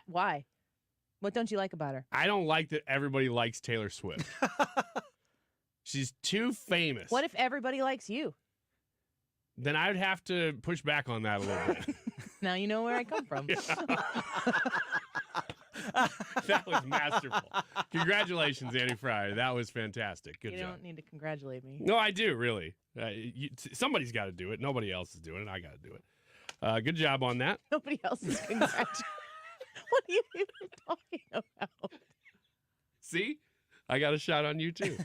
Why? What don't you like about her? I don't like that everybody likes Taylor Swift. She's too famous. What if everybody likes you? Then I'd have to push back on that a little bit. Now you know where I come from. That was masterful. Congratulations, Annie Frey. That was fantastic. Good job. You don't need to congratulate me. No, I do, really. Somebody's got to do it. Nobody else is doing it. I got to do it. Good job on that. Nobody else is congratulating. What are you even talking about? See? I got a shot on you, too.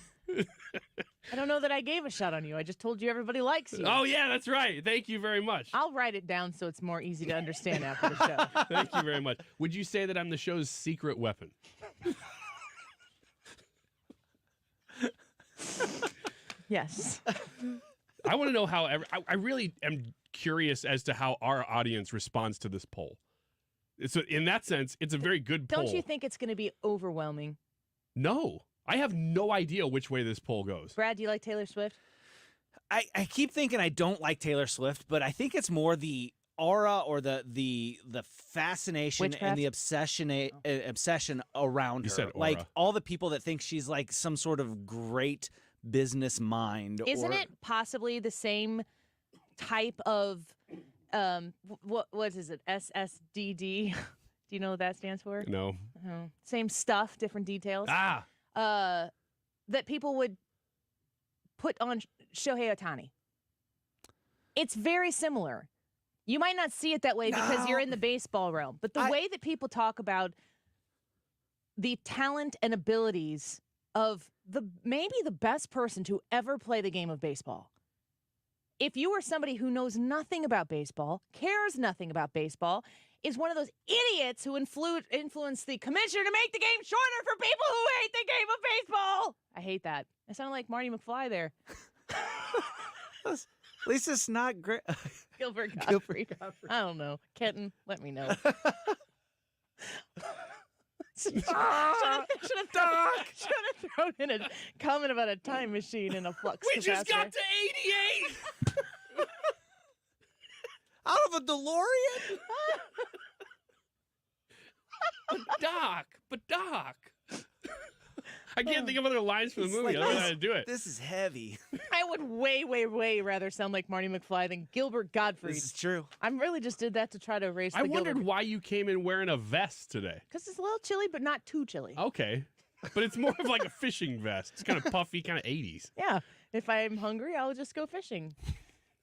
I don't know that I gave a shot on you. I just told you everybody likes you. Oh, yeah, that's right. Thank you very much. I'll write it down so it's more easy to understand after the show. Thank you very much. Would you say that I'm the show's secret weapon? Yes. I want to know how. I really am curious as to how our audience responds to this poll. So in that sense, it's a very good poll. Don't you think it's going to be overwhelming? No. I have no idea which way this poll goes. Brad, do you like Taylor Swift? I keep thinking I don't like Taylor Swift, but I think it's more the aura or the fascination Witchcraft? and the obsession around You her. said aura. Like all the people that think she's like some sort of great business mind. Isn't it possibly the same type of what is it? SSDD? Do you know what that stands for? No. Same stuff, different details. That people would put on Shohei Ohtani. It's very similar. You might not see it that way because you're in the baseball realm, but the way that people talk about the talent and abilities of maybe the best person to ever play the game of baseball. If you are somebody who knows nothing about baseball, cares nothing about baseball, is one of those idiots who influence the commissioner to make the game shorter for people who hate the game of baseball. I hate that. I sound like Marty McFly there. At least it's not great. Gilbert Gottfried. I don't know. Kenton, let me know. Should have thrown in a comment about a time machine in a flux We just got to 88! Out of a DeLorean? But Doc. I can't think of other lines from the movie. I don't know how to do it. This is heavy. I would way, way, way rather sound like Marty McFly than Gilbert Gottfried. This is true. I really just did that to try to erase the I wondered why you came in wearing a vest today. Because it's a little chilly, but not too chilly. Okay. But it's more of like a fishing vest. It's kind of puffy, kind of 80s. Yeah. If I'm hungry, I'll just go fishing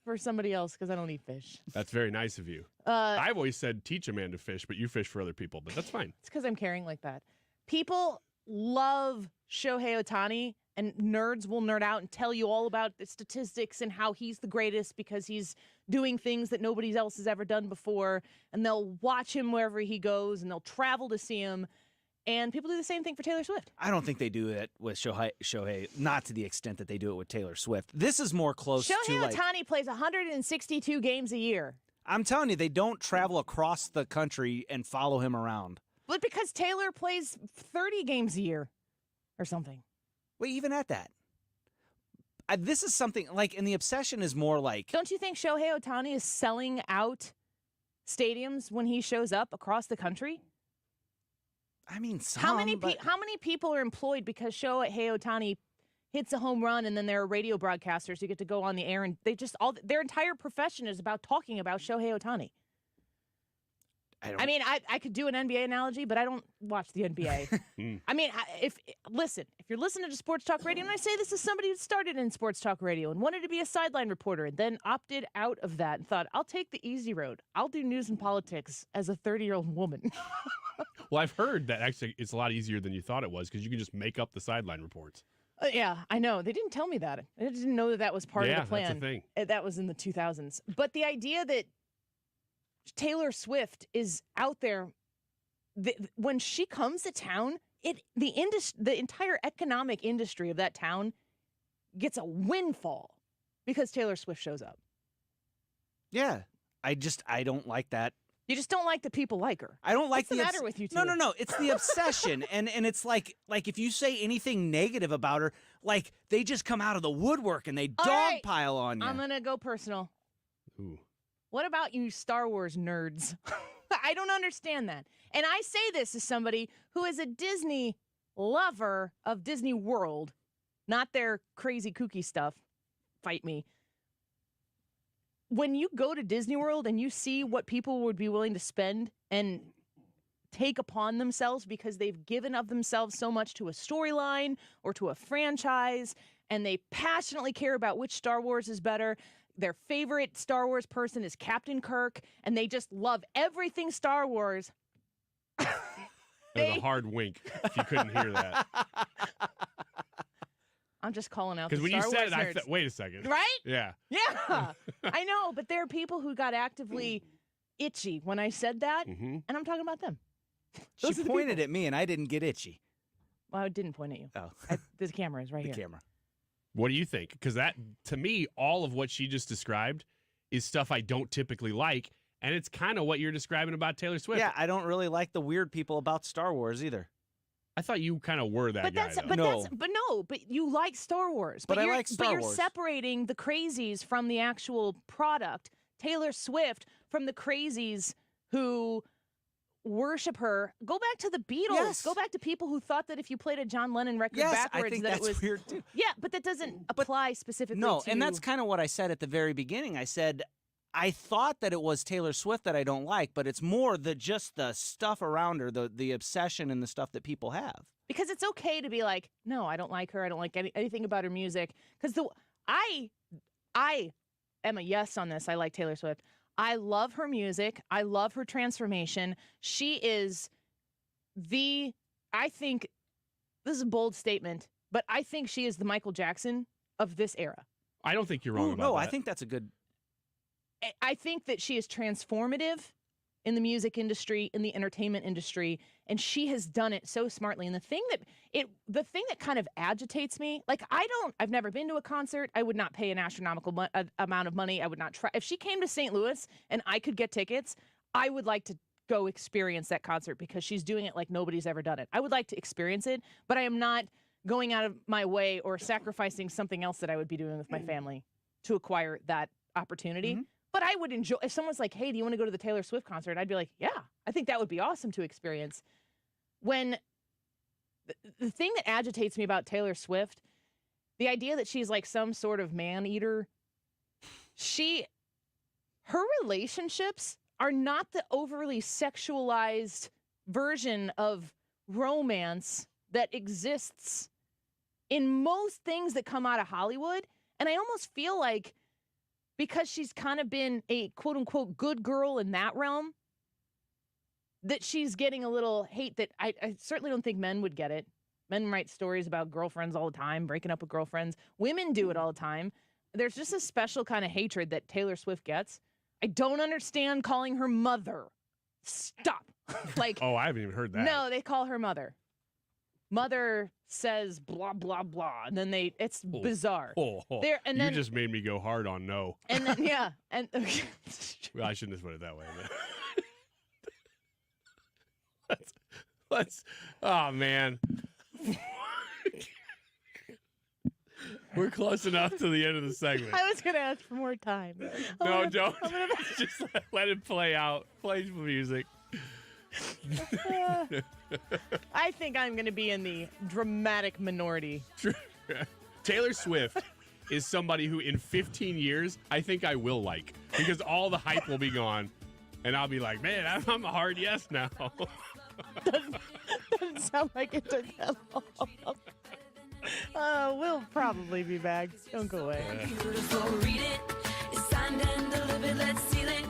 for somebody else because I don't eat fish. That's very nice of you. I've always said teach a man to fish, but you fish for other people. But that's fine. It's because I'm caring like that. People love Shohei Ohtani, and nerds will nerd out and tell you all about the statistics and how he's the greatest because he's doing things that nobody else has ever done before. And they'll watch him wherever he goes, and they'll travel to see him. And people do the same thing for Taylor Swift. I don't think they do it with Shohei, not to the extent that they do it with Taylor Swift. This is more close to Shohei Ohtani plays 162 games a year. I'm telling you, they don't travel across the country and follow him around. But because Taylor plays 30 games a year or something. Well, even at that. This is something like, and the obsession is more like. Don't you think Shohei Ohtani is selling out stadiums when he shows up across the country? I mean, how many people are employed because Shohei Ohtani hits a home run and then there are radio broadcasters who get to go on the air and they just their entire profession is about talking about Shohei Ohtani. I mean, I could do an NBA analogy, but I don't watch the NBA. I mean, if you're listening to sports talk radio, and I say this is somebody who started in sports talk radio and wanted to be a sideline reporter and then opted out of that and thought, I'll take the easy road. I'll do news and politics as a 30-year-old woman. Well, I've heard that actually it's a lot easier than you thought it was because you can just make up the sideline reports. Yeah, I know. They didn't tell me that. I didn't know that was part of the plan. Yeah, that's the thing. That was in the 2000s. But the idea that Taylor Swift is out there, when she comes to town, the entire economic industry of that town gets a windfall because Taylor Swift shows up. Yeah, I don't like that. You just don't like that people like her. I don't like What's the matter with you two? No. It's the obsession, and it's like if you say anything negative about her, like they just come out of the woodwork and they dogpile on you. I'm gonna go personal. Ooh. What about you Star Wars nerds? I don't understand that. And I say this as somebody who is a Disney lover of Disney World, not their crazy kooky stuff. Fight me. When you go to Disney World and you see what people would be willing to spend and take upon themselves because they've given of themselves so much to a storyline or to a franchise, and they passionately care about which Star Wars is better. Their favorite Star Wars person is Captain Kirk, and they just love everything Star Wars. There's a hard wink if you couldn't hear that. I'm just calling out the Because when Star you said Wars it, nerds. wait a second. Right? Yeah. Yeah. I know, but there are people who got actively itchy when I said that, and I'm talking about them. She pointed at me, and I didn't get itchy. Well, I didn't point at you. Oh. The camera is right here. The camera. What do you think? Because that, to me, all of what she just described is stuff I don't typically like, and it's kind of what you're describing about Taylor Swift. Yeah, I don't really like the weird people about Star Wars either. I thought you kind of were that guy. But you like Star Wars. But I you're, like Star But you're Wars. separating the crazies from the actual product. Taylor Swift from the crazies who worship her. Go back to the Beatles. Yes. Go back to people who thought that if you played a John Lennon record Yes, backwards, I think that that's it was weird too. Yeah, but that doesn't apply specifically. No, to... and that's kind of what I said at the very beginning. I said I thought that it was Taylor Swift that I don't like, but it's more just the stuff around her, the obsession and the stuff that people have. Because it's okay to be like, no, I don't like her. I don't like anything about her music. Because I am a yes on this. I like Taylor Swift. I love her music. I love her transformation. She is I think, this is a bold statement, but I think she is the Michael Jackson of this era. I don't think you're wrong about that. I think that's a good... I think that she is transformative in the music industry, in the entertainment industry, and she has done it so smartly. And the thing that kind of agitates me, like I've never been to a concert. I would not pay an astronomical amount of money. I would not try. If she came to St. Louis and I could get tickets, I would like to go experience that concert because she's doing it like nobody's ever done it. I would like to experience it, but I am not going out of my way or sacrificing something else that I would be doing with my family to acquire that opportunity. Mm-hmm. But I would enjoy, if someone's like, hey, do you want to go to the Taylor Swift concert? I'd be like, yeah, I think that would be awesome to experience. When the thing that agitates me about Taylor Swift, the idea that she's like some sort of man-eater, her relationships are not the overly sexualized version of romance that exists in most things that come out of Hollywood. And I almost feel like because she's kind of been a quote-unquote good girl in that realm, that she's getting a little hate that I certainly don't think men would get it. Men write stories about girlfriends all the time, breaking up with girlfriends. Women do it all the time. There's just a special kind of hatred that Taylor Swift gets. I don't understand calling her mother. Stop. Like, oh, I haven't even heard that. No, they call her mother. Mother says blah blah blah, and then it's bizarre. There and then you just made me go hard on no. And then and well, I shouldn't have put it that way. Let's. Oh man, we're close enough to the end of the segment. I was gonna ask for more time. No, don't. Just let it play out. Play the music. I think I'm going to be in the dramatic minority. Taylor Swift is somebody who in 15 years, I think I will like. Because all the hype will be gone. And I'll be like, man, I'm a hard yes now. Doesn't sound like it took that long. We'll probably be back. Don't go away. Beautiful, read it. It's signed and delivered, let's seal it.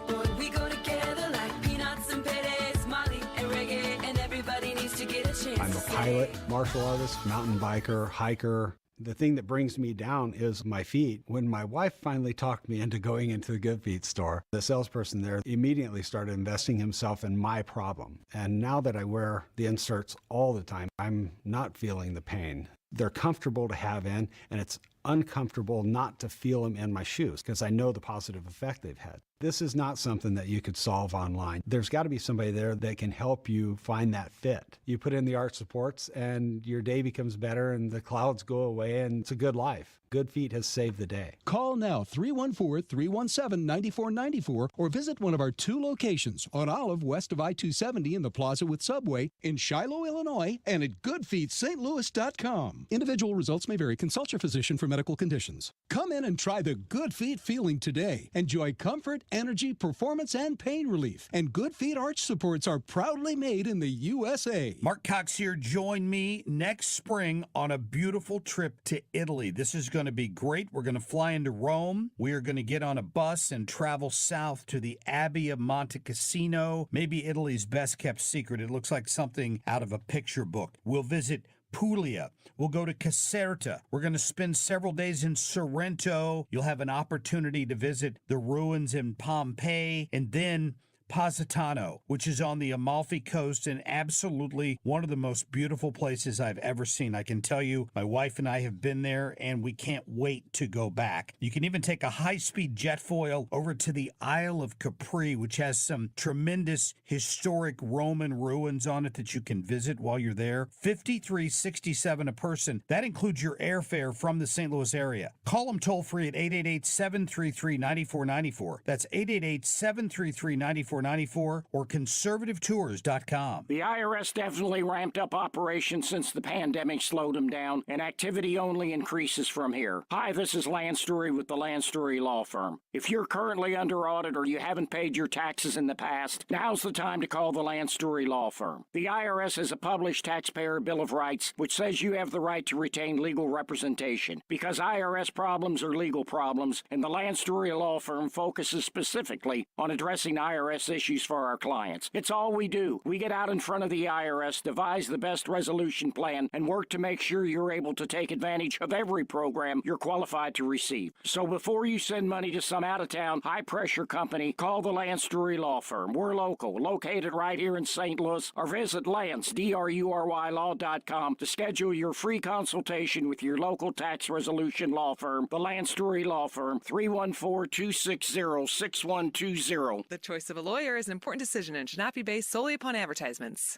Boy, we go together like peanuts and paydays, Molly and reggae, and everybody needs to get a chance. I'm a pilot, martial artist, mountain biker, hiker. The thing that brings me down is my feet. When my wife finally talked me into going into the Good Feet store, the salesperson there immediately started investing himself in my problem. And now that I wear the inserts all the time, I'm not feeling the pain. They're comfortable to have in, and it's uncomfortable not to feel them in my shoes because I know the positive effect they've had. This is not something that you could solve online. There's got to be somebody there that can help you find that fit. You put in the arch supports and your day becomes better and the clouds go away and it's a good life. Good Feet has saved the day. Call now 314-317-9494 or visit one of our 2 locations on Olive west of I-270 in the Plaza with Subway in Shiloh, Illinois, and at goodfeetstlouis.com. Individual results may vary. Consult your physician for medical conditions. Come in and try the Good Feet feeling today. Enjoy comfort, energy, performance, and pain relief. And Good Feet arch supports are proudly made in the USA. Mark Cox here. Join me next spring on a beautiful trip to Italy. This is going to be great. We're going to fly into Rome. We are going to get on a bus and travel south to the Abbey of Monte Cassino, maybe Italy's best kept secret. It looks like something out of a picture book. We'll visit Puglia. We'll go to Caserta. We're going to spend several days in Sorrento. You'll have an opportunity to visit the ruins in Pompeii, and then Positano, which is on the Amalfi Coast and absolutely one of the most beautiful places I've ever seen. I can tell you, my wife and I have been there, and we can't wait to go back. You can even take a high-speed jet foil over to the Isle of Capri, which has some tremendous historic Roman ruins on it that you can visit while you're there. $53.67 a person. That includes your airfare from the St. Louis area. Call them toll-free at 888-733-9494. That's 888-733-9494 or conservativetours.com. The IRS definitely ramped up operations since the pandemic slowed them down, and activity only increases from here. Hi, this is Lance Story with the Lance Story Law Firm. If you're currently under audit or you haven't paid your taxes in the past, now's the time to call the Lance Story Law Firm. The IRS has a published taxpayer bill of rights which says you have the right to retain legal representation because IRS problems are legal problems, and the Lance Story Law Firm focuses specifically on addressing IRS issues for our clients. It's all we do. We get out in front of the IRS, devise the best resolution plan, and work to make sure you're able to take advantage of every program you're qualified to receive. So before you send money to some out-of-town, high-pressure company, call the Lance Story Law Firm. We're local, located right here in St. Louis, or visit Lance, DRURYlaw.com to schedule your free consultation with your local tax resolution law firm, the Lance Story Law Firm, 314-260-6120. The choice of a lawyer is an important decision and should not be based solely upon advertisements.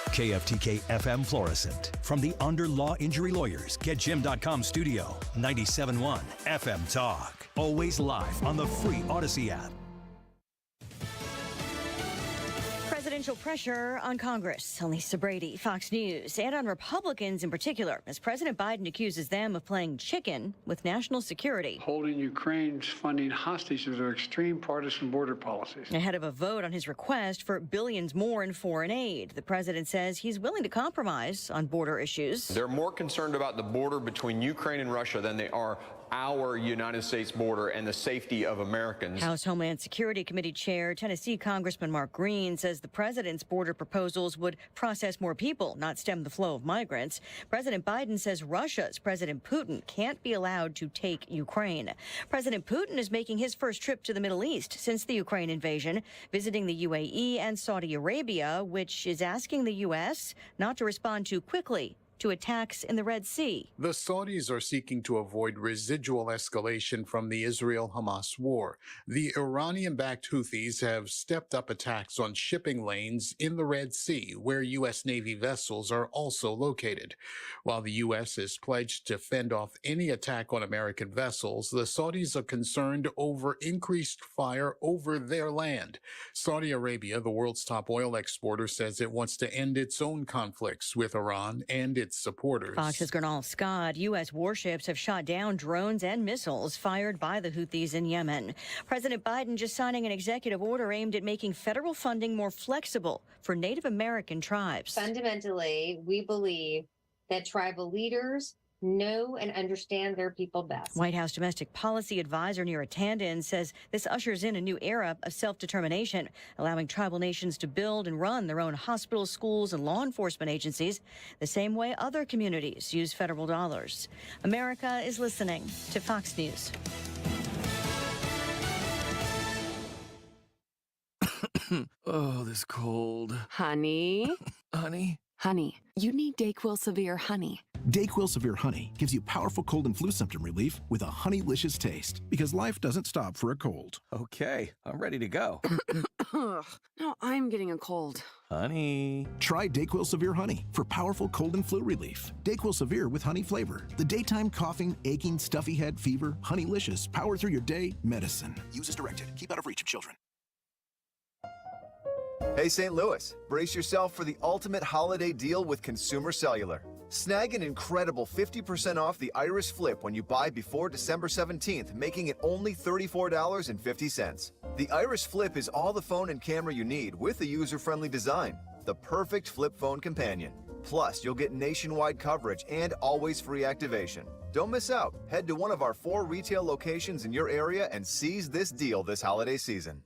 KFTK FM Florissant. From the Under Law Injury Lawyers, GetJim.com studio, 97.1 FM Talk. Always live on the free Odyssey app. Presidential pressure on Congress. Lisa Brady, Fox News, and on Republicans in particular, as President Biden accuses them of playing chicken with national security. Holding Ukraine's funding hostage to their extreme partisan border policies. Ahead of a vote on his request for billions more in foreign aid, the president says he's willing to compromise on border issues. They're more concerned about the border between Ukraine and Russia than they are our United States border and the safety of Americans. House Homeland Security Committee Chair Tennessee Congressman Mark Green says the president's border proposals would process more people, not stem the flow of migrants. President Biden says Russia's President Putin can't be allowed to take Ukraine. President Putin is making his first trip to the Middle East since the Ukraine invasion, visiting the UAE and Saudi Arabia, which is asking the U.S. not to respond too quickly to attacks in the Red Sea. The Saudis are seeking to avoid residual escalation from the Israel-Hamas war. The Iranian-backed Houthis have stepped up attacks on shipping lanes in the Red Sea, where U.S. Navy vessels are also located. While the U.S. is pledged to fend off any attack on American vessels, the Saudis are concerned over increased fire over their land. Saudi Arabia, the world's top oil exporter, says it wants to end its own conflicts with Iran and its supporters. Fox's Gernal Scott, U.S. warships have shot down drones and missiles fired by the Houthis in Yemen. President Biden just signing an executive order aimed at making federal funding more flexible for Native American tribes. Fundamentally, we believe that tribal leaders know and understand their people best. White House domestic policy advisor Neera Tanden says this ushers in a new era of self-determination, allowing tribal nations to build and run their own hospitals, schools, and law enforcement agencies the same way other communities use federal dollars. America is listening to Fox News. Oh, this cold. Honey? Honey? Honey, you need DayQuil Severe Honey. DayQuil Severe Honey gives you powerful cold and flu symptom relief with a honeylicious taste, because life doesn't stop for a cold. Okay, I'm ready to go. Now I'm getting a cold. Honey. Try DayQuil Severe Honey for powerful cold and flu relief. DayQuil Severe with honey flavor. The daytime coughing, aching, stuffy head, fever, honeylicious, power through your day medicine. Use as directed. Keep out of reach of children. Hey St. Louis, brace yourself for the ultimate holiday deal with Consumer Cellular. Snag an incredible 50% off the Iris Flip when you buy before December 17th, making it only $34.50. The Iris Flip is all the phone and camera you need with a user-friendly design. The perfect flip phone companion. Plus, you'll get nationwide coverage and always free activation. Don't miss out. Head to one of our 4 retail locations in your area and seize this deal this holiday season.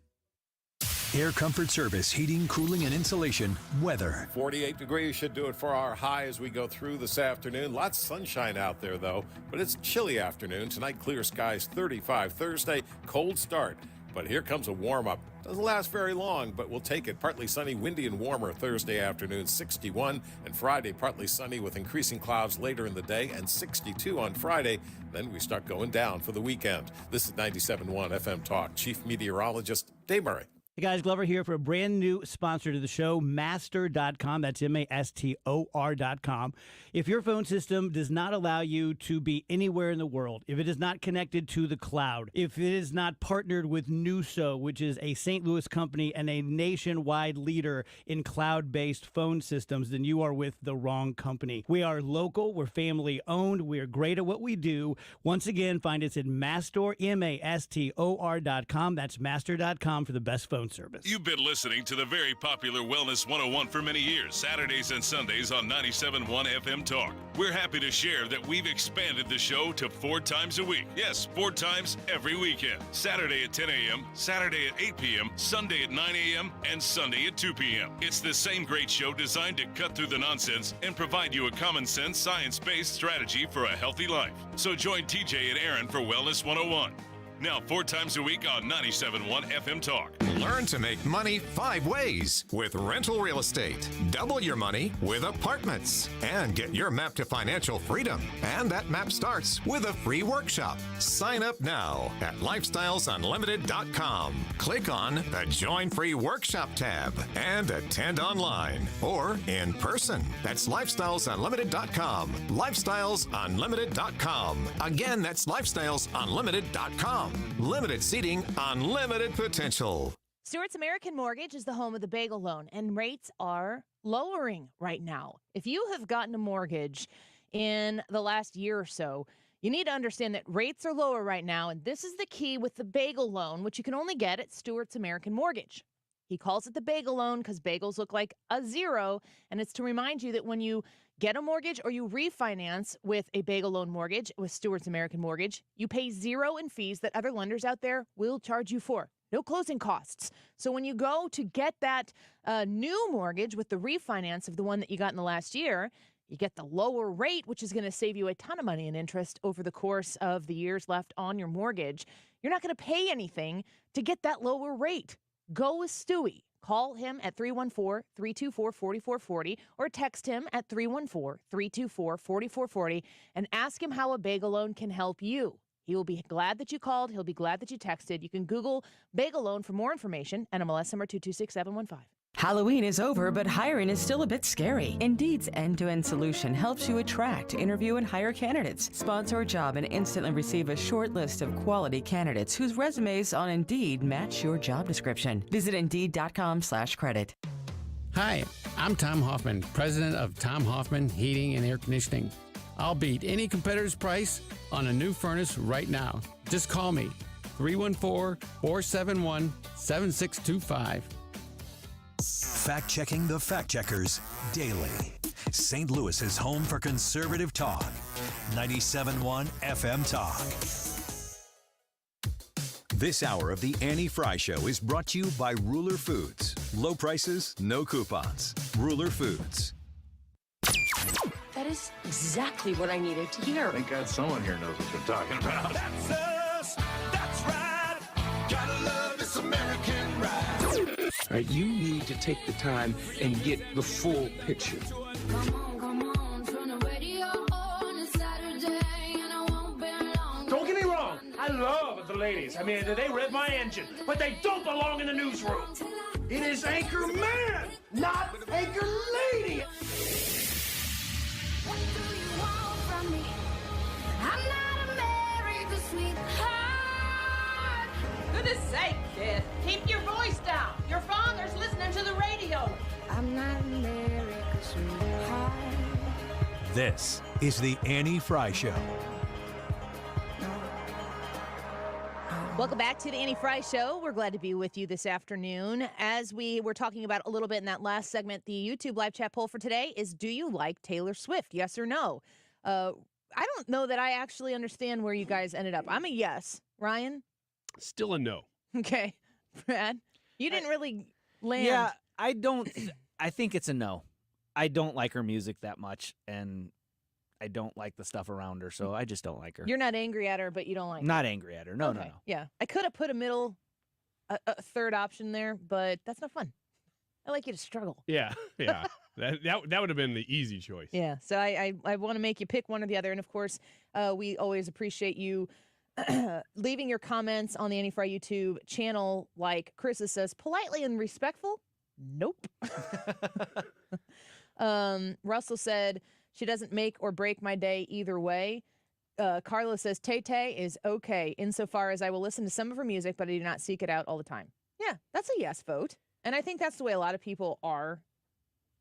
Air Comfort Service, heating, cooling, and insulation, weather. 48 degrees should do it for our high as we go through this afternoon. Lots of sunshine out there, though, but it's a chilly afternoon. Tonight, clear skies, 35. Thursday, cold start, but here comes a warm-up. Doesn't last very long, but we'll take it. Partly sunny, windy, and warmer Thursday afternoon, 61. And Friday, partly sunny with increasing clouds later in the day, and 62 on Friday. Then we start going down for the weekend. This is 97.1 FM Talk. Chief Meteorologist Dave Murray. Hey guys, Glover here for a brand new sponsor to the show, Master.com. That's MASTOR.com. If your phone system does not allow you to be anywhere in the world, if it is not connected to the cloud, if it is not partnered with Nuso, which is a St. Louis company and a nationwide leader in cloud-based phone systems, then you are with the wrong company. We are local, we're family owned, we are great at what we do. Once again, find us at Mastor, MASTOR.com. That's Master.com for the best phone service. You've been listening to the very popular Wellness 101 for many years, Saturdays and Sundays on 97.1 FM Talk. We're happy to share that we've expanded the show to 4 times a week. Yes, 4 times every weekend. Saturday at 10 a.m., Saturday at 8 p.m., Sunday at 9 a.m., and Sunday at 2 p.m. It's the same great show designed to cut through the nonsense and provide you a common sense, science-based strategy for a healthy life. So join TJ and Aaron for Wellness 101. Now 4 times a week on 97.1 FM Talk. Learn to make money 5 ways with rental real estate. Double your money with apartments. And get your map to financial freedom. And that map starts with a free workshop. Sign up now at lifestylesunlimited.com. Click on the Join Free Workshop tab and attend online or in person. That's lifestylesunlimited.com. Lifestylesunlimited.com. Again, that's lifestylesunlimited.com. Limited seating, unlimited potential. Stewart's American Mortgage is the home of the bagel loan, and rates are lowering right now. If you have gotten a mortgage in the last year or so, you need to understand that rates are lower right now, and this is the key with the bagel loan, which you can only get at Stewart's American Mortgage. He calls it the bagel loan because bagels look like a zero, and it's to remind you that when you get a mortgage or you refinance with a bagel loan mortgage with Stewart's American Mortgage, you pay zero in fees that other lenders out there will charge you for. No closing costs. So when you go to get that new mortgage with the refinance of the one that you got in the last year, you get the lower rate, which is going to save you a ton of money in interest over the course of the years left on your mortgage. You're not going to pay anything to get that lower rate. Go with Stewie. Call him at 314-324-4440 or text him at 314-324-4440 and ask him how a bagel loan can help you. He will be glad that you called. He'll be glad that you texted. You can Google bagel loan for more information. NMLS number 226715. Halloween is over, but hiring is still a bit scary. Indeed's end-to-end solution helps you attract, interview, and hire candidates. Sponsor a job and instantly receive a short list of quality candidates whose resumes on Indeed match your job description. Visit Indeed.com/credit. Hi, I'm Tom Hoffman, president of Tom Hoffman Heating and Air Conditioning. I'll beat any competitor's price on a new furnace right now. Just call me, 314-471-7625. Fact-checking the fact-checkers daily. St. Louis's home for conservative talk. 97.1 FM Talk. This hour of the Annie Frey Show is brought to you by Ruler Foods. Low prices, no coupons. Ruler Foods. That is exactly what I needed to hear. Thank God someone here knows what they're talking about. That's us. That's right. Gotta love this American ride. All right, you need to take the time and get the full picture. Don't get me wrong. I love the ladies. I mean, they rev my engine, but they don't belong in the newsroom. It is Anchor Man, not Anchor Lady. What do you want from me? I'm not America's sweetheart. Goodness sake, kid. Keep your voice down. Your father's listening to the radio. I'm not America's sweetheart. This is the Annie Frey Show. Welcome back to the Annie Frey Show. We're glad to be with you this afternoon. As we were talking about a little bit in that last segment, the YouTube live chat poll for today is, do you like Taylor Swift? Yes or no? I don't know that I actually understand where you guys ended up. I'm a yes. Ryan? Still a no. Okay. Brad? You didn't really land. Yeah, I don't. I think it's a no. I don't like her music that much, and I don't like the stuff around her, so I just don't like her. You're not angry at her, but you don't like her. Not angry at her. No, okay. no. Yeah. I could have put a middle a third option there, but that's not fun. I like you to struggle. Yeah. That would have been the easy choice. Yeah, so I want to make you pick one or the other. And, of course, we always appreciate you leaving your comments on the Annie Frey YouTube channel, like Chris says, politely and respectful. Nope. Russell said, she doesn't make or break my day either way. Carla says, Tay-Tay is okay, insofar as I will listen to some of her music, but I do not seek it out all the time. Yeah, that's a yes vote. And I think that's the way a lot of people are.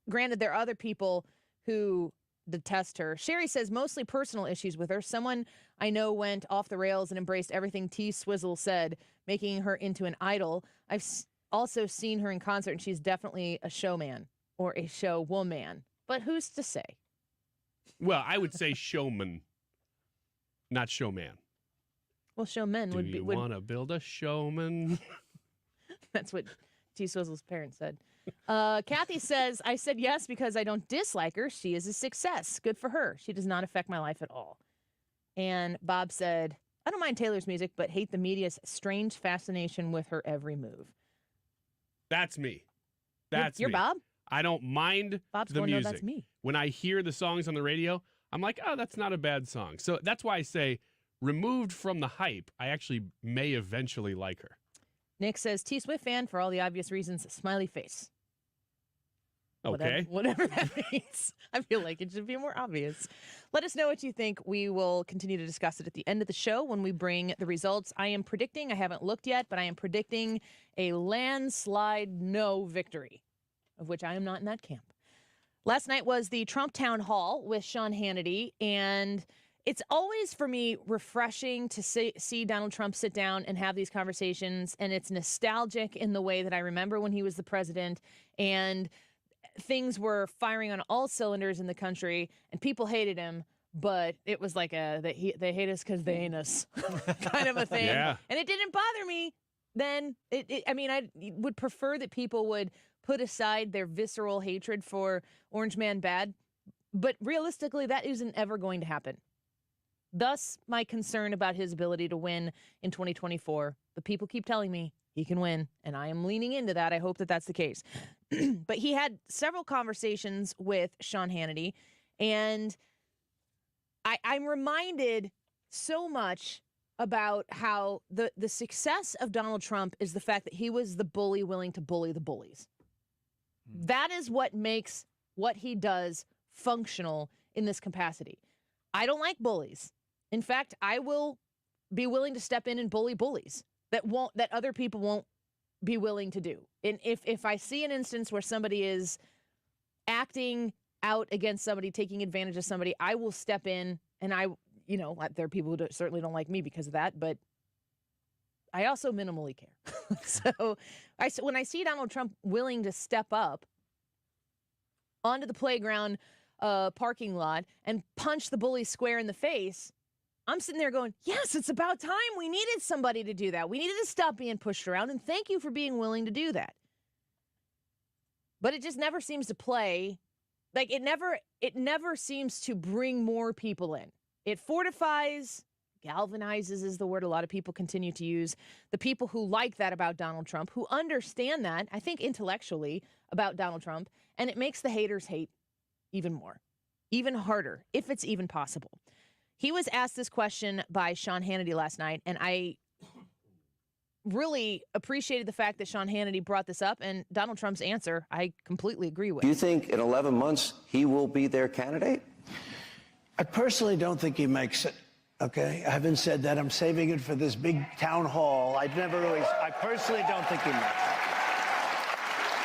Granted, there are other people who detest her. Sherry says mostly personal issues with her. Someone I know went off the rails and embraced everything T Swizzle said, making her into an idol. I've also seen her in concert, and she's definitely a showman or a showwoman. But who's to say? Well, I would say showman, not showman. Well, showman would be. Do you want to build a showman? That's what T Swizzle's parents said. Kathy says, I said yes because I don't dislike her. She is a success. Good for her. She does not affect my life at all. And Bob said, I don't mind Taylor's music, but hate the media's strange fascination with her every move. That's me. You're me. Bob? I don't mind Bob's the going, music. no, that's me. When I hear the songs on the radio, I'm like, oh, that's not a bad song. So that's why I say, removed from the hype, I actually may eventually like her. Nick says, T-Swift fan for all the obvious reasons, smiley face. Okay. Whatever that means. I feel like it should be more obvious. Let us know what you think. We will continue to discuss it at the end of the show when we bring the results. I am predicting, I haven't looked yet, but I am predicting a landslide no victory, of which I am not in that camp. Last night was the Trump Town Hall with Sean Hannity, and it's always, for me, refreshing to see Donald Trump sit down and have these conversations, and it's nostalgic in the way that I remember when he was the president, and things were firing on all cylinders in the country, and people hated him, but it was like they hate us because they ain't us kind of a thing. Yeah. And it didn't bother me then. I would prefer that people would put aside their visceral hatred for Orange Man Bad, but realistically, that isn't ever going to happen. Thus, my concern about his ability to win in 2024. But people keep telling me he can win, and I am leaning into that. I hope that that's the case. But he had several conversations with Sean Hannity, and I'm reminded so much about how the success of Donald Trump is the fact that he was the bully willing to bully the bullies. That is what makes what he does functional in this capacity. I don't like bullies. In fact, I will be willing to step in and bully bullies that other people won't be willing to do. And if I see an instance where somebody is acting out against somebody, taking advantage of somebody, I will step in, and there are people who certainly don't like me because of that, but I also minimally care. So when I see Donald Trump willing to step up onto the playground parking lot and punch the bully square in the face, I'm sitting there going, yes, it's about time. We needed somebody to do that. We needed to stop being pushed around, and thank you for being willing to do that. But it just never seems to play. Like, it never seems to bring more people in. It fortifies, galvanizes is the word a lot of people continue to use, the people who like that about Donald Trump, who understand that, I think intellectually, about Donald Trump, and it makes the haters hate even more, even harder, if it's even possible. He was asked this question by Sean Hannity last night, and I really appreciated the fact that Sean Hannity brought this up, and Donald Trump's answer, I completely agree with. Do you think in 11 months he will be their candidate? I personally don't think he makes it, okay? I haven't said that. I'm saving it for this big town hall. I personally don't think he makes it.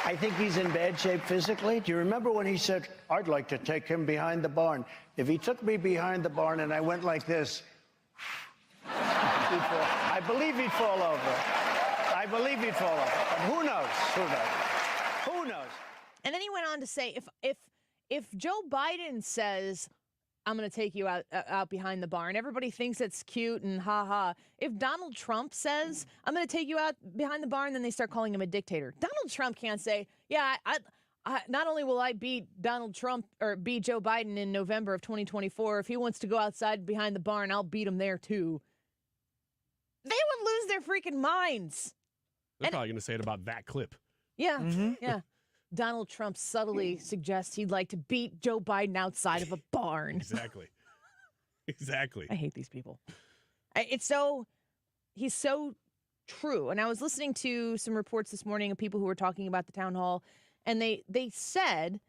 I think he's in bad shape physically. Do you remember when he said, I'd like to take him behind the barn? If he took me behind the barn and I went like this, I believe he'd fall over. I believe he'd fall over. But who knows? Who knows? And then he went on to say, if Joe Biden says, I'm going to take you out behind the barn, everybody thinks it's cute and ha-ha. If Donald Trump says, I'm going to take you out behind the barn, then they start calling him a dictator. Donald Trump can't say, yeah, I not only will I beat Donald Trump or beat Joe Biden in November of 2024, if he wants to go outside behind the barn, I'll beat him there too. They would lose their freaking minds. They're probably going to say it about that clip. Yeah, yeah. Donald Trump subtly suggests he'd like to beat Joe Biden outside of a barn. Exactly. Exactly. I hate these people. He's so true. And I was listening to some reports this morning of people who were talking about the town hall, and they said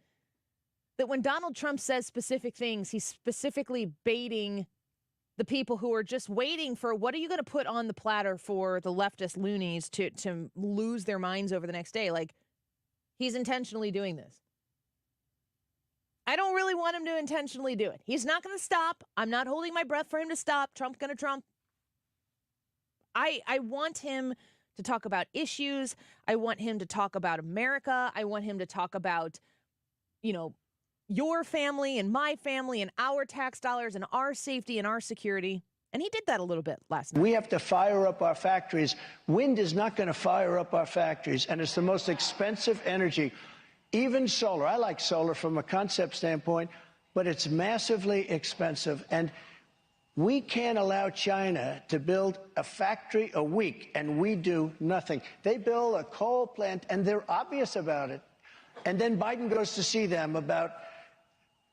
that when Donald Trump says specific things, he's specifically baiting the people who are just waiting for, what are you going to put on the platter for the leftist loonies to lose their minds over the next day? Like, he's intentionally doing this. I don't really want him to intentionally do it. He's not going to stop. I'm not holding my breath for him to stop. Trump's going to Trump. I want him to talk about issues. I want him to talk about America. I want him to talk about, your family and my family and our tax dollars and our safety and our security. And he did that a little bit last night. We have to fire up our factories. Wind is not going to fire up our factories, and it's the most expensive energy. Even solar. I like solar from a concept standpoint, but it's massively expensive. And we can't allow China to build a factory a week, and we do nothing. They build a coal plant, and they're obvious about it. And then Biden goes to see them about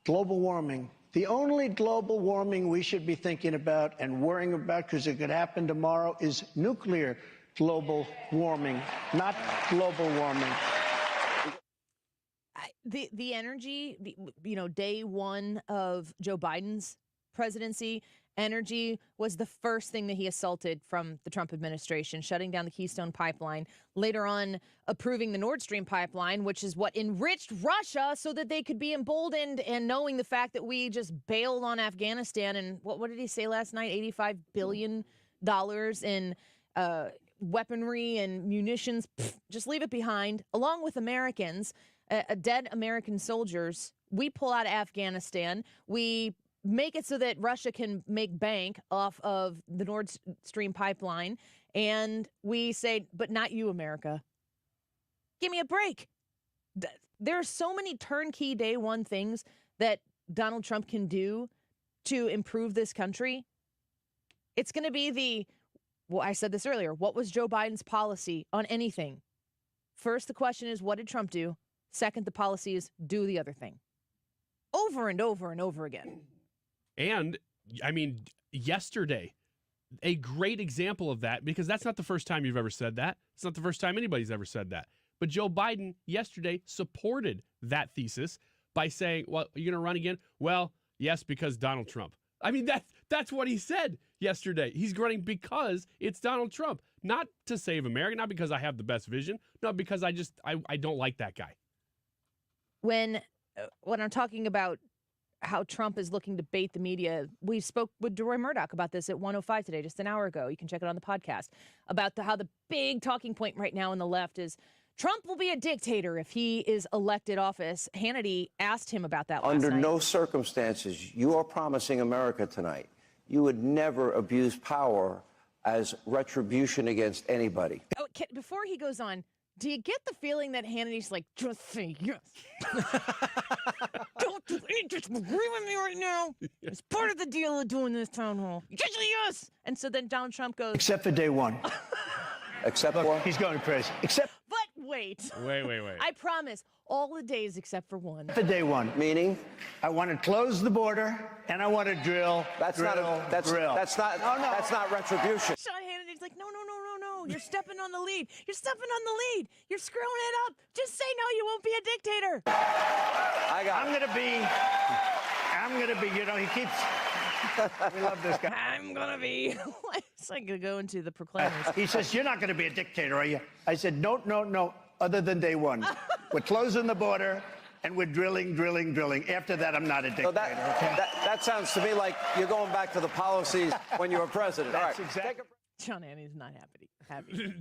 global warming. The only global warming we should be thinking about and worrying about, because it could happen tomorrow, is nuclear global warming, not global warming. The energy, day one of Joe Biden's presidency, energy was the first thing that he assaulted from the Trump administration, shutting down the Keystone Pipeline, later on approving the Nord Stream pipeline, which is what enriched Russia so that they could be emboldened, and knowing the fact that we just bailed on Afghanistan. And what did he say last night? $85 billion in weaponry and munitions. Just leave it behind, along with Americans, dead American soldiers. We pull out of Afghanistan. We make it so that Russia can make bank off of the Nord Stream pipeline. And we say, but not you, America. Give me a break. There are so many turnkey day one things that Donald Trump can do to improve this country. It's going to be I said this earlier, what was Joe Biden's policy on anything? First, the question is, what did Trump do? Second, the policy is, do the other thing. Over and over and over again. And, yesterday, a great example of that, because that's not the first time you've ever said that. It's not the first time anybody's ever said that. But Joe Biden yesterday supported that thesis by saying, well, are you going to run again? Well, yes, because Donald Trump. That's what he said yesterday. He's running because it's Donald Trump. Not to save America, not because I have the best vision, not because I don't like that guy. When I'm talking about how Trump is looking to bait the media, we spoke with Deroy Murdock about this at 1:05 today, just an hour ago. You can check it on the podcast, about how the big talking point right now on the left is Trump will be a dictator if he is elected office. Hannity asked him about that last night. Under no circumstances, you are promising America tonight, you would never abuse power as retribution against anybody. Oh, before he goes on, do you get the feeling that Hannity's like, just say yes? Don't just agree with me right now. It's part of the deal of doing this town hall. Just say yes. And so then Donald Trump goes, Except for day one. Except Look, for? he's going crazy. But wait. Wait. I promise, all the days except for one. For day one. Meaning? I want to close the border, and I want to drill. That's not retribution. Sean Hannity's like, no. You're stepping on the lead. You're screwing it up. Just say no, you won't be a dictator. I'm going to be, he keeps, we love this guy. I'm going to be. It's like going to go into the proclaimers. He says, you're not going to be a dictator, are you? I said, no, other than day one. We're closing the border, and we're drilling. After that, I'm not a dictator. So that sounds to me like you're going back to the policies when you were president. That's all right. exactly. John Hannity's not happy.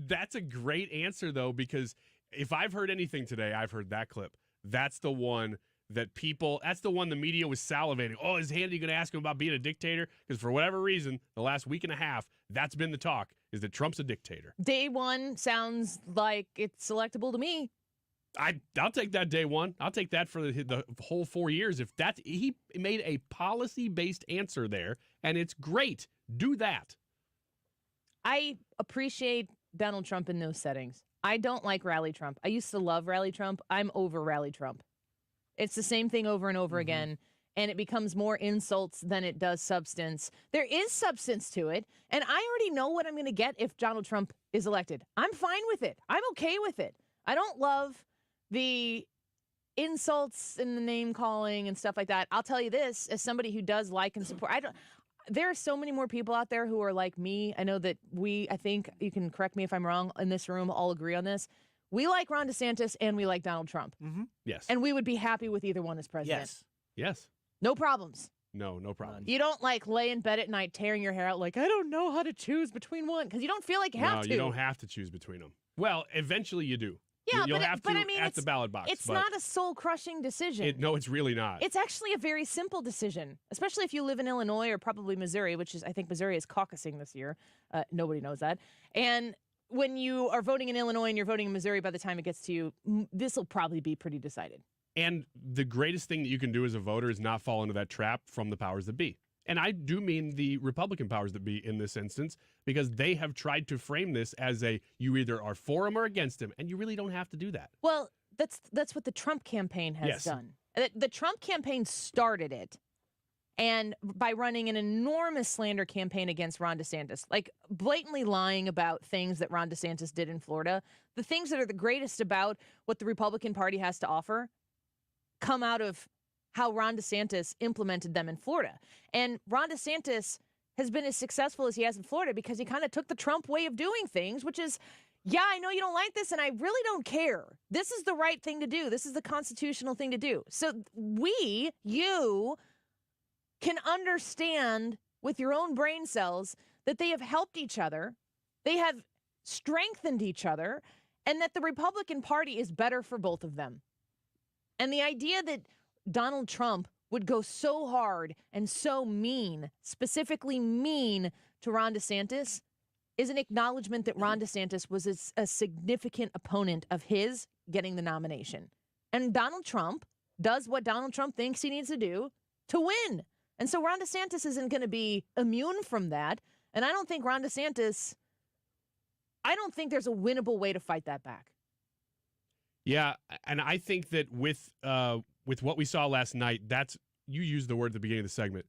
That's a great answer, though, because if I've heard anything today, I've heard that clip. That's the one that's the one the media was salivating. Oh, is Hannity going to ask him about being a dictator? Because for whatever reason, the last week and a half, that's been the talk, is that Trump's a dictator. Day one sounds like it's selectable to me. I'll take that day one. I'll take that for the whole 4 years. If he made a policy-based answer there, and it's great. Do that. I appreciate Donald Trump in those settings. I don't like Rally Trump. I used to love Rally Trump. I'm over Rally Trump. It's the same thing over and over again, and it becomes more insults than it does substance. There is substance to it, and I already know what I'm going to get if Donald Trump is elected. I'm fine with it. I'm okay with it. I don't love the insults and the name calling and stuff like that. I'll tell you this, as somebody who does like and support, there are so many more people out there who are like me. I know that I think you can correct me if I'm wrong, in this room all agree on this. We like Ron DeSantis and we like Donald Trump. Yes. And we would be happy with either one as president. Yes. No problems. No problem. You don't like lay in bed at night tearing your hair out like, I don't know how to choose between one, because you don't feel like you have to. No, you don't have to choose between them. Well, eventually you do. Yeah, You'll but have to at the ballot box. It's not a soul-crushing decision. No, it's really not. It's actually a very simple decision, especially if you live in Illinois or probably Missouri, which is, I think Missouri is caucusing this year. Nobody knows that. And when you are voting in Illinois and you're voting in Missouri, by the time it gets to you, this will probably be pretty decided. And the greatest thing that you can do as a voter is not fall into that trap from the powers that be. And I do mean the Republican powers that be in this instance, because they have tried to frame this as you either are for him or against him, and you really don't have to do that. Well, that's what the Trump campaign has done. The Trump campaign started it, and by running an enormous slander campaign against Ron DeSantis, like blatantly lying about things that Ron DeSantis did in Florida. The things that are the greatest about what the Republican Party has to offer come out of how Ron DeSantis implemented them in Florida. And Ron DeSantis has been as successful as he has in Florida because he kind of took the Trump way of doing things, which is, yeah, I know you don't like this, and I really don't care. This is the right thing to do. This is the constitutional thing to do. So you can understand with your own brain cells that they have helped each other, they have strengthened each other, and that the Republican Party is better for both of them. And the idea that Donald Trump would go so hard and so mean, specifically mean to Ron DeSantis, is an acknowledgement that Ron DeSantis was a significant opponent of his getting the nomination. And Donald Trump does what Donald Trump thinks he needs to do to win. And so Ron DeSantis isn't going to be immune from that. And I don't think there's a winnable way to fight that back. Yeah, and I think that with what we saw last night, you used the word at the beginning of the segment,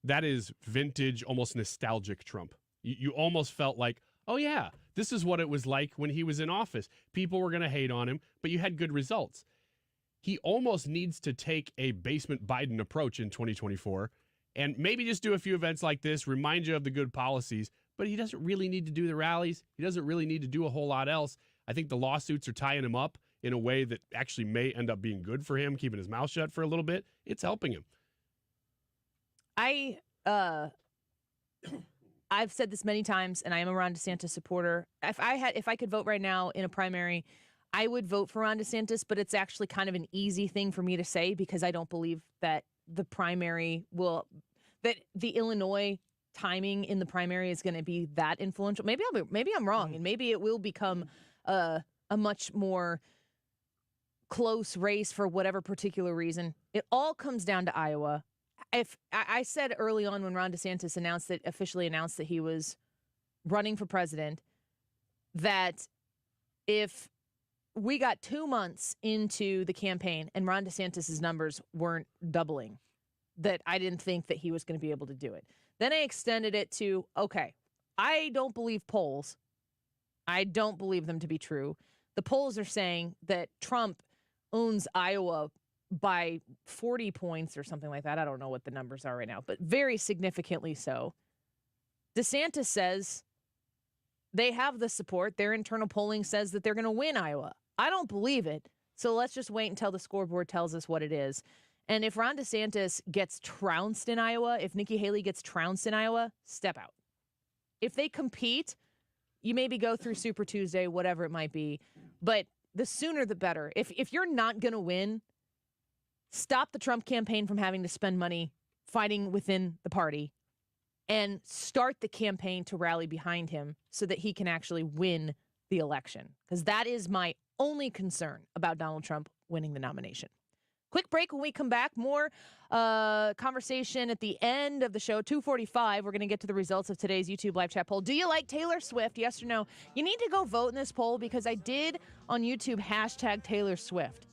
that is vintage, almost nostalgic Trump. You almost felt like, oh yeah, this is what it was like when he was in office. People were going to hate on him, but you had good results. He almost needs to take a basement Biden approach in 2024 and maybe just do a few events like this, remind you of the good policies, but he doesn't really need to do the rallies. He doesn't really need to do a whole lot else. I think the lawsuits are tying him up in a way that actually may end up being good for him, keeping his mouth shut for a little bit. It's helping him. I've said this many times, and I am a Ron DeSantis supporter. If I could vote right now in a primary, I would vote for Ron DeSantis, but it's actually kind of an easy thing for me to say because I don't believe that the Illinois timing in the primary is going to be that influential. Maybe I'm wrong, and maybe it will become a much more close race for whatever particular reason. It all comes down to Iowa. If I said early on when Ron DeSantis officially announced that he was running for president, that if we got 2 months into the campaign and Ron DeSantis' numbers weren't doubling, that I didn't think that he was going to be able to do it. Then I extended it to, okay, I don't believe polls. I don't believe them to be true. The polls are saying that Trump owns Iowa by 40 points or something like that. I don't know what the numbers are right now, but very significantly so. DeSantis says they have the support. Their internal polling says that they're going to win Iowa. I don't believe it. So let's just wait until the scoreboard tells us what it is. And if Ron DeSantis gets trounced in Iowa, if Nikki Haley gets trounced in Iowa, step out. If they compete, you maybe go through Super Tuesday, whatever it might be. But the sooner the better. If you're not going to win, stop the Trump campaign from having to spend money fighting within the party and start the campaign to rally behind him so that he can actually win the election. Because that is my only concern about Donald Trump winning the nomination. Quick break. When we come back, more conversation at the end of the show, 2:45. We're going to get to the results of today's YouTube live chat poll. Do you like Taylor Swift? Yes or no? You need to go vote in this poll because I did on YouTube hashtag Taylor Swift.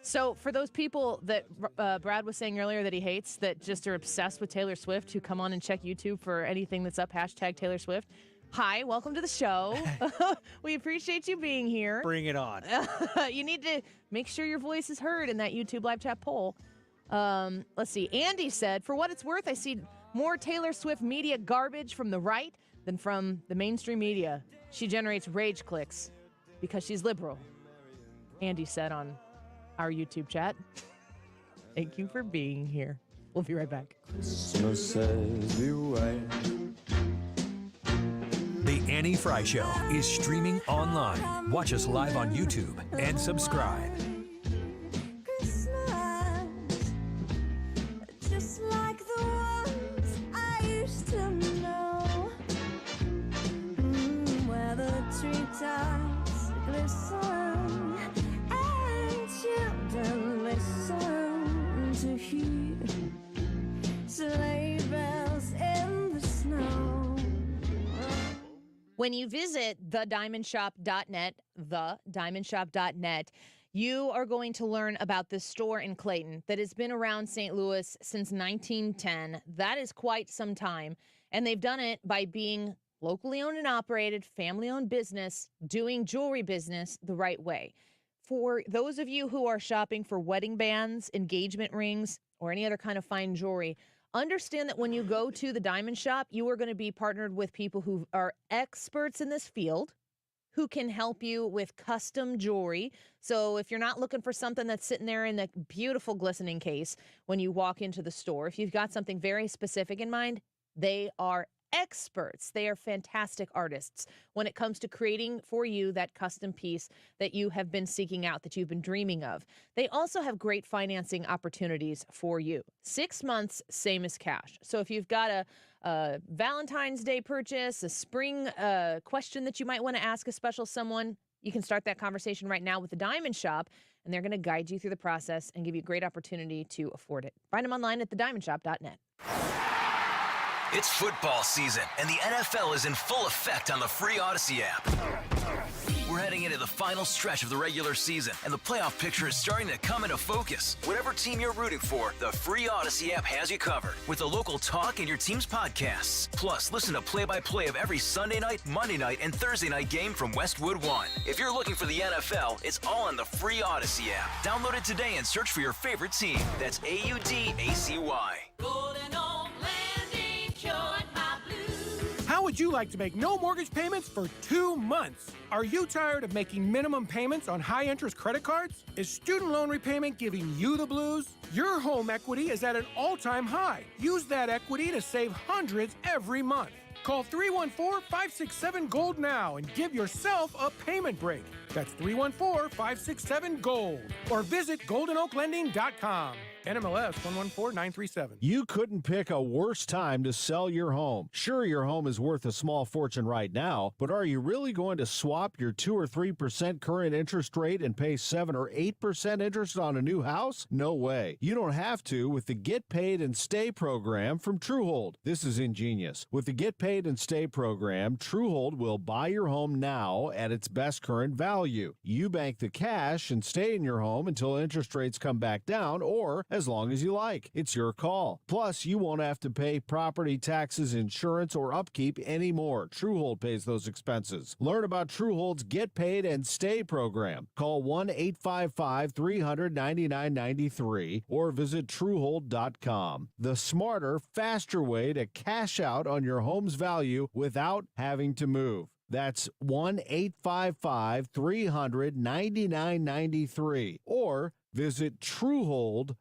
So for those people that Brad was saying earlier that he hates, that just are obsessed with Taylor Swift, who come on and check YouTube for anything that's up, hashtag Taylor Swift. Hi, welcome to the show. We appreciate you being here. Bring it on. You need to make sure your voice is heard in that YouTube live chat poll. Let's see. Andy said, for what it's worth, I see more Taylor Swift media garbage from the right than from the mainstream media. She generates rage clicks because she's liberal. Andy said on our YouTube chat. Thank you for being here. We'll be right back. Christmas says beware. The Annie Frey Show is streaming online. Watch us live on YouTube and subscribe. Just like the ones I used to know, where the treetops glisten and children listen to hear sleigh bells in the snow. When you visit thediamondshop.net, you are going to learn about this store in Clayton that has been around St. Louis since 1910. That is quite some time. And they've done it by being locally owned and operated, family-owned business, doing jewelry business the right way. For those of you who are shopping for wedding bands, engagement rings, or any other kind of fine jewelry, understand that when you go to the diamond shop, you are going to be partnered with people who are experts in this field, who can help you with custom jewelry. So if you're not looking for something that's sitting there in the beautiful glistening case when you walk into the store, if you've got something very specific in mind, they are experts. They are fantastic artists when it comes to creating for you that custom piece that you have been seeking out, that you've been dreaming of. They also have great financing opportunities for you. 6 months, same as cash. So if you've got a Valentine's Day purchase, a spring question that you might want to ask a special someone, you can start that conversation right now with the Diamond Shop, and they're going to guide you through the process and give you a great opportunity to afford it. Find them online at thediamondshop.net. It's football season, and the NFL is in full effect on the free Odyssey app. We're heading into the final stretch of the regular season, and the playoff picture is starting to come into focus. Whatever team you're rooting for, the free Odyssey app has you covered with the local talk and your team's podcasts. Plus, listen to play-by-play of every Sunday night, Monday night, and Thursday night game from Westwood One. If you're looking for the NFL, it's all on the free Odyssey app. Download it today and search for your favorite team. That's AUDACY. How would you like to make no mortgage payments for 2 months? Are you tired of making minimum payments on high-interest credit cards? Is student loan repayment giving you the blues? Your home equity is at an all-time high. Use that equity to save hundreds every month. Call 314-567-GOLD now and give yourself a payment break. That's 314-567-GOLD. Or visit goldenoaklending.com. NMLS 114937. You couldn't pick a worse time to sell your home. Sure, your home is worth a small fortune right now, but are you really going to swap your 2 or 3% current interest rate and pay 7 or 8% interest on a new house? No way. You don't have to with the Get Paid and Stay program from Truehold. This is ingenious. With the Get Paid and Stay program, Truehold will buy your home now at its best current value. You bank the cash and stay in your home until interest rates come back down, or as long as you like. It's your call. Plus, you won't have to pay property taxes, insurance, or upkeep anymore. Truehold pays those expenses. Learn about Truehold's Get Paid and Stay program. Call 1-855-300-9993 or visit Truehold.com. The smarter, faster way to cash out on your home's value without having to move. That's 1-855-300-9993 or visit Truehold.com.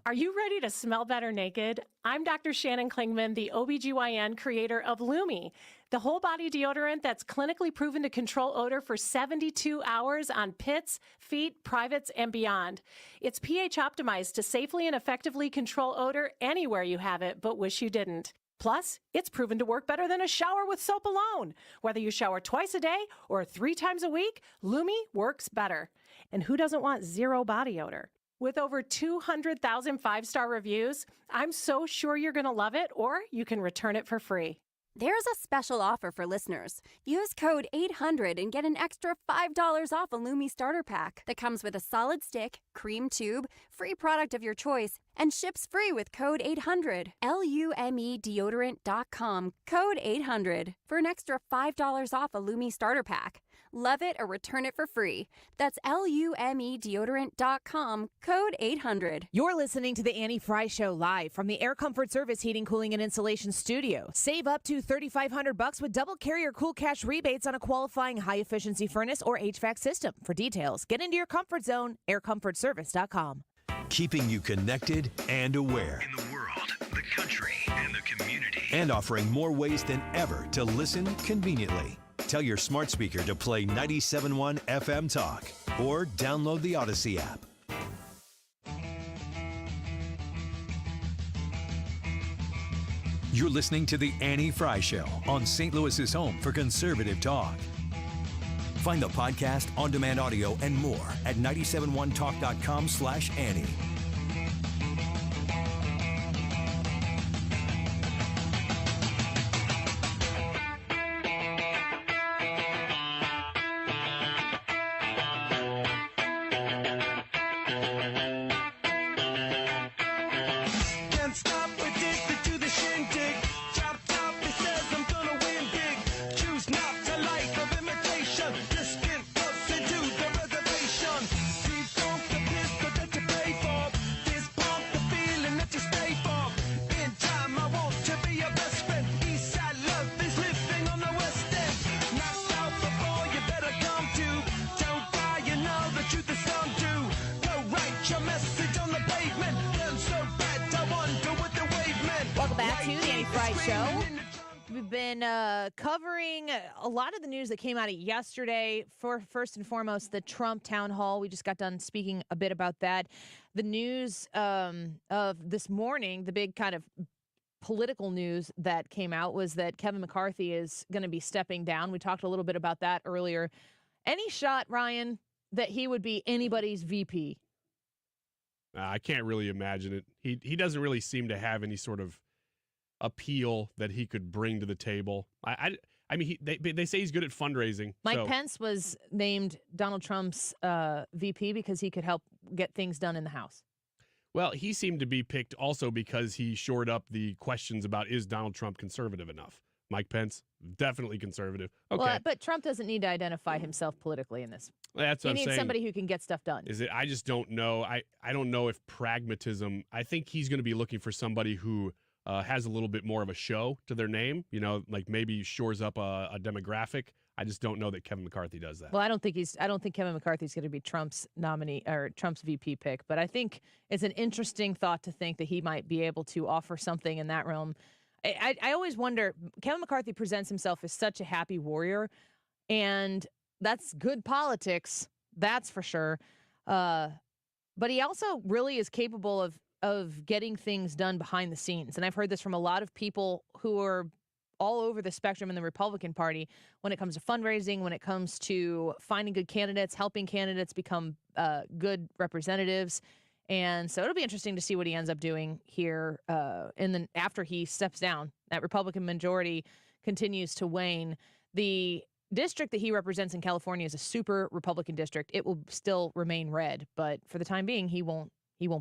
Are you ready to smell better naked? I'm Dr. Shannon Klingman, the OBGYN creator of Lumi, the whole body deodorant that's clinically proven to control odor for 72 hours on pits, feet, privates, and beyond. It's pH optimized to safely and effectively control odor anywhere you have it, but wish you didn't. Plus, it's proven to work better than a shower with soap alone. Whether you shower twice a day or 3 times a week, Lumi works better. And who doesn't want zero body odor? With over 200,000 five-star reviews, I'm so sure you're going to love it, or you can return it for free. There's a special offer for listeners. Use code 800 and get an extra $5 off a Lumi starter pack that comes with a solid stick, cream tube, free product of your choice, and ships free with code 800. LUME deodorant.com, code 800 for an extra $5 off a Lumi starter pack. Love it or return it for free. That's LUME deodorant.com, code 800. You're listening to the Annie Frey Show live from the Air Comfort Service Heating, Cooling, and Insulation Studio. Save up to $3,500 with double carrier cool cash rebates on a qualifying high-efficiency furnace or HVAC system. For details, get into your comfort zone, aircomfortservice.com. Keeping you connected and aware. In the world, the country, and the community. And offering more ways than ever to listen conveniently. Tell your smart speaker to play 97.1 FM Talk or download the Odyssey app. You're listening to the Annie Frey Show on St. Louis's home for conservative talk. Find the podcast, on-demand audio, and more at 971talk.com/Annie. Covering a lot of the news that came out yesterday. First and foremost, the Trump town hall. We just got done speaking a bit about that. The news of this morning, the big kind of political news that came out was that Kevin McCarthy is going to be stepping down. We talked a little bit about that earlier. Any shot, Ryan, that he would be anybody's VP? I can't really imagine it. He doesn't really seem to have any sort of appeal that he could bring to the table. I mean, they say he's good at fundraising. Mike Pence was named Donald Trump's VP because he could help get things done in the House. Well, he seemed to be picked also because he shored up the questions about, is Donald Trump conservative enough? Mike Pence, definitely conservative. Okay. Well, but Trump doesn't need to identify himself politically in this. That's what I'm saying. He needs somebody who can get stuff done. I just don't know. I don't know if pragmatism, I think he's going to be looking for somebody who has a little bit more of a show to their name, like maybe shores up a demographic. I just don't know that Kevin McCarthy does that. Well, I don't think Kevin McCarthy's going to be Trump's nominee or Trump's VP pick, but I think it's an interesting thought to think that he might be able to offer something in that realm. I always wonder, Kevin McCarthy presents himself as such a happy warrior, and that's good politics, that's for sure. But he also really is capable of getting things done behind the scenes. And I've heard this from a lot of people who are all over the spectrum in the Republican Party when it comes to fundraising, when it comes to finding good candidates, helping candidates become good representatives. And so it'll be interesting to see what he ends up doing here after he steps down. That Republican majority continues to wane. The district that he represents in California is a super Republican district. It will still remain red, but for the time being, he won't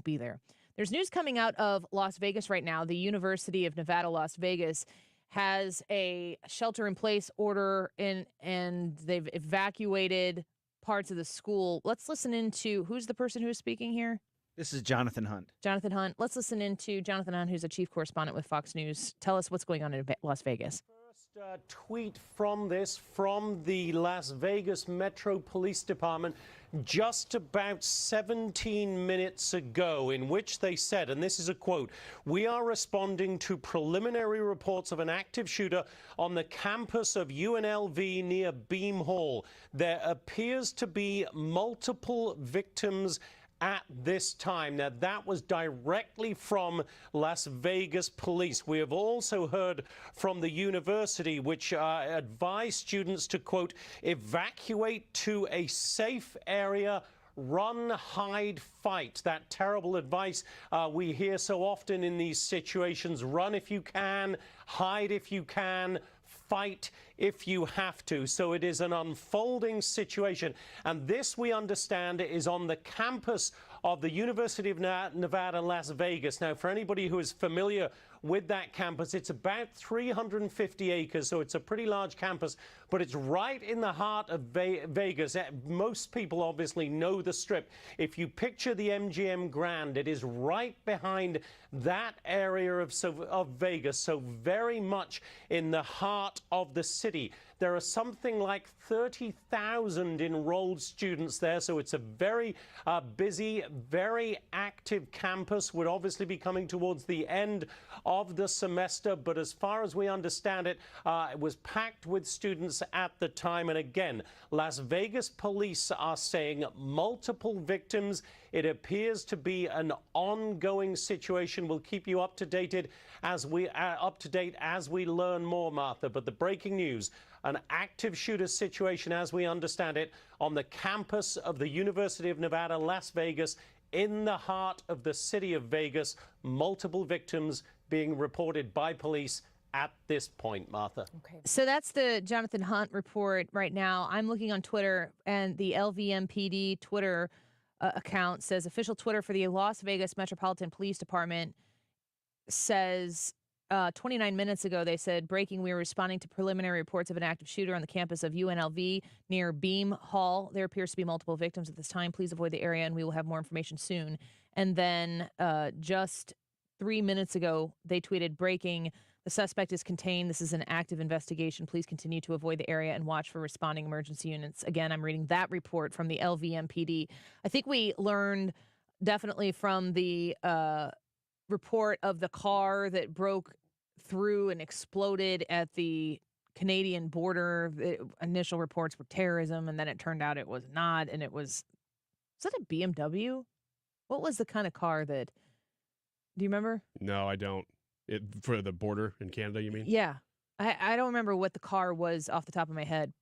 be there. There's news coming out of Las Vegas right now. The University of Nevada, Las Vegas has a shelter-in-place order, and they've evacuated parts of the school. Let's listen into who's the person who's speaking here. This is Jonathan Hunt. Jonathan Hunt. Let's listen into Jonathan Hunt, who's a chief correspondent with Fox News. Tell us what's going on in Las Vegas. Tweet from the Las Vegas Metro Police Department just about 17 minutes ago, in which they said, and this is a quote, "We are responding to preliminary reports of an active shooter on the campus of UNLV near Beam Hall. There appears to be multiple victims at this time." Now, that was directly from Las Vegas police. We have also heard from the university, which advised students to, quote, evacuate to a safe area run, hide, fight. That terrible advice we hear so often in these situations. Run if you can, hide if you can, fight if you have to. So it is an unfolding situation. And this, we understand, is on the campus of the University of Nevada, Las Vegas. Now, for anybody who is familiar with that campus, it's about 350 acres, so it's a pretty large campus, but it's right in the heart of Vegas. Most people obviously know the Strip. If you picture the MGM Grand, it is right behind that area of Vegas, so very much in the heart of the city. There are something like 30,000 enrolled students there, so it's a very busy, very active campus. Would obviously be coming towards the end of the semester, but as far as we understand it, it was packed with students at the time. And again, Las Vegas police are saying multiple victims. It appears to be an ongoing situation. We'll keep you up to date as we learn more, Martha. But the breaking news: an active shooter situation, as we understand it, on the campus of the University of Nevada, Las Vegas, in the heart of the city of Vegas. Multiple victims being reported by police at this point, Martha. Okay. So that's the Jonathan Hunt report right now. I'm looking on Twitter, and the LVMPD Twitter account says official Twitter for the Las Vegas Metropolitan Police Department says 29 minutes ago, they said, breaking, we are responding to preliminary reports of an active shooter on the campus of UNLV near Beam Hall. There appears to be multiple victims at this time. Please avoid the area, and we will have more information soon. And then just 3 minutes ago, they tweeted, breaking, the suspect is contained. This is an active investigation. Please continue to avoid the area and watch for responding emergency units. Again, I'm reading that report from the LVMPD. I think we learned definitely from the report of the car that broke through and exploded at the Canadian border. The initial reports were terrorism, and then it turned out it was not. And it was that a BMW? What was the kind of car that, do you remember? No, I don't. For the border in Canada, you mean? Yeah. I don't remember what the car was off the top of my head,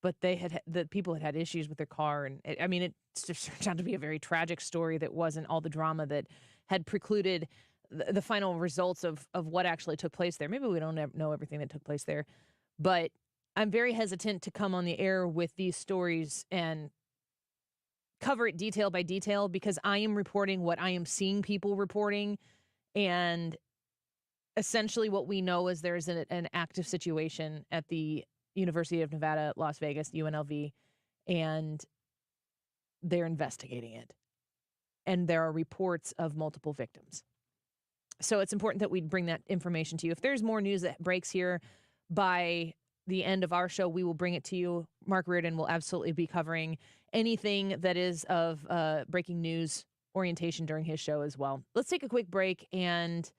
but the people had issues with their car. And it just turned out to be a very tragic story that wasn't all the drama that had precluded the final results of what actually took place there. Maybe we don't know everything that took place there, but I'm very hesitant to come on the air with these stories and cover it detail by detail, because I am reporting what I am seeing people reporting. And essentially what we know is there's an active situation at the University of Nevada, Las Vegas, UNLV, and they're investigating it. And there are reports of multiple victims. So it's important that we bring that information to you. If there's more news that breaks here by the end of our show, we will bring it to you. Mark Reardon will absolutely be covering anything that is of breaking news orientation during his show as well. Let's take a quick break and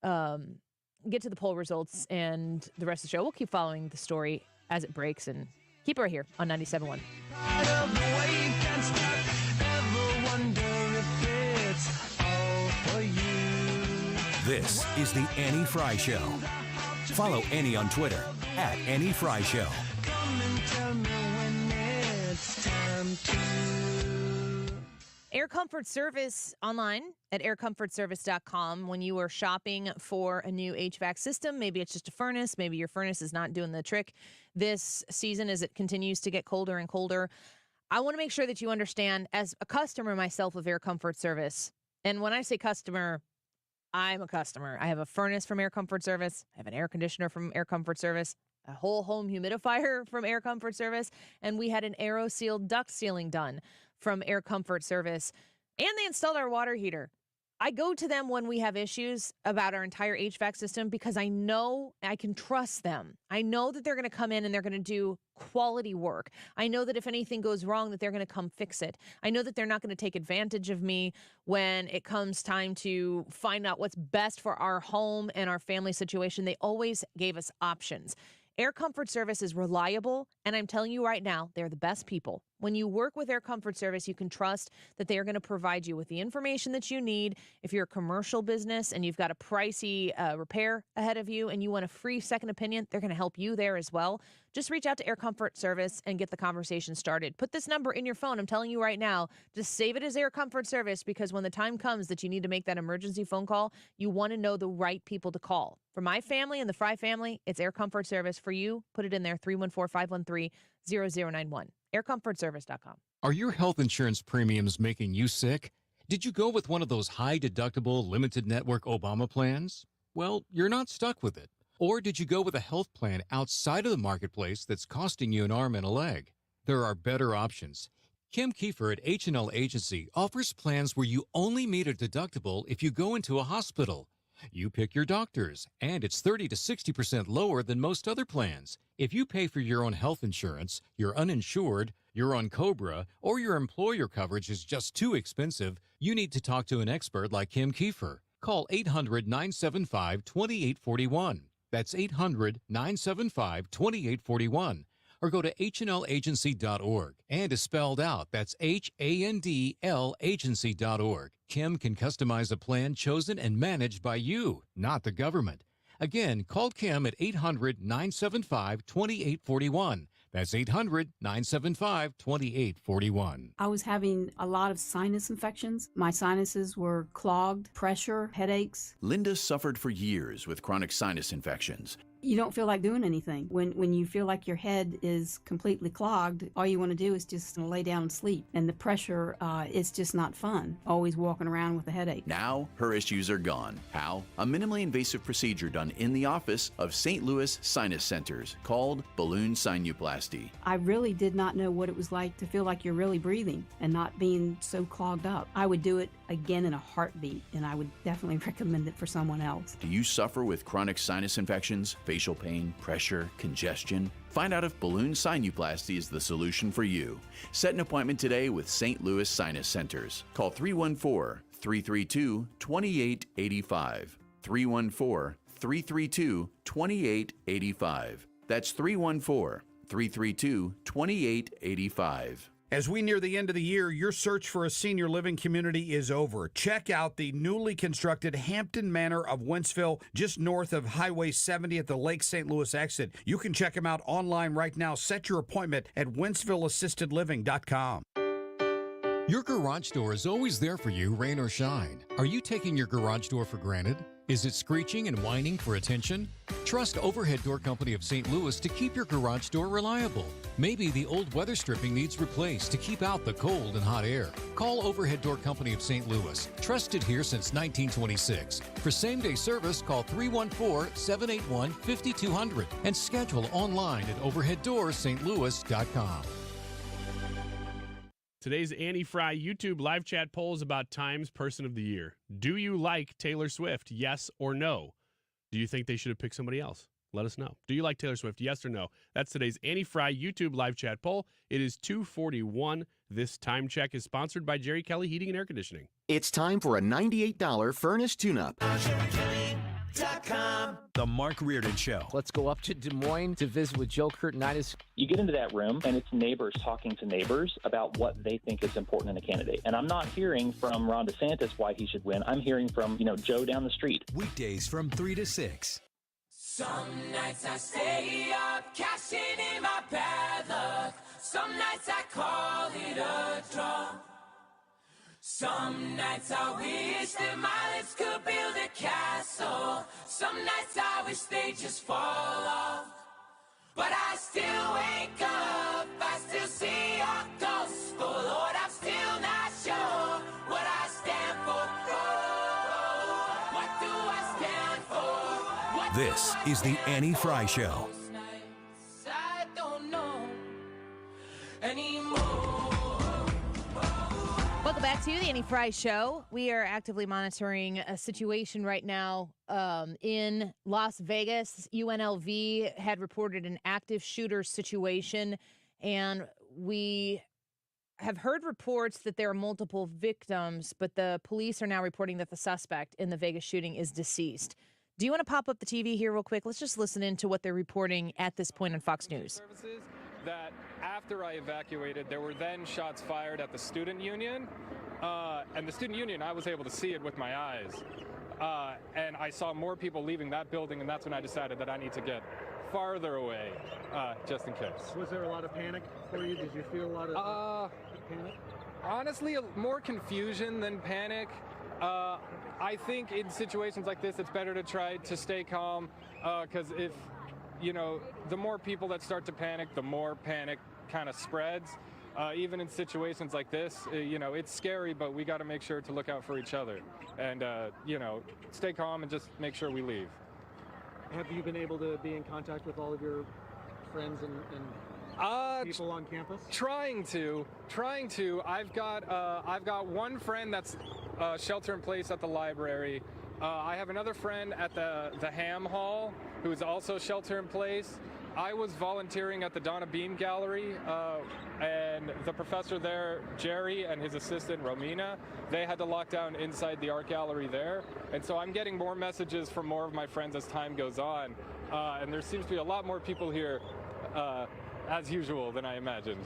get to the poll results and the rest of the show. We'll keep following the story as it breaks, and keep it right here on 97.1. This is the Annie Frey Show. Follow Annie on Twitter @AnnieFryShow. Air Comfort Service online at aircomfortservice.com. When you are shopping for a new HVAC system, maybe it's just a furnace, maybe your furnace is not doing the trick this season as it continues to get colder and colder. I want to make sure that you understand, as a customer myself of Air Comfort Service, and when I say customer, I'm a customer. I have a furnace from Air Comfort Service. I have an air conditioner from Air Comfort Service, a whole home humidifier from Air Comfort Service, and we had an aero-sealed duct sealing done from Air Comfort Service, and they installed our water heater. I go to them when we have issues about our entire HVAC system because I know I can trust them. I know that they're going to come in and they're going to do quality work. I know that if anything goes wrong, that they're going to come fix it. I know that they're not going to take advantage of me when it comes time to find out what's best for our home and our family situation. They always gave us options. Air Comfort Service is reliable, and I'm telling you right now, they're the best people. When you work with Air Comfort Service, you can trust that they are going to provide you with the information that you need. If you're a commercial business and you've got a pricey repair ahead of you and you want a free second opinion, they're going to help you there as well. Just reach out to Air Comfort Service and get the conversation started. Put this number in your phone. I'm telling you right now, just save it as Air Comfort Service, because when the time comes that you need to make that emergency phone call, you want to know the right people to call. For my family and the Frey family, it's Air Comfort Service. For you, put it in there, 314-513-0091. AirComfortService.com. Are your health insurance premiums making you sick? Did you go with one of those high-deductible, limited network Obama plans? Well, you're not stuck with it. Or did you go with a health plan outside of the marketplace that's costing you an arm and a leg? There are better options. Kim Kiefer at H&L Agency offers plans where you only meet a deductible if you go into a hospital. You pick your doctors, and it's 30 to 60% lower than most other plans. If you pay for your own health insurance, you're uninsured, you're on COBRA, or your employer coverage is just too expensive, you need to talk to an expert like Kim Kiefer. Call 800-975-2841. That's 800-975-2841. Or go to hnlagency.org. And is spelled out. That's HANDL agency.org. Kim can customize a plan chosen and managed by you, not the government. Again, call Kim at 800-975-2841. That's 800-975-2841. I was having a lot of sinus infections. My sinuses were clogged, pressure, headaches. Linda suffered for years with chronic sinus infections. You don't feel like doing anything. When you feel like your head is completely clogged, all you want to do is just lay down and sleep. And the pressure, it's just not fun, always walking around with a headache. Now, her issues are gone. How? A minimally invasive procedure done in the office of St. Louis Sinus Centers called balloon sinuplasty. I really did not know what it was like to feel like you're really breathing and not being so clogged up. I would do it again in a heartbeat, and I would definitely recommend it for someone else. Do you suffer with chronic sinus infections, facial pain, pressure, congestion? Find out if balloon sinuplasty is the solution for you. Set an appointment today with St. Louis Sinus Centers. Call 314-332-2885. 314-332-2885. That's 314-332-2885. As we near the end of the year, your search for a senior living community is over. Check out the newly constructed Hampton Manor of Wentzville, just north of Highway 70 at the Lake St. Louis exit. You can check them out online right now. Set your appointment at wentzvilleassistedliving.com. Your garage door is always there for you, rain or shine. Are you taking your garage door for granted? Is it screeching and whining for attention? Trust Overhead Door Company of St. Louis to keep your garage door reliable. Maybe the old weather stripping needs replaced to keep out the cold and hot air. Call Overhead Door Company of St. Louis, trusted here since 1926. For same-day service, call 314-781-5200 and schedule online at overheaddoorsstlouis.com. Today's Annie Frey YouTube live chat poll is about Time's Person of the Year. Do you like Taylor Swift? Yes or no? Do you think they should have picked somebody else? Let us know. Do you like Taylor Swift? Yes or no? That's today's Annie Frey YouTube live chat poll. It is 2:41. This time check is sponsored by Jerry Kelly Heating and Air Conditioning. It's time for a $98 furnace tune-up. The Mark Reardon Show. Let's go up to Des Moines to visit with Joe Curtinitis. You get into that room, and it's neighbors talking to neighbors about what they think is important in a candidate. And I'm not hearing from Ron DeSantis why he should win. I'm hearing from, Joe down the street. Weekdays from 3 to 6. Some nights I stay up, cashing in my bad luck. Some nights I call it a draw. Some nights I wish that my lips could build a castle. Some nights I wish they just fall off. But I still wake up, I still see your gospel. Lord, I'm still not sure what I stand for. Oh, what do I stand for? What This is the Annie Frey Show. I don't know anymore. Welcome back to the Annie Frey Show. We are actively monitoring a situation right now in Las Vegas. UNLV had reported an active shooter situation, and we have heard reports that there are multiple victims, but the police are now reporting that the suspect in the Vegas shooting is deceased. Do you want to pop up the TV here real quick? Let's just listen in to what they're reporting at this point on Fox News. that after I evacuated, there were then shots fired at the student union. And the student union, I was able to see it with my eyes. And I saw more people leaving that building, and that's when I decided that I need to get farther away, just in case. Was there a lot of panic for you? Did you feel a lot of panic? Honestly, more confusion than panic. I think in situations like this, it's better to try to stay calm, because if, the more people that start to panic, the more panic kind of spreads. Even in situations like this, it's scary, but we got to make sure to look out for each other and, stay calm and just make sure we leave. Have you been able to be in contact with all of your friends and people on campus? Trying to. I've got one friend that's shelter in place at the library. I have another friend at the Ham Hall who's also shelter in place. I was volunteering at the Donna Beam Gallery, and the professor there, Jerry, and his assistant, Romina, they had to lock down inside the art gallery there. And so I'm getting more messages from more of my friends as time goes on. And there seems to be a lot more people here, as usual, than I imagined.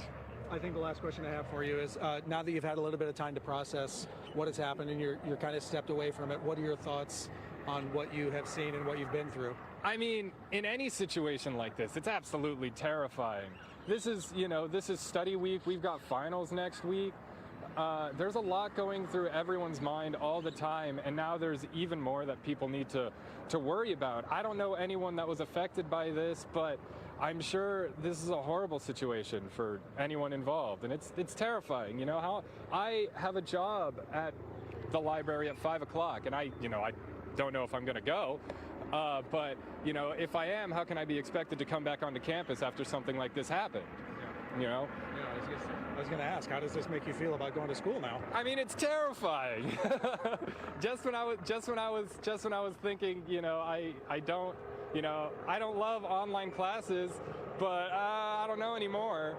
I think the last question I have for you is, now that you've had a little bit of time to process what has happened and you're kind of stepped away from it, what are your thoughts on what you have seen and what you've been through? I mean, in any situation like this, it's absolutely terrifying. This is study week. We've got finals next week. There's a lot going through everyone's mind all the time, and now there's even more that people need to worry about. I don't know anyone that was affected by this, but I'm sure this is a horrible situation for anyone involved, and it's terrifying. How I have a job at the library at 5 o'clock, and I don't know if I'm going to go. But, if I am, how can I be expected to come back onto campus after something like this happened? Yeah, I was going to ask, how does this make you feel about going to school now? I mean, it's terrifying. just when I was thinking, I don't love online classes, but I don't know anymore.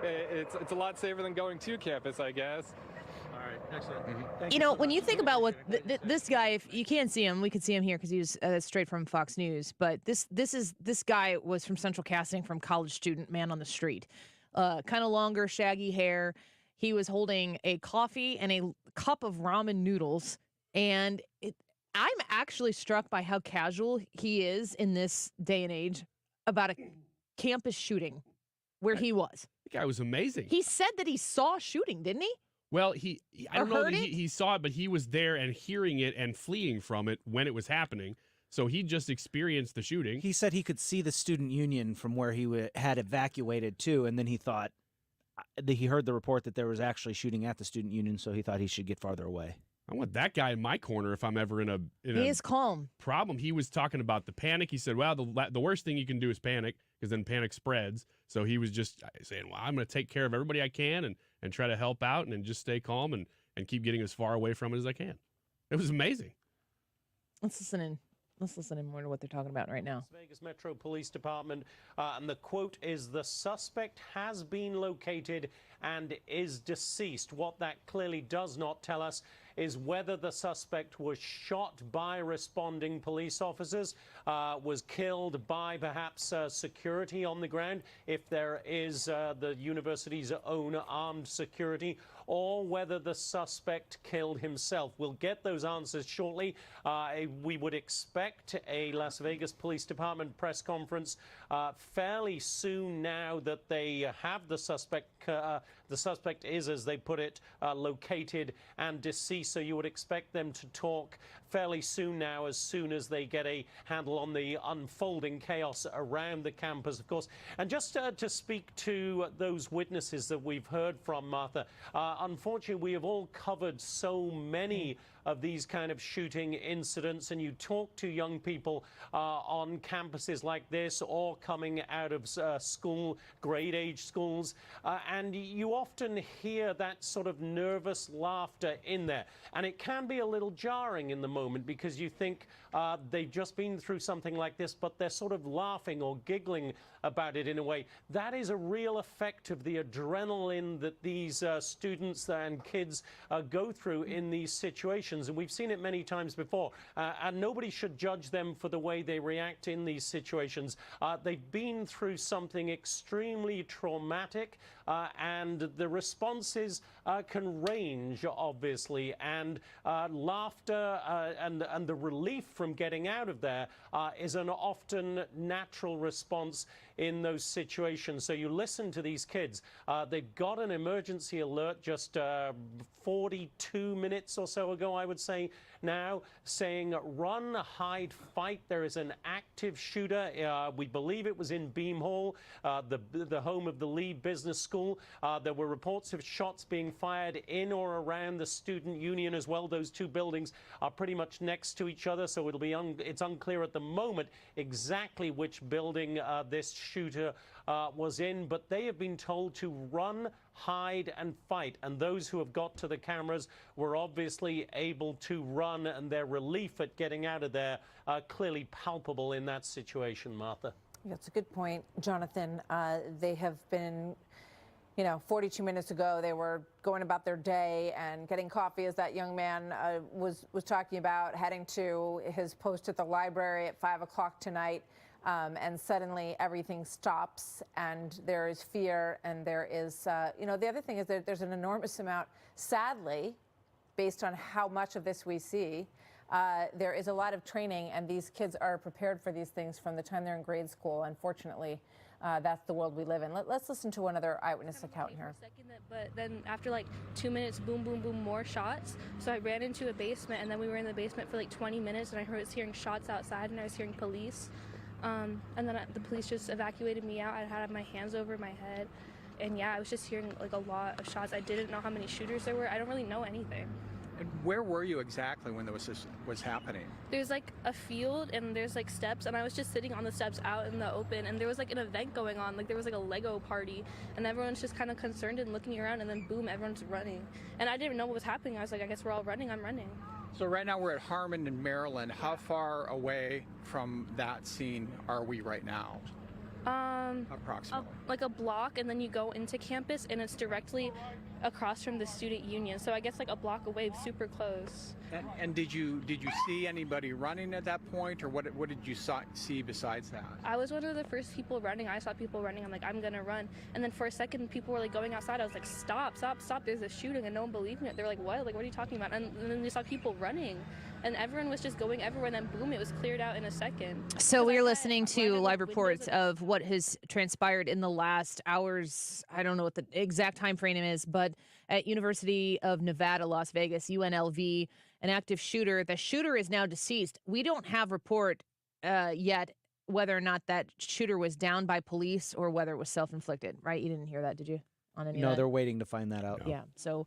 It's a lot safer than going to campus, I guess. All right, excellent. When you think about what this guy, if you can't see him, we could see him here because he was straight from Fox News. But this guy was from Central Casting, from college student, man on the street, kind of longer, shaggy hair. He was holding a coffee and a cup of ramen noodles, and I'm actually struck by how casual he is in this day and age about a campus shooting where he was. The guy was amazing. He said that he saw shooting, didn't he? Well, I don't know that he saw it, but he was there and hearing it and fleeing from it when it was happening. So he just experienced the shooting. He said he could see the student union from where he had evacuated to, and then he thought he heard the report that there was actually shooting at the student union, so he thought he should get farther away. I want that guy in my corner if I'm ever in a he is calm problem. He was talking about the panic. He said, well, the worst thing you can do is panic, because then panic spreads. So he was just saying, well, I'm going to take care of everybody I can and try to help out and just stay calm and keep getting as far away from it as I can. It was amazing. Let's listen in more to what they're talking about right now. Las Vegas Metro Police Department, and the quote is, "The suspect has been located and is deceased." What that clearly does not tell us is whether the suspect was shot by responding police officers, was killed by perhaps security on the ground, if there is the university's own armed security, or whether the suspect killed himself. We'll get those answers shortly. We would expect a Las Vegas Police Department press conference fairly soon now that they have the suspect. The suspect is, as they put it, located and deceased. So you would expect them to talk fairly soon now, as soon as they get a handle on the unfolding chaos around the campus, of course. And just to speak to those witnesses that we've heard from, Martha, unfortunately, we have all covered so many of these kind of shooting incidents, and you talk to young people on campuses like this or coming out of school, grade age schools, and you often hear that sort of nervous laughter in there. And it can be a little jarring in the moment, because you think they've just been through something like this, but they're sort of laughing or giggling about it in a way. That is a real effect of the adrenaline that these students and kids go through in these situations. situations, and we've seen it many times before, and nobody should judge them for the way they react in these situations. They've been through something extremely traumatic, and the responses can range, obviously, and laughter and the relief from getting out of there is an often natural response in those situations. So you listen to these kids. They've got an emergency alert just 42 minutes or so ago, I would say now, saying run, hide, fight. There is an active shooter. We believe it was in Beam Hall, the home of the Lee Business School. There were reports of shots being fired in or around the student union as well. Those two buildings are pretty much next to each other, so it's unclear at the moment exactly which building this shooter was in, but they have been told to run, hide, and fight. And those who have got to the cameras were obviously able to run, and their relief at getting out of there clearly palpable in that situation, Martha. That's a good point, Jonathan. They have been, 42 minutes ago, they were going about their day and getting coffee, as that young man was talking about, heading to his post at the library at 5 o'clock tonight. And suddenly everything stops, and there is fear, and there is, the other thing is that there's an enormous amount, sadly, based on how much of this we see, there is a lot of training, and these kids are prepared for these things from the time they're in grade school. Unfortunately, that's the world we live in. Let's listen to another eyewitness account here. But then after like 2 minutes, boom, boom, boom, more shots. So I ran into a basement, and then we were in the basement for like 20 minutes, and I was hearing shots outside, and I was hearing police. And then the police just evacuated me out. I had my hands over my head. And yeah, I was just hearing like a lot of shots. I didn't know how many shooters there were. I don't really know anything. And where were you exactly when this was happening? There's like a field and there's like steps, and I was just sitting on the steps out in the open, and there was like an event going on. Like there was like a Lego party, and everyone's just kind of concerned and looking around, and then boom, everyone's running. And I didn't know what was happening. I was like, I guess we're all running. I'm running. So right now we're at Harmon in Maryland. How far away from that scene are we right now? Approximately. Like a block, and then you go into campus, and it's directly across from the student union. So I guess like a block away, super close. And did you see anybody running at that point, or what did you see besides that? I was one of the first people running. I saw people running. I'm like, I'm gonna run. And then for a second, people were like going outside. I was like, stop, stop, stop. There's a shooting, and no one believed me. They were like, what? Like, what are you talking about? And then they saw people running, and everyone was just going everywhere. And then boom, it was cleared out in a second. So we are listening to live reports of what has transpired in the last hours. I don't know what the exact time frame is, but at University of Nevada, Las Vegas, UNLV, an active shooter. The shooter is now deceased. We don't have report yet whether or not that shooter was downed by police or whether it was self-inflicted, right? You didn't hear that, did you? On any of No, that? they're waiting to find that out. Yeah. So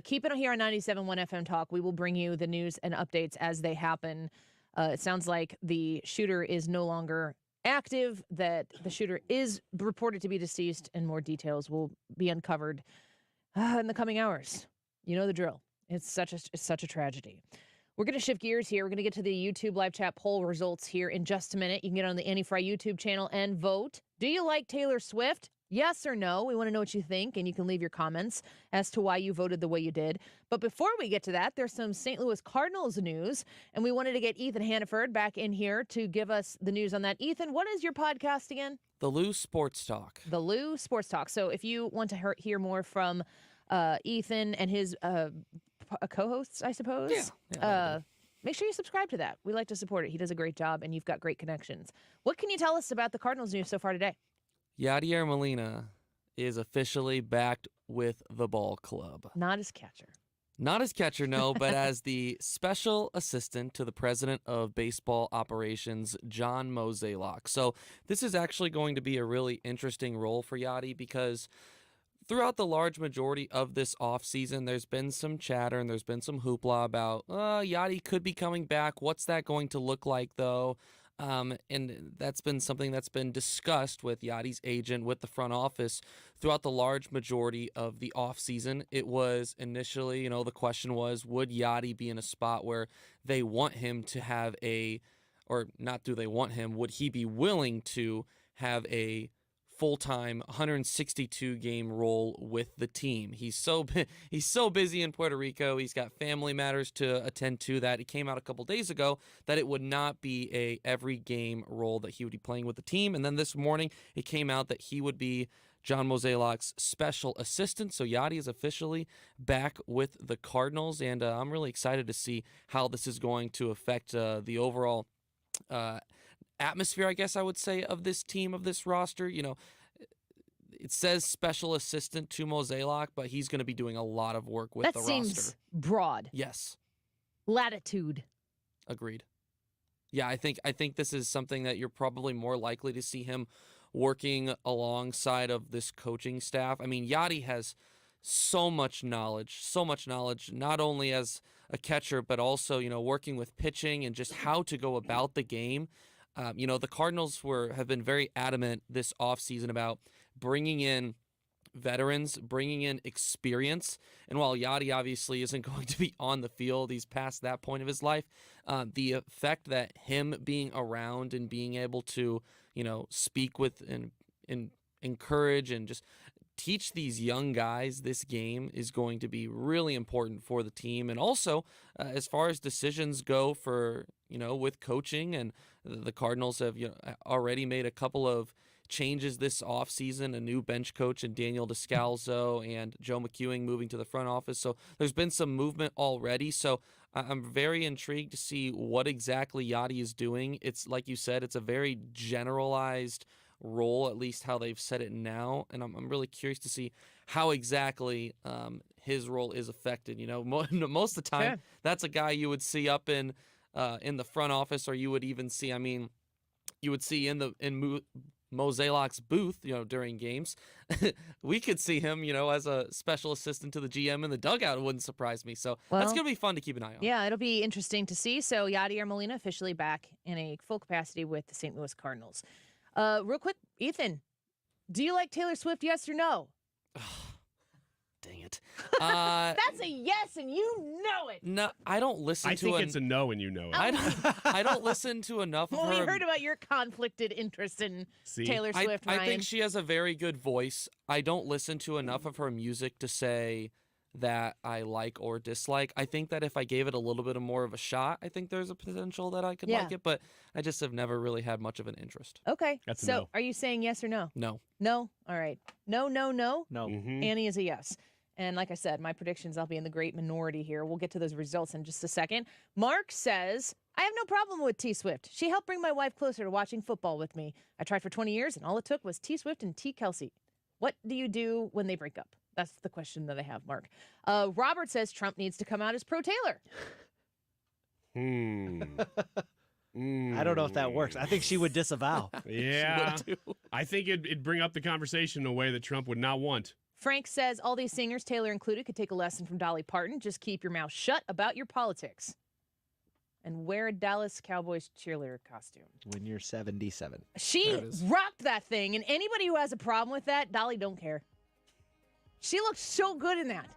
keep it here on 97.1 FM Talk. We will bring you the news and updates as they happen. It sounds like the shooter is no longer active, that the shooter is reported to be deceased, and more details will be uncovered in the coming hours. You know the drill. It's such a tragedy. We're going to shift gears here. We're going to get to the YouTube live chat poll results here in just a minute. You can get on the Annie Frey YouTube channel and vote. Do you like Taylor Swift? Yes or no? We want to know what you think, and you can leave your comments as to why you voted the way you did. But before we get to that, there's some St. Louis Cardinals news, and we wanted to get Ethan Hannaford back in here to give us the news on that. Ethan, what is your podcast again? The Lou Sports Talk. The Lou Sports Talk. So if you want to hear more from Ethan and his co-hosts, I suppose, make sure you subscribe to that. We like to support it. He does a great job, and you've got great connections. What can you tell us about the Cardinals news so far today? Yadier Molina is officially backed with the ball club. Not as catcher. Not as catcher, no, but as the special assistant to the president of baseball operations, John Mozeliak. So this is actually going to be a really interesting role for Yadi, because throughout the large majority of this offseason, there's been some chatter and there's been some hoopla about Yadi could be coming back. What's that going to look like, though? And that's been something that's been discussed with Yadi's agent, with the front office throughout the large majority of the offseason. It was initially, the question was, would Yadi be in a spot where they want him to have would he be willing to have a full-time 162-game role with the team. He's so busy in Puerto Rico. He's got family matters to attend to that. It came out a couple days ago that it would not be a every game role that he would be playing with the team. And then this morning it came out that he would be John Mozeliak's special assistant. So Yadi is officially back with the Cardinals, and I'm really excited to see how this is going to affect the overall atmosphere, I guess I would say, of this team, of this roster. You know, it says special assistant to Mozeliak, but he's going to be doing a lot of work with the roster. That seems broad. Yes. Latitude. Agreed. Yeah, I think this is something that you're probably more likely to see him working alongside of this coaching staff. I mean, Yadi has so much knowledge, not only as a catcher, but also, you know, working with pitching and just how to go about the game. You know, the Cardinals have been very adamant this offseason about bringing in veterans, bringing in experience. And while Yadi obviously isn't going to be on the field, he's past that point of his life, the effect that him being around and being able to, you know, speak with and encourage and just teach these young guys this game is going to be really important for the team. And also, as far as decisions go for, you know, with coaching, and the Cardinals have, you know, already made a couple of changes this offseason, a new bench coach in Daniel Descalzo and Joe McEwing moving to the front office. So there's been some movement already. So I'm very intrigued to see what exactly Yadi is doing. It's like you said, it's a very generalized role, at least how they've said it now. And I'm really curious to see how exactly his role is affected. You know, most of the time, that's a guy you would see up in the front office, or you would even see, you would see in Mozeliak's booth, you know, during games. We could see him, you know, as a special assistant to the GM in the dugout. It wouldn't surprise me. So that's going to be fun to keep an eye on. Yeah, it'll be interesting to see. So Yadier Molina officially back in a full capacity with the St. Louis Cardinals. Real quick, Ethan, do you like Taylor Swift, yes or no? Dang it. That's a yes, and you know it. No, I don't listen to I think it's a no, and you know it. I don't listen to enough of her. Well, we heard about your conflicted interest in Taylor Swift, Ryan. I think she has a very good voice. I don't listen to enough of her music to say that I like or dislike. I think that if I gave it a little bit more of a shot, I think there's a potential that I could like it, but I just have never really had much of an interest. Okay. That's a so no. Are you saying yes or no? No. No? All right. No. No. Mm-hmm. Annie is a yes. And like I said, my predictions, I'll be in the great minority here. We'll get to those results in just a second. Mark says, I have no problem with T Swift. She helped bring my wife closer to watching football with me. I tried for 20 years, and all it took was T Swift and T Kelsey. What do you do when they break up? That's the question that I have, Mark. Robert says Trump needs to come out as pro-Taylor. I don't know if that works. I think she would disavow. Yeah. I think it'd bring up the conversation in a way that Trump would not want. Frank says all these singers, Taylor included, could take a lesson from Dolly Parton. Just keep your mouth shut about your politics. And wear a Dallas Cowboys cheerleader costume. When you're 77. She rocked that thing, and anybody who has a problem with that, Dolly don't care. She looked so good in that.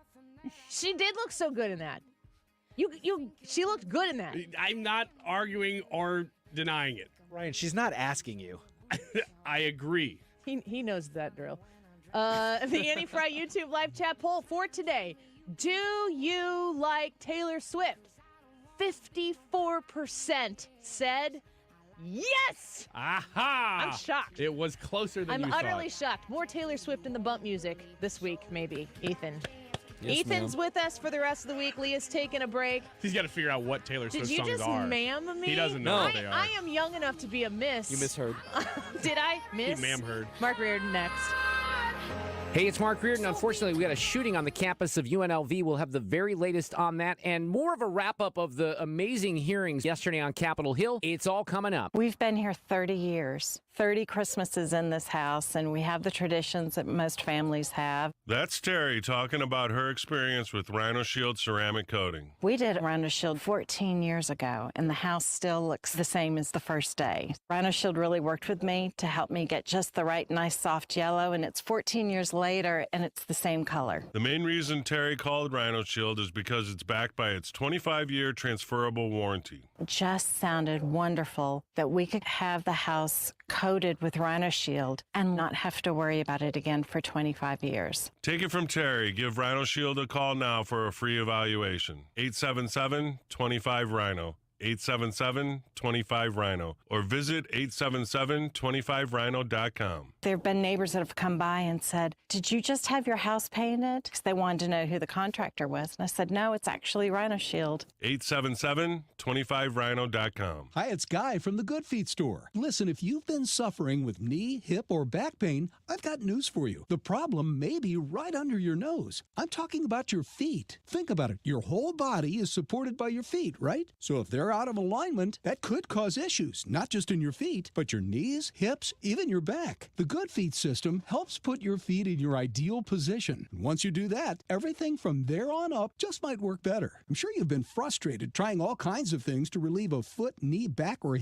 She did look so good in that. She looked good in that. I'm not arguing or denying it. Ryan, she's not asking you. I agree. He knows that drill. The Annie Frey YouTube live chat poll for today. Do you like Taylor Swift? 54% said yes. Aha! I'm shocked. It was closer than you thought. I'm utterly shocked. More Taylor Swift in the bump music this week, maybe. Ethan. Yes, Ethan's with us for the rest of the week. Leah's taking a break. He's got to figure out what Taylor Swift songs are. Did you just ma'am me? He doesn't know what they are. I am young enough to be a miss. You misheard. Did I miss? You ma'am heard. Mark Reardon next. Hey, it's Mark Reardon. Unfortunately, we got a shooting on the campus of UNLV. We'll have the very latest on that and more of a wrap-up of the amazing hearings yesterday on Capitol Hill. It's all coming up. We've been here 30 years, 30 Christmases in this house, and we have the traditions that most families have. That's Terry talking about her experience with Rhino Shield ceramic coating. We did Rhino Shield 14 years ago, and the house still looks the same as the first day. Rhino Shield really worked with me to help me get just the right, nice, soft yellow, and it's 14 years later, and it's the same color. The main reason Terry called Rhino Shield is because it's backed by its 25-year transferable warranty. It just sounded wonderful that we could have the house coated with Rhino Shield and not have to worry about it again for 25 years. Take it from Terry. Give Rhino Shield a call now for a free evaluation. 877-25-RHINO. 877-25-RHINO. Or visit 877-25rhino.com. There have been neighbors that have come by and said, did you just have your house painted? Because they wanted to know who the contractor was. And I said, no, it's actually Rhino Shield. 877-25rhino.com. Hi, it's Guy from the Good Feet store. Listen, if you've been suffering with knee, hip, or back pain, I've got news for you. The problem may be right under your nose. I'm talking about your feet. Think about it. Your whole body is supported by your feet, right? So if they're out of alignment, that could cause issues, not just in your feet, but your knees, hips, even your back. The Good Feet system helps put your feet in your ideal position. Once you do that, everything from there on up just might work better. I'm sure you've been frustrated trying all kinds of things to relieve a foot, knee, back, or hip